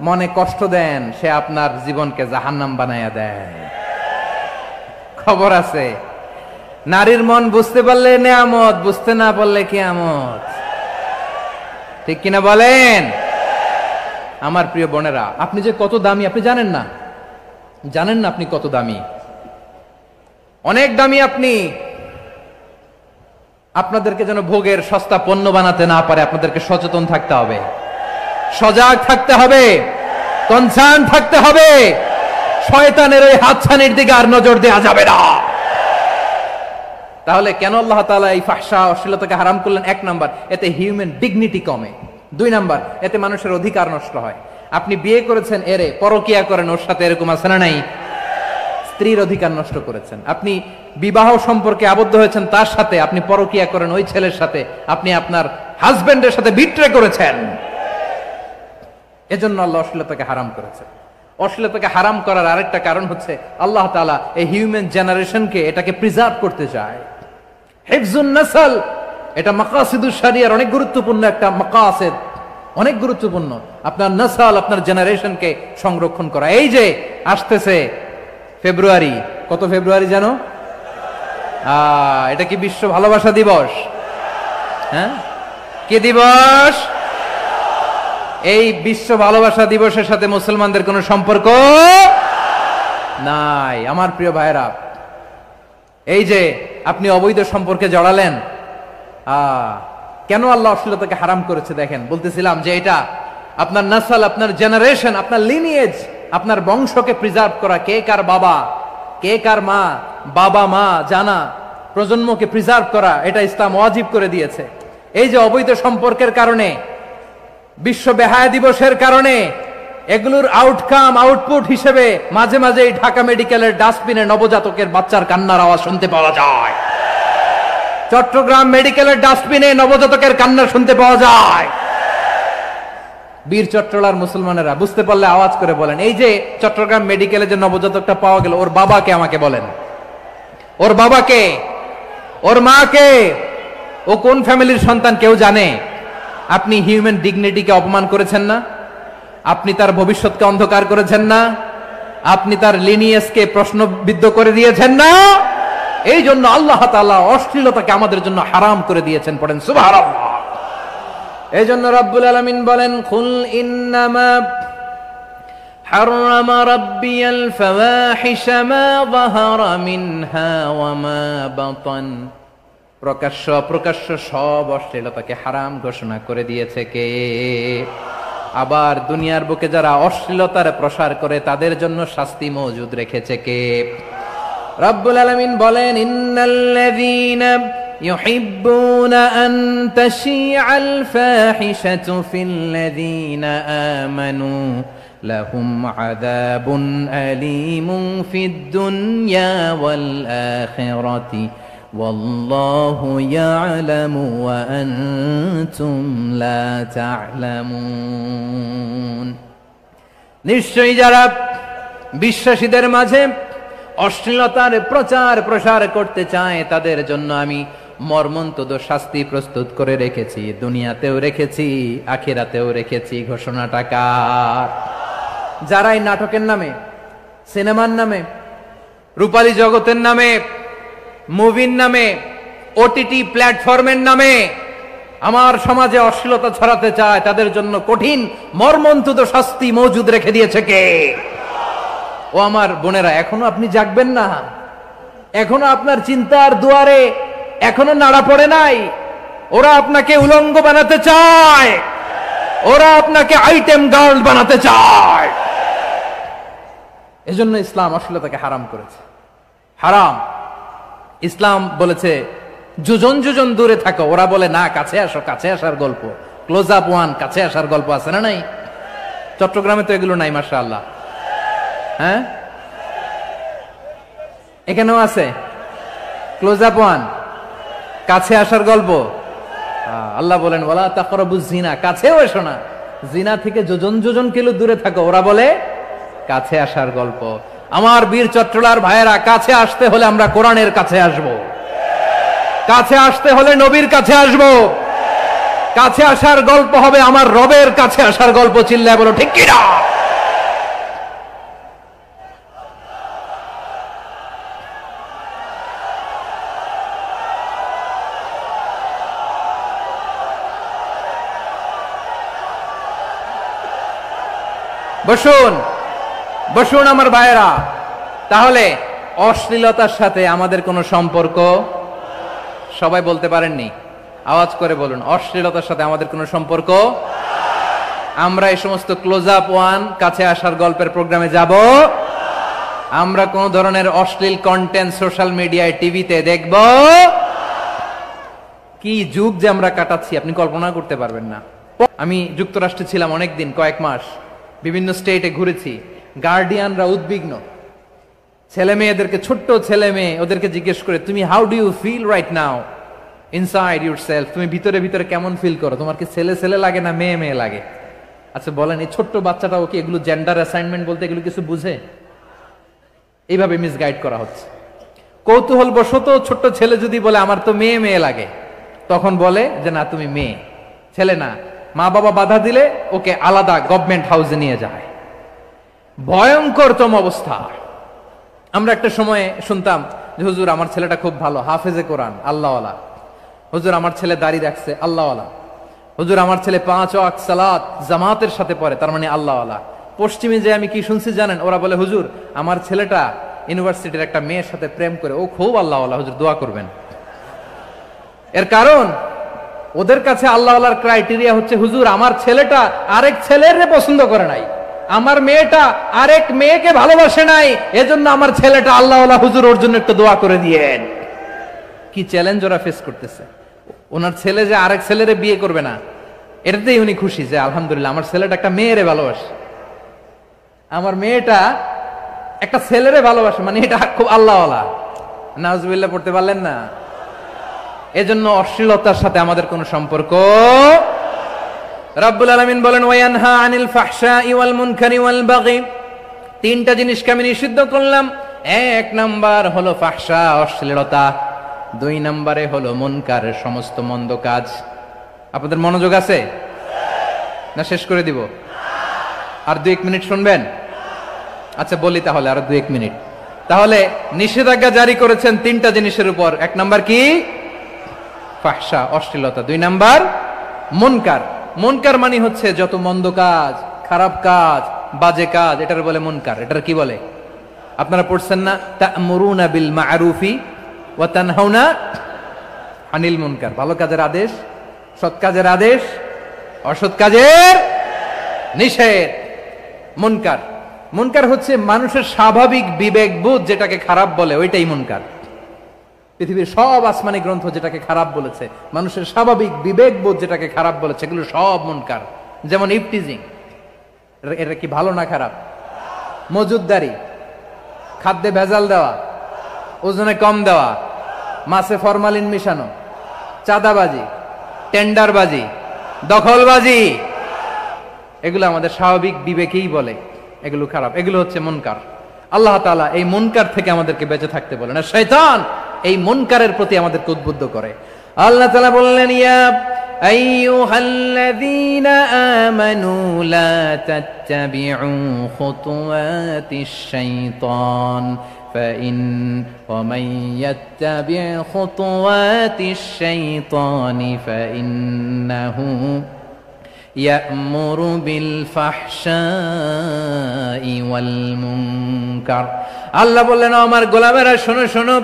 মনে কষ্ট দেন, সে আপনার জীবনকে জাহান্নাম বানায়া দেয়। খবর আছে, নারীর মন বুঝতে পারলে নেয়ামত, বুঝতে না পারলে কিয়ামত। ঠিক কিনা বলেন? আমার প্রিয় বোনেরা, আপনি যে কত দামি আপনি জানেন না। জানেন না আপনি কত দামি, অনেক দামি আপনি। আপনাদেরকে যেন ভোগের সস্তা পণ্য বানাতে না পারে, আপনাদেরকে সচেতন থাকতে হবে, সজাগ থাকতে হবে, কনসার্ন থাকতে হবে। শয়তানের ওই হাতছানির দিকে আর নজর দেওয়া যাবে না। তাহলে কেন আল্লাহ তাআলা এই ফাহশা, অশ্লীলতাকে হারাম করলেন? 1 নাম্বার, এতে হিউম্যান ডিগনিটি কমে। 2 নাম্বার, এতে মানুষের অধিকার নষ্ট হয়। আপনি বিয়ে করেছেন, এরে পরকিয়া করেন, ওর সাথে এরকম আছে না নাই? স্ত্রীর অধিকার নষ্ট করেছেন। আপনি বিবাহ সম্পর্কে আবদ্ধ হয়েছেন তার সাথে, আপনি পরকিয়া করেন ওই ছেলের সাথে, আপনি আপনার হাজবেন্ডের সাথে বিট্রে করেছেন। এজন্য আল্লাহ অশ্লীলতাকে হারাম করেছে। অশ্লীলতাকে হারাম করার আরেকটা কারণ হচ্ছে আল্লাহ তাআলা এই হিউম্যান জেনারেশনকে এটাকে প্রিজার্ভ করতে চায়। হিফজুন নাসল, এটা মাকাসিদুশ শরিয়ার অনেক গুরুত্বপূর্ণ একটা মাকাসিদ, অনেক গুরুত্বপূর্ণ। আপনার নাসল, আপনার জেনারেশনকে সংরক্ষণ করা। এই যে আসতেছে ফেব্রুয়ারি, কত ফেব্রুয়ারি জানো? এটা কি বিশ্ব ভালোবাসা দিবস? হ্যাঁ, কি দিবস? এই বিশ্ব ভালোবাসা দিবসের সাথে মুসলমানদের কোনো সম্পর্ক নাই। আমার প্রিয় ভাইরা, এই যে আপনি অবৈধ সম্পর্কে জড়ালেন, কেন আল্লাহ অশ্লীলতাকে হারাম করেছে দেখেন। বলতেছিলাম যে এটা আপনার নাসল, আপনার জেনারেশন, আপনার লিনিয়েজ, আপনার বংশকে প্রিজার্ভ করা। কে কার বাবা, কে কার মা, বাবা মা জানা, প্রজন্মকে প্রিজার্ভ করা, এটা ইসলাম ওয়াজিব করে দিয়েছে। এই যে অবৈধ সম্পর্কের কারণে, বিশ্ব বেহায়া দিবসের কারণে, এগুলোর আউটকাম, আউটপুট হিসেবে মাঝে মাঝে ঢাকা মেডিকেলের ডাস্টবিনে নবজাতকের বাচ্চার কান্নার আওয়াজ শুনতে পাওয়া যায়। চট্টগ্রাম মেডিকেলের ডাস্টবিনে নবজাতকের কান্না শুনতে পাওয়া যায়। বীর চট্টলার মুসলমানেরা বুঝতে পারলে আওয়াজ করে বলেন, এই যে চট্টগ্রাম মেডিকেলে যে নবজাতকটা পাওয়া গেল, ওর বাবাকে আমাকে বলেন, ওর বাবাকে, ওর মাকে, ও কোন ফ্যামিলির সন্তান কেউ জানে? আপনি হিউম্যান ডিগনিটিকে অপমান করেছেন না? আপনি তার ভবিষ্যৎকে অন্ধকার করেছেন না? আপনি তার লিনিয়েজকে প্রশ্নবিদ্ধ করে দিয়েছেন না? এই জন্য আল্লাহ তাআলা অশ্লীলতাকে আমাদের জন্য হারাম করে দিয়েছেন। পড়েন সুবহানাল্লাহ। এই জন্য রব্বুল আলামিন বলেন, কুল ইন্নামা حرم ربي الفواحش ما ظهر منها وما بطن। প্রকাশ্য সব অশ্লীলতাকে হারাম ঘোষণা করে দিয়েছে কে? আবার দুনিয়ার বুকে যারা অশ্লীলতার প্রসার করে তাদের জন্য শাস্তি মজুদ রেখেছে কে? রব্বুল আলামিন বলেন, ইন্নাল্লাযীনা ইউহিব্বুনা আন তাশিআল ফাহিশাতু ফিল্লাযীনা আমানু লাহুম আযাবুন আলীমুন ফিদ দুনিয়া ওয়াল আখিরাতি ওয়াল্লাহু ইয়ালামু ওয়া আনতুম লা তা'লামুন। নিশ্চয়ই যারা বিশ্বাসীদের মাঝে অশ্লীলতার প্রচার প্রসার করতে চায় তাদের জন্য আমি মর্মন্তুদ শাস্তি প্রস্তুত করে রেখেছি, দুনিয়াতেও রেখেছি, আখিরাতেও রেখেছি। ঘোষণাটা কার? যারাই নাটকের নামে, সিনেমার নামে, রূপালী জগতের নামে, মুভির নামে, ওটিটি প্ল্যাটফর্মের নামে আমার সমাজে অশ্লীলতা ছড়াতে চায় তাদের জন্য কঠিন মর্মন্তুদ শাস্তি মজুদ রেখে দিয়েছে কে? ও আমার বোনেরা, এখনো আপনি জাগবেন না? এখনো আপনার চিন্তার দুয়ারে এখনো নাড়া পড়ে নাই? ওরা আপনাকে উলঙ্গ বানাতে চায়, ওরা আপনাকে আইটেম গার্ল বানাতে চায়। এজন্য ইসলাম অশ্লীলতাকে হারাম করেছে। হারাম। ইসলাম বলেছে যোজন যোজন দূরে থাকো, ওরা বলে না কাছে আসো, কাছে আসার গল্প, ক্লোজ আপ ওয়ান, কাছে আসার গল্প আছে না নাই? চট্টগ্রামে তো এগুলো নাই মাশাআল্লাহ। হ্যাঁ, এখানেও আছে ক্লোজ আপ ওয়ান, কাছে আসার গল্প। আল্লাহ বলেন ওয়ালা তাকরাবুজ জিনা, কাছেও এসো না, জিনা থেকে যোজন যোজন কিলো দূরে থাকো, ওরা বলে কাছে আসার গল্প। আমার বীর চট্টলার ভাইয়েরা, কাছে আসতে হলে আমরা কোরআনের কাছে আসব, কাছে আসতে হলে নবীর কাছে আসব, কাছে আসার গল্প হবে আমার রবের কাছে আসার গল্প। চিল্লায় বলো ঠিক কিনা? বসুন বসুন আমার ভাইয়েরা। তাহলে অশ্লীলতার সাথে আমাদের কোনো সম্পর্ক? সবাই বলতে পারেননি, আওয়াজ করে বলুন, অশ্লীলতার সাথে আমাদের কোনো সম্পর্ক? আমরা এই সমস্ত ক্লোজ আপ ওয়ান, কাছে আসার গল্পের প্রোগ্রামে যাব? আমরা কোন ধরনের অশ্লীল কন্টেন্ট সোশ্যাল মিডিয়ায়, টিভিতে দেখব? কি যুগ যে আমরা কাটাচ্ছি আপনি কল্পনা করতে পারবেন না। আমি যুক্তরাষ্ট্রে ছিলাম অনেকদিন, কয়েক মাস, বিভিন্ন স্টেটে ঘুরেছি। গার্ডিয়ানরা উদ্বিগ্ন, ছেলে মেয়েদেরকে, ছোট্ট ছেলে মেয়ে, ওদেরকে জিজ্ঞেস করে তুমি how do you feel right now inside yourself, তুমি ভিতরে ভিতরে কেমন ফিল করো, তোমার কি ছেলে ছেলে লাগে না মেয়ে মেয়ে লাগে? আচ্ছা বলেন, এই ছোট্ট বাচ্চাটাও কি এগুলো জেন্ডার অ্যাসাইনমেন্ট বলতে এগুলো কিছু বুঝে? এইভাবে মিসগাইড করা হচ্ছে। কৌতূহল বশত ছোট্ট ছেলে যদি বলে আমার তো মেয়ে মেয়ে লাগে, তখন বলে যে না তুমি মেয়ে, ছেলে না। মা বাবা বাধা দিলে ওকে আলাদা গভর্নমেন্ট হাউসে নিয়ে যায়। ভয়ঙ্করতম অবস্থা। আমরা একটা সময় শুনতাম যে হুজুর আমার ছেলেটা খুব ভালো, হাফেজে কোরআন, আল্লাহওয়ালা। হুজুর আমার ছেলে দাড়ি রাখছে, আল্লাহওয়ালা। হুজুর আমার ছেলে 5 ওয়াক্ত সালাত জামাতের সাথে পড়ে, তার মানে আল্লাহওয়ালা। পশ্চিমে যে আমি কি শুনছি জানেন? ওরা বলে হুজুর আমার ছেলেটা ইউনিভার্সিটির একটা মেয়ের সাথে প্রেম করে, ও খুব আল্লাহওয়ালা, হুজুর দোয়া করবেন। এর কারণ ওদের কাছে আল্লাহওয়ালার ক্রাইটেরিয়া হচ্ছে হুজুর আমার ছেলেটা আরেক ছেলের পছন্দ করে নাই, আমার মেয়েটা আরেক মেয়েকে ভালোবাসে নাই, এজন্য আমার ছেলেটা আল্লাহওয়ালা, হুজুর ওর জন্য একটু দোয়া করে দিয়েন। কি চ্যালেঞ্জ ওরা ফেস করতেছে। ওনার ছেলে যে আরেক ছেলেরে বিয়ে করবে না, এটাতেই উনি খুশি যে আলহামদুলিল্লাহ আমার ছেলেটা একটা মেয়েরে ভালোবাসে, আমার মেয়েটা একটা ছেলেরে ভালোবাসে, মানে এটা খুব আল্লাহওয়ালা। নাউজুবিল্লাহ পড়তে পারলেন না? এজন্য অশ্লীলতার সাথে আমাদের কোনো সম্পর্ক। রাব্বুল আলামিন বলেন ওয়ায়ানহা আনিল ফাহশাই ওয়াল মুনকারি ওয়াল বাগি, তিনটা জিনিসকে আমি নিষিদ্ধ করলাম। এক নাম্বার হলো ফাহশা, অশ্লীলতা। 2 নম্বরে হলো মুনকার, সমস্ত মন্দ কাজ। আপনাদের মনোযোগ আছে না? শেষ করে দিব? আর 2-1 মিনিট শুনবেন? আচ্ছা বলি তাহলে, আর 2-1 মিনিট। তাহলে নিষেধাজ্ঞা জারি করেছেন তিনটা জিনিসের উপর। এক নাম্বার কি? ফাহশা, অশ্লীলতা। দুই নাম্বার মুনকার। মুনকার মানে হচ্ছে যত মন্দ কাজ, খারাপ কাজ, বাজে কাজ, এটার বলে মুনকার। এটার কি বলে? আপনারা পড়ছেন না, তা'মুরুনা বিল মা'রুফি ওয়া তানহাউনা আনিল মুনকার। ভালো কাজের আদেশ, সৎ কাজের আদেশ, অসৎ কাজের নিষেধ। মুনকার, মুনকার হচ্ছে মানুষের স্বাভাবিক বিবেকবোধ যেটাকে খারাপ বলে, ওইটাই মুনকার। পৃথিবীর সব আসমানি গ্রন্থ যেটাকে খারাপ বলেছে, মানুষের স্বাভাবিক বিবেকবোধ যেটাকে খারাপ বলেছে, এগুলো সব মুনকার। যেমন ইফটিজিং, এটা কি ভালো না খারাপ? মজুদদারি, খাদ্যে ভেজাল দেওয়া, ওজনে কম দেওয়া, মাছে ফরমালিন মিশানো, চাঁদাবাজি, টেন্ডারবাজি, দখলবাজি, এগুলো আমাদের স্বাভাবিক বিবেকেই বলে এগুলো খারাপ, এগুলো হচ্ছে মুনকার। আল্লাহ তাআলা এই মুনকার থেকে আমাদেরকে বেঁচে থাকতে বলেন, আর শয়তান এই মুনকারের প্রতি আমাদেরকে উদ্বুদ্ধ করে। আল্লাহ তাআলা বললেন, ইয়া আইয়ুহাল্লাযীনা আমানু লা তাত্তাবিউ খুতুওয়াতিশ শাইতান ومن يتبع خطوات الشيطان فإنه يأمر بالفحشاء والمنكر। আল্লাহ বললেন, আমার গোলামেরা শোনো শোনো,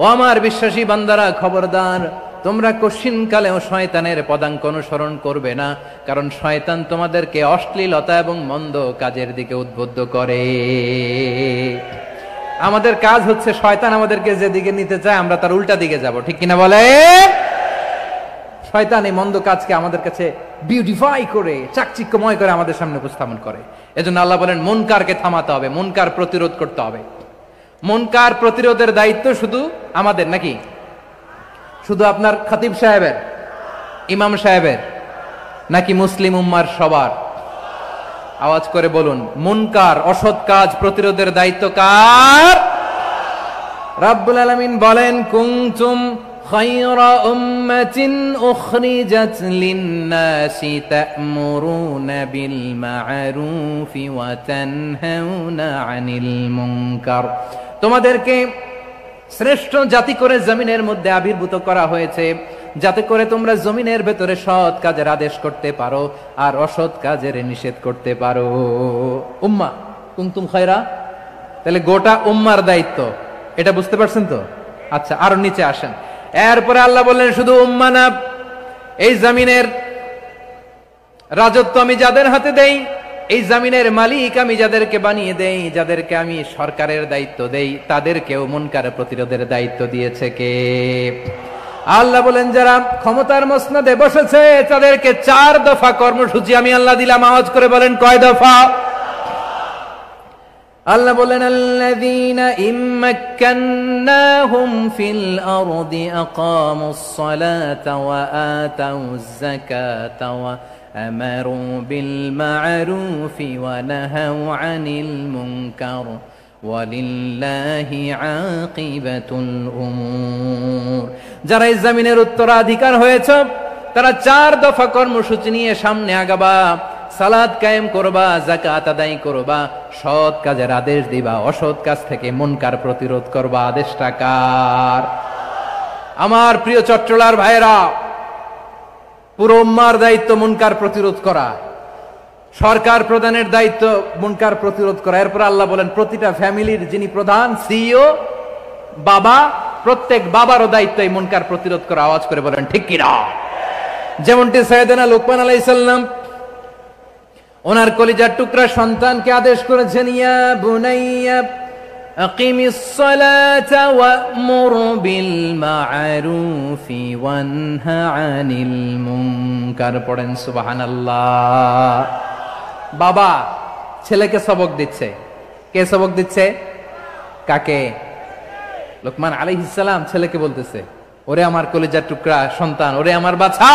ও আমার বিশ্বাসী বান্দারা খবরদার, তোমরা কশিনকালেও শয়তানের পদাঙ্ক অনুসরণ করবে না, কারণ শয়তান তোমাদেরকে অশ্লীলতা এবং মন্দ কাজের দিকে উদ্বুদ্ধ করে। আমাদের কাজ হচ্ছে শয়তান আমাদেরকে যেদিকে নিতে চায় আমরা তার উল্টা দিকে যাব, ঠিক কিনা বলে? শয়তান এই মন্দ কাজকে আমাদের কাছে বিউটিফাই করে, চাকচিক্যময় করে আমাদের সামনে উপস্থাপন করে। এজন্য আল্লাহ বলেন, মুনকারকে থামাতে হবে, মুনকার প্রতিরোধ করতে হবে। মুনকার প্রতিরোধের দায়িত্ব শুধু আমাদের নাকি? শুধু আপনার খতিব সাহেবের, ইমাম সাহেবের, নাকি মুসলিম উম্মার সবার? আওয়াজ করে বলুন, মুনকার, অসৎ কাজ প্রতিরোধের দায়িত্ব কার? রাব্বুল আলামিন বলেন, কুনতুম খায়রা উম্মাতিন উখরিজাত লিন-নাসি তা'মুরুনা বিল মা'রুফি ওয়া তানহাউনা আনিল মুনকার। তোমাদেরকে শ্রেষ্ঠ জাতি করে জমিনের মধ্যে আবির্ভূত করা হয়েছে, যাতে করে তোমরা জমিনের ভেতরে সৎ কাজের আদেশ করতে পারো আর অসৎ কাজের নিষেধ করতে পারো। উম্মাহ, কুনতুম খায়রা, তাহলে গোটা উম্মার দায়িত্ব, এটা বুঝতে পারছেন তো? আচ্ছা, আরো নিচে আসেন। এরপরে আল্লাহ বললেন, শুধু উম্মাহ না, এই জমিনের রাজত্ব আমি যাদের হাতে দেই, এই জমিনের মালিক আমি যাদেরকে বানিয়ে দেই, যাদেরকে আমি সরকারের দায়িত্ব দেই, তাদেরকেও মুনকার প্রতিরোধের দায়িত্ব দিয়েছে কে? আল্লাহ বলেন, যারা ক্ষমতার মসনদে বসেছে তাদেরকে 4 দফা কর্মসূচি আমি আল্লাহ দিলাম। আওয়াজ করে বলেন, কয় দফা? আল্লাহ বলেন, আল্লাযীনা ইম্মাক্কান্নাহুম ফিল আরদি আকামুস সালাতা ওয়া আতাউয যাকাতা ওয়া আমারু বিল মা'রুফি ওয়া নাহাউ আনিল মুনকার ওয়ালিল্লাহি আকিবাতুল উমুর। যারা এই জমিনের উত্তরাধিকার হয়েছে তারা 4 দফা কর্মসূচি নিয়ে সামনে আগাবা। সালাত কায়েম করবা, যাকাত আদায় করবা, সৎ কাজের আদেশ দিবা, অসৎ কাজ থেকে মুনকার প্রতিরোধ করবা। আদেশটা কার? আমার প্রিয় চট্টলার ভাইরা, পুরো উম্মার দায়িত্ব মুনকার প্রতিরোধ করা, সরকার প্রধানের দায়িত্ব মুনকার প্রতিরোধ করা। এরপর আল্লাহ বলেন, প্রতিটা ফ্যামিলির যিনি প্রধান, সিইও, বাবা, প্রত্যেক বাবারও দায়িত্ব এই মুনকার প্রতিরোধ করা। আওয়াজ করে বলেন, ঠিক কিনা? যেমনটি সাইয়েদনা লুকমান আলাইহিস সালাম ওনার কলিজার টুকরা সন্তানকে আদেশ করেছেন, ইয়া বুনাইয়া আকিমিস সালাতা ওয়া'মুর বিল মা'রুফি ওয়ানহা আনিল মুনকার। পড়েন সুবহানাল্লাহ। বাবা ছেলেকে সবক দিচ্ছে। কে সবক দিচ্ছে? কাকে? লুকমান আলাইহিস সালাম ছেলেকে বলতেছে, ওরে আমার কলিজার টুকরা সন্তান, ওরে আমার বাছা,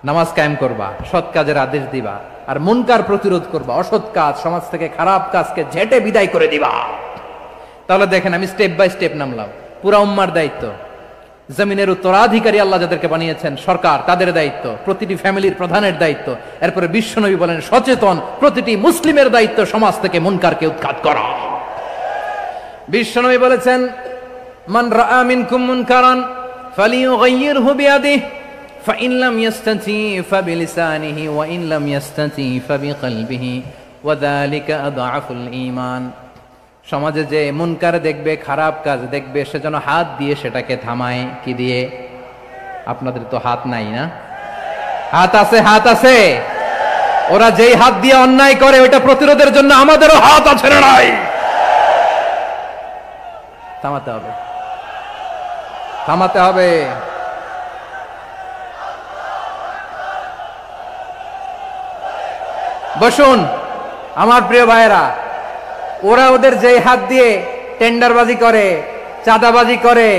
নামাজ কায়েম করবা, সৎ কাজের আদেশ দিবা, আর মুনকার প্রতিরোধ করবা, অসৎ কাজ, সমাজ থেকে খারাপ কাজকে ঝেঁটে বিদায় করে দিবা। তাহলে দেখেন, আমি স্টেপ বাই স্টেপ নামলাম। পুরা উম্মার দায়িত্ব, জমিনের উত্তরাধিকারী আল্লাহ যাদেরকে বানিয়েছেন সরকার, তাদের দায়িত্ব, প্রতিটি ফ্যামিলির প্রধানের দায়িত্ব। এরপরে বিশ্বনবী বলেন, সচেতন প্রতিটি মুসলিমের দায়িত্ব সমাজ থেকে মুনকারকে উৎখাত করা। বিশ্বনবী বলেছেন, মান রাআ মিনকুম মুনকারান ফালিয়ুগাইয়িরহু বিয়াদিহি ফাইন লাম ইয়াস্তাতি ফাবিলিসানিহি ওয়া ইন লাম ইয়াস্তাতি ফাবিকলবিহি ওয়া যালিকা আযআফুল ঈমান। সমাজে যে মুনকার দেখবে, খারাপ কাজ দেখবে, সে যেন হাত দিয়ে সেটাকে থামায়। কি দিয়ে? আপনাদের তো হাত নাই না? হাত আছে, হাত আছে। ওরা যেই হাত দিয়ে অন্যায় করে ওইটা প্রতিরোধের জন্য আমাদেরও হাত আছে না নাই? থামাতে হবে, থামাতে হবে। বসুন আমার প্রিয় ভাইয়েরা, ওরা ওদের যেই হাত দিয়ে টেন্ডারবাজি করে, চাঁদাবাজি করে,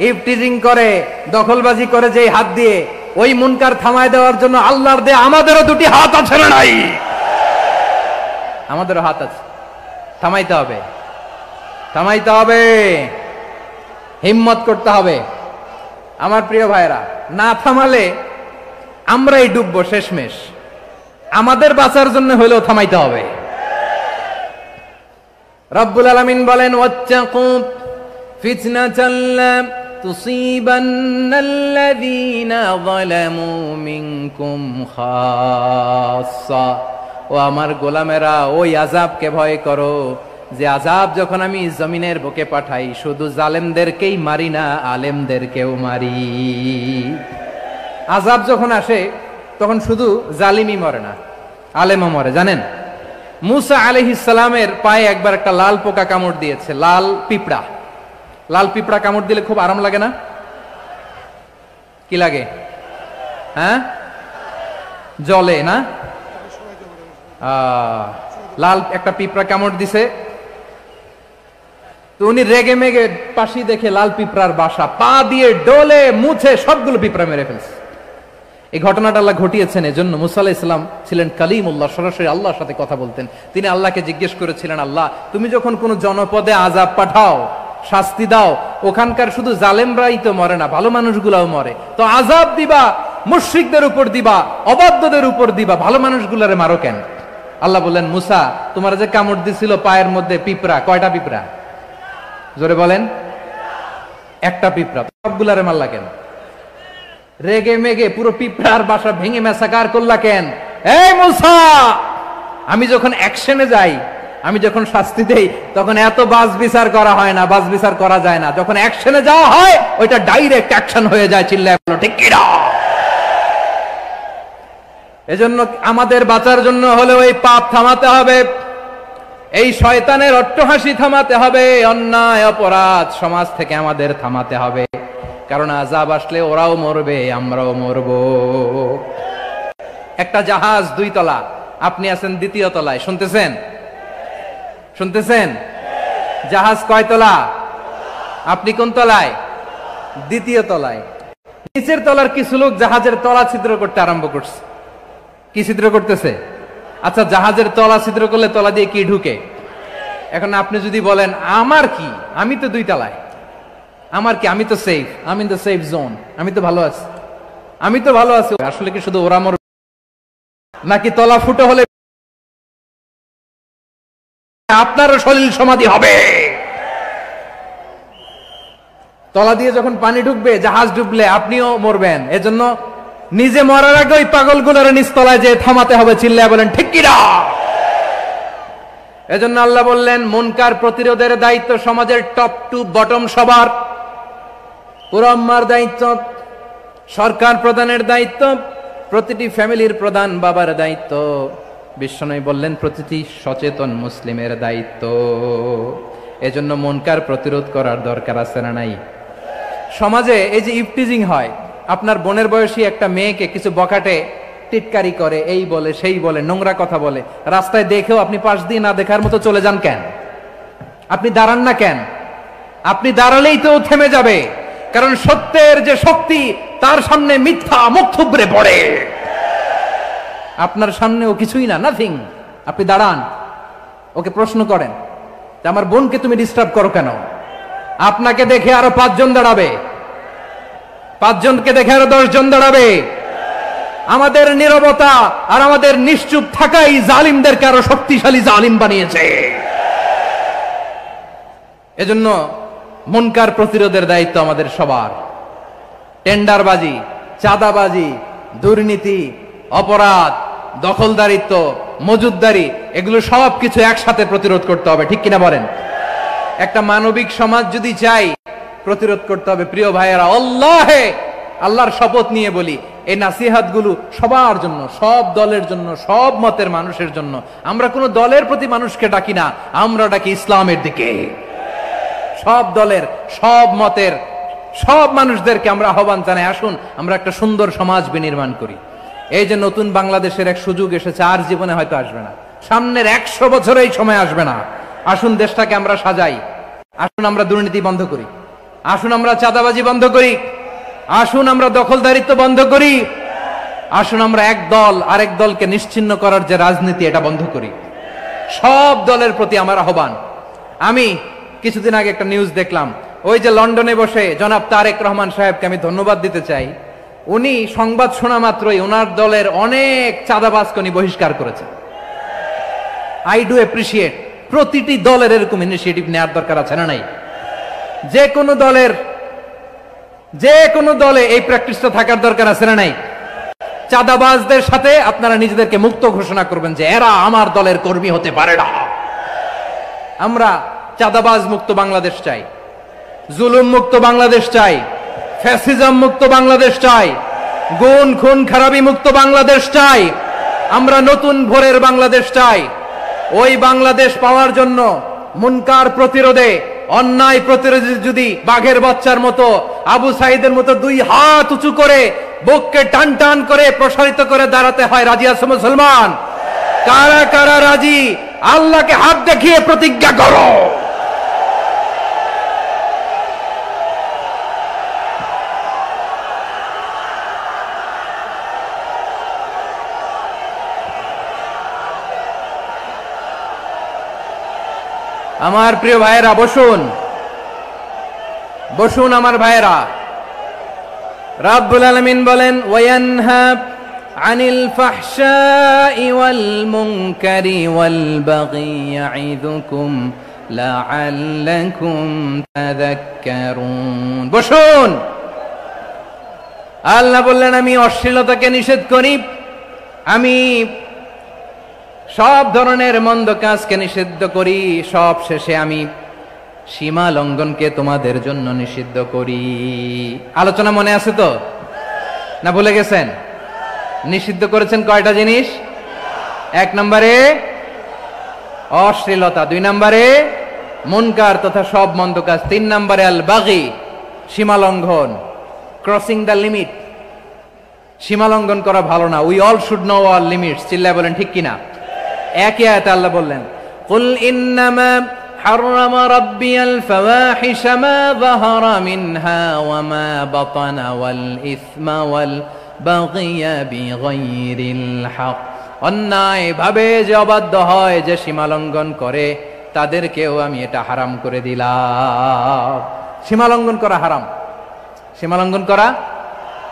ইফটিজিং করে, দখলবাজি করে, যেই হাত দিয়ে, ওই মুনকার থামায় দেওয়ার জন্য আল্লাহর দেয়া আমাদেরও দুটি হাত আছে না নাই? আমাদেরও হাত আছে। থামাইতে হবে, থামাইতে হবে, হিম্মত করতে হবে। আমার প্রিয় ভাইরা, না থামালে আমরাই ডুববো শেষমেশ। আমাদের বাঁচার জন্য হলেও থামাইতে হবে। রব্বুল আলামিন বলেন, ওয়াত্তাকু ফিতনাতাল লা তুসিবান্নাল্লাযীনা যালামু মিনকুম খাসসা। ও আমার গোলামেরা, ওই আযাবকে ভয় করো যে আযাব যখন আমি জমিনের বুকে পাঠাই শুধু জালেমদেরকেই মারি না, আলেমদেরকেও মারি। আযাব যখন আসে তখন শুধু জালিমই মরে না, আলেমও মরে। জানেন, মুসা আলাইহিস সালামের পায়ে একবার একটা লাল পোকা কামড় দিয়েছে, লাল পিঁপড়া। লাল পিঁপড়া কামড় দিলে খুব আরাম লাগে না? কি লাগে? হ্যাঁ, জলে না? লাল একটা পিঁপড়া কামড় দিছে, তো উনি রেগে মেগে পাশি দেখে লাল পিঁপড়ার বাসা, পা দিয়ে ডলে মুছে সবগুলো পিঁপড়া মেরে ফেলছে। এই ঘটনাটা আল্লাহ ঘটিয়েছেন এজন্য মুসা আলাইহিস সালাম ছিলেন কালিমুল্লাহ, সরাসরি আল্লাহর সাথে কথা বলতেন। তিনি আল্লাহকে জিজ্ঞেস করেছিলেন, আল্লাহ তুমি যখন কোনো জনপদে আযাব পাঠাও, শাস্তি দাও, ওখানকার শুধু জালেমরাই তো মরে না, ভালো মানুষগুলাও মরে, তো আযাব দিবা মুশরিকদের উপর দিবা, অবাধ্যদের উপর দিবা, ভালো মানুষগুলারে মারো কেন? আল্লাহ বললেন, মুসা তোমার যে কামড় দিছিল পায়ের মধ্যে পিঁপড়া, কয়টা পিঁপড়া? জোরে বলেন। একটা পিঁপড়া, সবগুলারে মারলা কেন? রেগে মেগে পুরো পিঁপড়ার বাসা ভেঙে মেসাকার করলা কেন? এই মুসা, আমি যখন অ্যাকশনে যাই, আমি যখন শাস্তি দেই, তখন এত বাস বিচার করা হয় না, বাস বিচার করা যায় না। যখন অ্যাকশনে যাওয়া হয় ওইটা ডাইরেক্ট অ্যাকশন হয়ে যায়। চিল্লায় বলো ঠিক কি না? এজন্য আমাদের বাঁচার জন্য হলেও এই পাপ থামাতে হবে, এই শয়তানের অট্টহাসি থামাতে হবে, অন্যায় অপরাধ সমাজ থেকে আমাদের থামাতে হবে। কারণ আযাব আসলে ওরাও মরবে, আমরাও মরব। একটা জাহাজ 2 তলা, আপনি আছেন 2য় তলায়, শুনতেছেন? শুনতেছেন? জাহাজ কয় তলা? আপনি কোন তলায়? 2য় তলায়। নিচের তলার কিছু লোক জাহাজের তলা ছিদ্র করতে আরম্ভ করছে। কি ছিদ্র করতেছে? আচ্ছা, জাহাজের তলা ছিদ্র করলে তলা দিয়ে কি ঢুকে? এখন আপনি যদি বলেন আমার কি, আমি তো 2 তলায়, আমার কি, আমি তো সেফ, আমি ইন দ্য সেফ জোন, আমি তো ভালো আছি, আমি তো ভালো আছি। আসলে কি শুধু ওরা মরবে নাকি তলা ফুটো হলে আপনারও শরীর সমাধি হবে? তলা দিয়ে যখন পানি ঢুকবে, জাহাজ ডুবলে আপনিও মরবেন। এজন্য নিজে মরার আগে ওই পাগলগুলোর নিচতলায় যে থামাতে হবে। চিল্লায় বলেন ঠিক কি না? এজন্য আল্লাহ বললেন, মুনকার প্রতিরোধের দায়িত্ব সমাজের টপ টু বটম সবার। পুরো আম্মার দায়িত্ব, সরকার প্রধানের দায়িত্ব, প্রতিটি ফ্যামিলির প্রধান বাবার দায়িত্ব। বিশ্বনবী বললেন প্রতিটি সচেতন মুসলিমের দায়িত্ব। এজন্য মুনকার প্রতিরোধ করার দরকার আছে না নাই? সমাজে এই যে ইফটিজিং হয়, আপনার বোনের বয়সী একটা মেয়েকে কিছু বকাটে টিটকারি করে, এই বলে সেই বলে, নোংরা কথা বলে, রাস্তায় দেখেও আপনি পাশ দিয়ে না দেখার মতো চলে যান কেন? আপনি দাঁড়ান না কেন? আপনি দাঁড়ালেই তো থেমে যাবে, কারণ সত্যের যে শক্তি তার সামনে মিথ্যা মুখ থুবড়ে পড়ে। আপনার সামনে ও কিছুই না, নাথিং। আপনি দাঁড়ান, ওকে প্রশ্ন করেন যে আমার বোনকে তুমি ডিস্টার্ব করো কেন? আপনাকে দেখে আরো 5 জন দাঁড়াবে, 5 জনকে দেখে আরো 10 জন দাঁড়াবে। আমাদের নীরবতা আর আমাদের নিশ্চুপ থাকাই জালিমদেরকে আরো শক্তিশালী জালিম বানিয়েছে। এজন্য মুনকার প্রতিরোধের দায়িত্ব আমাদের সবার। টেন্ডারবাজি, চাঁদাবাজি, দুর্নীতি, অপরাধ, দখলদারিত্ব, মজুদদারি, এগুলো সব কিছু একসাথে প্রতিরোধ করতে হবে, ঠিক কিনা বলেন? একটা মানবিক সমাজ যদি চাই, প্রতিরোধ করতে হবে। প্রিয় ভাইয়েরা, আল্লাহর শপথ নিয়ে বলি, এই নাসিহাত গুলো সবার জন্য, সব দলের জন্য, সব মতের মানুষের জন্য। আমরা কোন দলের প্রতি মানুষকে ডাকি না, আমরা ডাকি ইসলামের দিকে। সব দলের, সব মতের, সব মানুষদেরকে আমরা আহ্বান জানাই, আসুন আমরা একটা সুন্দর সমাজ বিনির্মাণ করি। এই যে নতুন বাংলাদেশের এক সুযোগ এসেছে, আর জীবনে হয়তো আসবে না, সামনের 100 বছর এই সময় আসবে না। আসুন দেশটাকে আমরা সাজাই, আসুন আমরা দুর্নীতি বন্ধ করি, আসুন আমরা চাঁদাবাজি বন্ধ করি, আসুন আমরা দখলদারিত্ব বন্ধ করি, আসুন আমরা এক দল আরেক দলকে নিশ্চিহ্ন করার যে রাজনীতি, এটা বন্ধ করি। সব দলের প্রতি আমার আহ্বান। আমি কিছুদিন আগে একটা নিউজ দেখলাম, ওই যে লন্ডনে বসে জনাব তারেক রহমান সাহেবকে আমি ধন্যবাদ দিতে চাই। উনি সংবাদ শোনা মাত্রই ওনার দলের অনেক চাঁদাবাজকে উনি বহিষ্কার করেছে। I do appreciate. প্রতিটি দলের এরকম ইনিশিয়েটিভ নেওয়ার দরকার আছে না নাই? যে কোনো দলে এই প্র্যাকটিসটা থাকার দরকার আছে না নাই? চাঁদাবাজদের সাথে আপনারা নিজেদেরকে মুক্ত ঘোষণা করবেন যে এরা আমার দলের কর্মী হতে পারে না। আমরা চাঁদাবাজ মুক্ত বাংলাদেশ চাই, জুলুম মুক্ত বাংলাদেশ চাই, ফ্যাসিজম মুক্ত বাংলাদেশ চাই, গুণ খুন খারাপি মুক্ত বাংলাদেশ চাই। আমরা নতুন ভোরের বাংলাদেশ চাই। ওই বাংলাদেশ পাওয়ার জন্য মুনকার প্রতিরোধে, অন্যায় প্রতিরোধে যদি বাঘের বাচ্চার মতো, আবু সাইদের মতো 2 হাত উঁচু করে, বুককে টান টান করে প্রসারিত করে দাঁড়াতে হয়, রাজি আছো মুসলমান? কারা কারা রাজি? আল্লাহকে হাত দেখিয়ে প্রতিজ্ঞা করো। আমার প্রিয় ভাইয়েরা, বসুন বসুন আমার ভাইয়েরা। রাব্বুল আলামিন বলেন, ওয়ায়ানহা আনিল ফাহশাই ওয়াল মুনকারি ওয়াল বাগি ইয়াইযুকুম লাআল্লাকুম তাযাক্কারুন। বসুন। আল্লাহ বললেন, আমি অশ্লীলতাকে নিষেধ করি, আমি সব ধরনের মন্দ কাজকে নিষিদ্ধ করি, সব শেষে আমি সীমা লঙ্ঘনকে তোমাদের জন্য নিষিদ্ধ করি। আলোচনা মনে আছে তো? না ভুলে গেছেন? নিষিদ্ধ করেছেন কয়টা জিনিস? 1 নম্বরে অশ্লীলতা, 2 নম্বরে মুনকার তথা সব মন্দ কাজ, 3 নম্বরে আল বাগি, সীমা লঙ্ঘন, ক্রসিং দ্য লিমিট। সীমা লঙ্ঘন করা ভালো না। We all should know our limits. চিল্লায় বলেন ঠিক কিনা? একই আয়াতে আল্লাহ বললেন, কুল ইন্নামা হাররামা রাব্বিয়াল ফাওয়াহিশা মা যাহারা মিনহা ওয়া মা বাতানা ওয়াল ইসমা ওয়াল বাগিয়া বিগাইরিল হক। অন্যায় ভাবে যে অবাধ্য হয়, যে সীমা লঙ্ঘন করে, তাদেরকেও আমি এটা হারাম করে দিলাম। সীমা লঙ্ঘন করা হারাম, সীমা লঙ্ঘন করা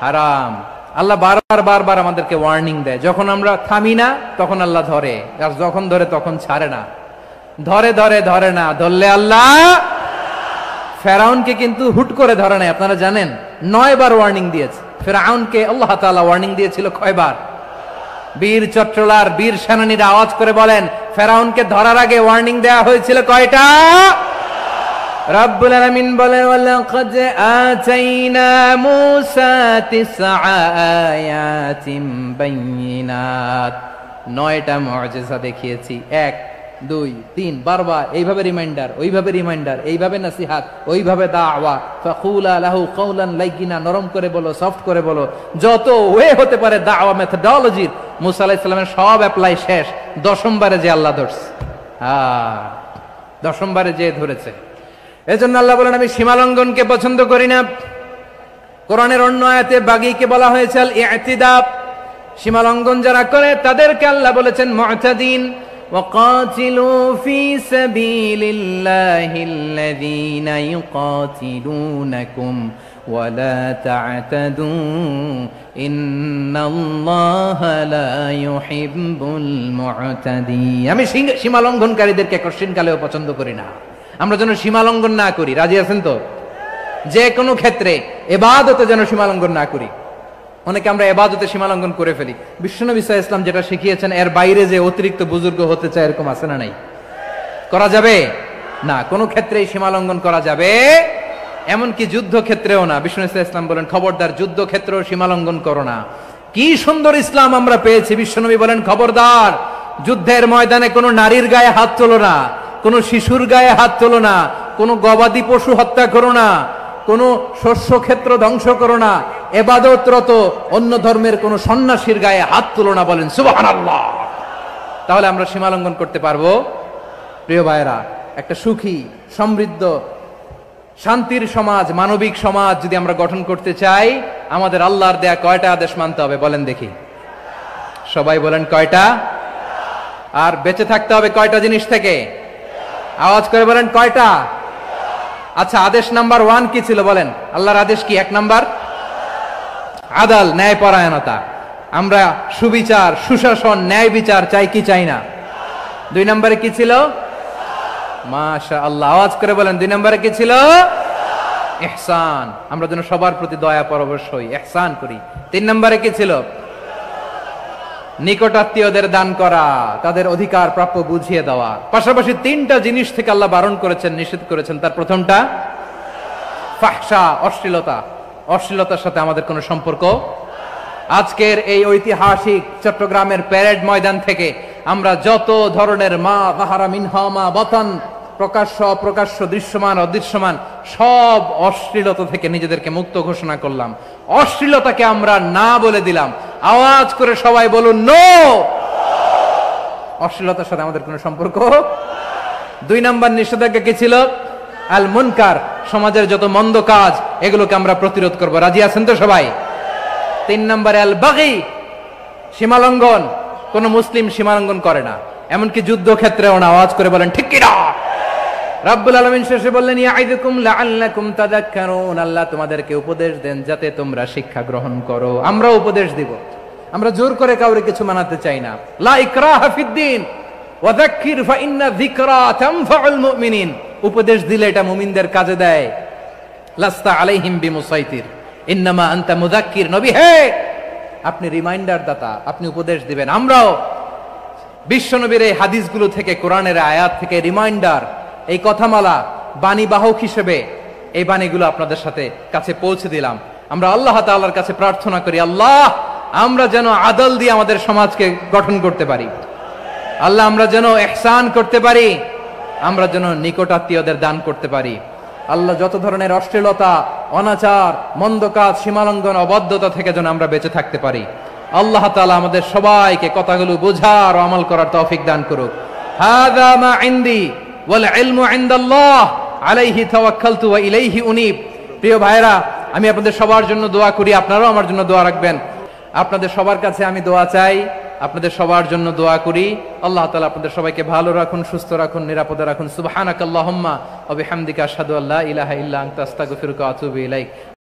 হারাম। আল্লাহ বারবার আমাদেরকে ওয়ার্নিং দেয়। যখন আমরা থামি না তখন আল্লাহ ধরে, আর যখন ধরে তখন ছাড়ে না। ধরে না, ধরলে আল্লাহ। ফেরাউনকে কিন্তু হুট করে ধরে নাই, আপনারা জানেন 9 বার ওয়ার্নিং দিয়েছে। ফেরাউনকে আল্লাহ তাআলা ওয়ার্নিং দিয়েছিল কয়বার? বীর চট্টলার বীর সেনানীরা আওয়াজ করে বলেন, ফেরাউনকে ধরার আগে ওয়ার্নিং দেওয়া হয়েছিল কয়টা? রাব্বুল আলামিন বলেন, ওয়ালাকাদ আতাইনা মূসা 9 আয়াতিন বাইয়িনাত। 9টা মুআজিজা দেখিয়েছি। 1 2 3 বারবার এইভাবে রিমাইন্ডার, ওইভাবে রিমাইন্ডার, এইভাবে নসিহাত, ওইভাবে দাওয়া। ফাকুলা লাহু কাওলান লাইয়িনা, নরম করে বলো, সফট করে বলো, যত ওয়ে হতে পারে দাওয়া মেথডোলজি। মূসা আলাইহিস সালামের সব অ্যাপ্লাই শেষ। 10ম বারে যে আল্লাহ ধরছে, 10ম বারে যে ধরেছে। এজন্য আল্লাহ বলেন, আমি সীমা লঙ্ঘনকে পছন্দ করি না। কোরআনের অন্য আয়াতে বাগীকে বলা হয়েছে আল ইতিদা। সীমা লঙ্ঘন যারা করে তাদেরকে আল্লাহ বলেছেন মুতাদিন। ওয়াকাতিলু ফি সাবিলিল্লাহিল্লাযীনা ইউকাতিলুনাকুম ওয়া লা তা'তাদু ইন্নাল্লাহা লা ইউহিব্বুল মুতাদিন। আমি সীমা লঙ্ঘনকারীদেরকে কোশ্চিন কালেও পছন্দ করি না। আমরা যেন সীমালঙ্ঘন না করি। রাজি আছেন তো? যে কোনো ক্ষেত্রে ইবাদতে যেন সীমালঙ্ঘন না করি। অনেকে আমরা ইবাদতে সীমালঙ্ঘন করে ফেলি। বিশ্বনবী সাল্লাল্লাহু আলাইহি ওয়াসাল্লাম যেটা শিখিয়েছেন এর বাইরে যে অতিরিক্ত বুজুর্গ হতে চায় এরকম আছে না নাই? করা যাবে না, কোনো ক্ষেত্রেই সীমালঙ্ঘন করা যাবে, এমনকি যুদ্ধ ক্ষেত্রেও না। বিশ্বনবী সাল্লাল্লাহু আলাইহি ওয়াসাল্লাম বলেন খবরদার যুদ্ধ ক্ষেত্রেও সীমালঙ্ঘন করো না। কি সুন্দর ইসলাম আমরা পেয়েছি। বিশ্বনবী বলেন খবরদার যুদ্ধের ময়দানে কোনো নারীর গায়ে হাত তোলো না, কোনো শিশুর গায়ে হাত তোলো না, কোনো গবাদি পশু হত্যা করো না, কোনো শস্য ক্ষেত্র ধ্বংস করো না, ইবাদতরত অন্য ধর্মের কোনো সন্ন্যাসীর গায়ে হাত তোলো না। বলেন সুবহানাল্লাহ। তাহলে আমরা সীমালঙ্ঘন করতে পারবো? প্রিয় ভাইরা, একটা সুখী সমৃদ্ধ শান্তির সমাজ, মানবিক সমাজ যদি আমরা গঠন করতে চাই, আমাদের আল্লাহর দেয়া কয়টা আদেশ মানতে হবে বলেন দেখি? সবাই বলেন কয়টা? আর বেঁচে থাকতে হবে কয়টা জিনিস থেকে? আওয়াজ করে বলেন কয়টা? আচ্ছা, আদেশ নাম্বার 1 কি ছিল বলেন? আল্লাহর আদেশ কি? 1 নাম্বার আদাল, ন্যায়পরায়ণতা। আমরা সুবিচার, সুশাসন, ন্যায় বিচার চাই কি চাই না? 2 নম্বরে কি ছিল? মাশাআল্লাহ, আওয়াজ করে বলেন 2 নম্বরে কি ছিল? ইহসান। আমরা যেন সবার প্রতি দয়া পরবশ হই, ইহসান করি। 3 নম্বরে কি ছিল? নিকটাত্মীয়দের দান করা, তাদের অধিকার প্রাপ্য বুঝিয়ে দেওয়া। পাশাপাশি 3টা জিনিস থেকে আল্লাহ বারণ করেছেন, নিষেধ করেছেন। তার প্রথমটা ফাহশা, অশ্লীলতা। অশ্লীলতার সাথে আমাদের কোনো সম্পর্ক। আজকের এই ঐতিহাসিক চট্টগ্রামের প্যারেড ময়দান থেকে আমরা যত ধরনের মা যাহারা মিনহা মা বাতান, প্রকাশ্য অপ্রকাশ্য, দৃশ্যমান অদৃশ্যমান, সব অশ্লীলতা থেকে নিজেদেরকে মুক্ত ঘোষণা করলাম। অশ্লীলতাকে আমরা না বলে দিলাম। আওয়াজ করে সবাই বলুন নো। অশ্লীলতার সাথে আমাদের কোনো সম্পর্ক। 2 নম্বর নিষেধাজ্ঞা কি ছিল? আল মুনকার, সমাজের যত মন্দ কাজ এগুলোকে আমরা প্রতিরোধ করব। রাজি আছেন তো সবাই? 3 নম্বরে আল বাগি, সীমালঙ্ঘন। কোন মুসলিম সীমালঙ্ঘন করে না, এমনকি যুদ্ধ ক্ষেত্রেও না। আওয়াজ করে বলেন ঠিক কি না? রাব্বুল আলামিন শেষে বললেন ইয়াইদুকুম লাআল্লাকুম তাযাক্কারুন, আল্লাহ তোমাদেরকে উপদেশ দেন যাতে তোমরা শিক্ষা গ্রহণ করো। আমরা উপদেশ দিব, আমরা জোর করে কাউকে কিছু মানাতে চাই না। লা ইকরাহা ফিদ্দিন ওয়া যাক্কির ফা ইন্না যিকরা তানফাউল মুমিনিন। উপদেশ দিলে এটা মুমিনদের কাজে দেয়। লাস্তা আলাইহিম বিমুসাইতির ইন্নামা আনতা মুযাক্কির। নবী হে, আপনি রিমাইন্ডার দাতা, আপনি উপদেশ দিবেন। আমরাও বিশ্বনবীর এই হাদিসগুলো থেকে, কোরআনের আয়াত থেকে রিমাইন্ডার, এই কথামালা, বাণী বাহক হিসেবে এই বাণীগুলো আপনাদের সাথে কাছে পৌঁছে দিলাম। আমরা আল্লাহ তাআলার কাছে প্রার্থনা করি, আল্লাহ আমরা যেন আদল দিয়ে আমাদের সমাজকে গঠন করতে পারি। আল্লাহ আমরা যেন ইহসান করতে পারি, আমরা যেন নিকটাত্মীয়দের দান করতে পারি। আল্লাহ যত ধরনের অশ্লীলতা, অনাচার, মন্দ কাজ, সীমালঙ্ঘন, অবাধ্যতা থেকে যেন আমরা বেঁচে থাকতে পারি। আল্লাহ তাআলা আমাদের সবাইকে কথাগুলো বোঝার ও আমল করার তৌফিক দান করুক। হাযা মা ইনদি ওয়াল ইলমু ইনদাল্লাহ আলাইহি তাওয়াক্কালতু ওয়া ইলাইহি উনীব। প্রিয় ভাইরা, আমি আপনাদের সবার জন্য দোয়া করি, আপনারাও আমার জন্য দোয়া রাখবেন। আপনাদের সবার কাছে আমি দোয়া চাই, আপনাদের সবার জন্য দোয়া করি। আল্লাহ তাআলা আপনাদের সবাইকে ভালো রাখুন, সুস্থ রাখুন, নিরাপদে রাখুন। সুবহানাকাল্লাহুম্মা ওয়া বিহামদিকা আশহাদু আল্লা ইলাহা ইল্লা আনতা আস্তাগফিরুকা ওয়া আতুবু ইলাইক।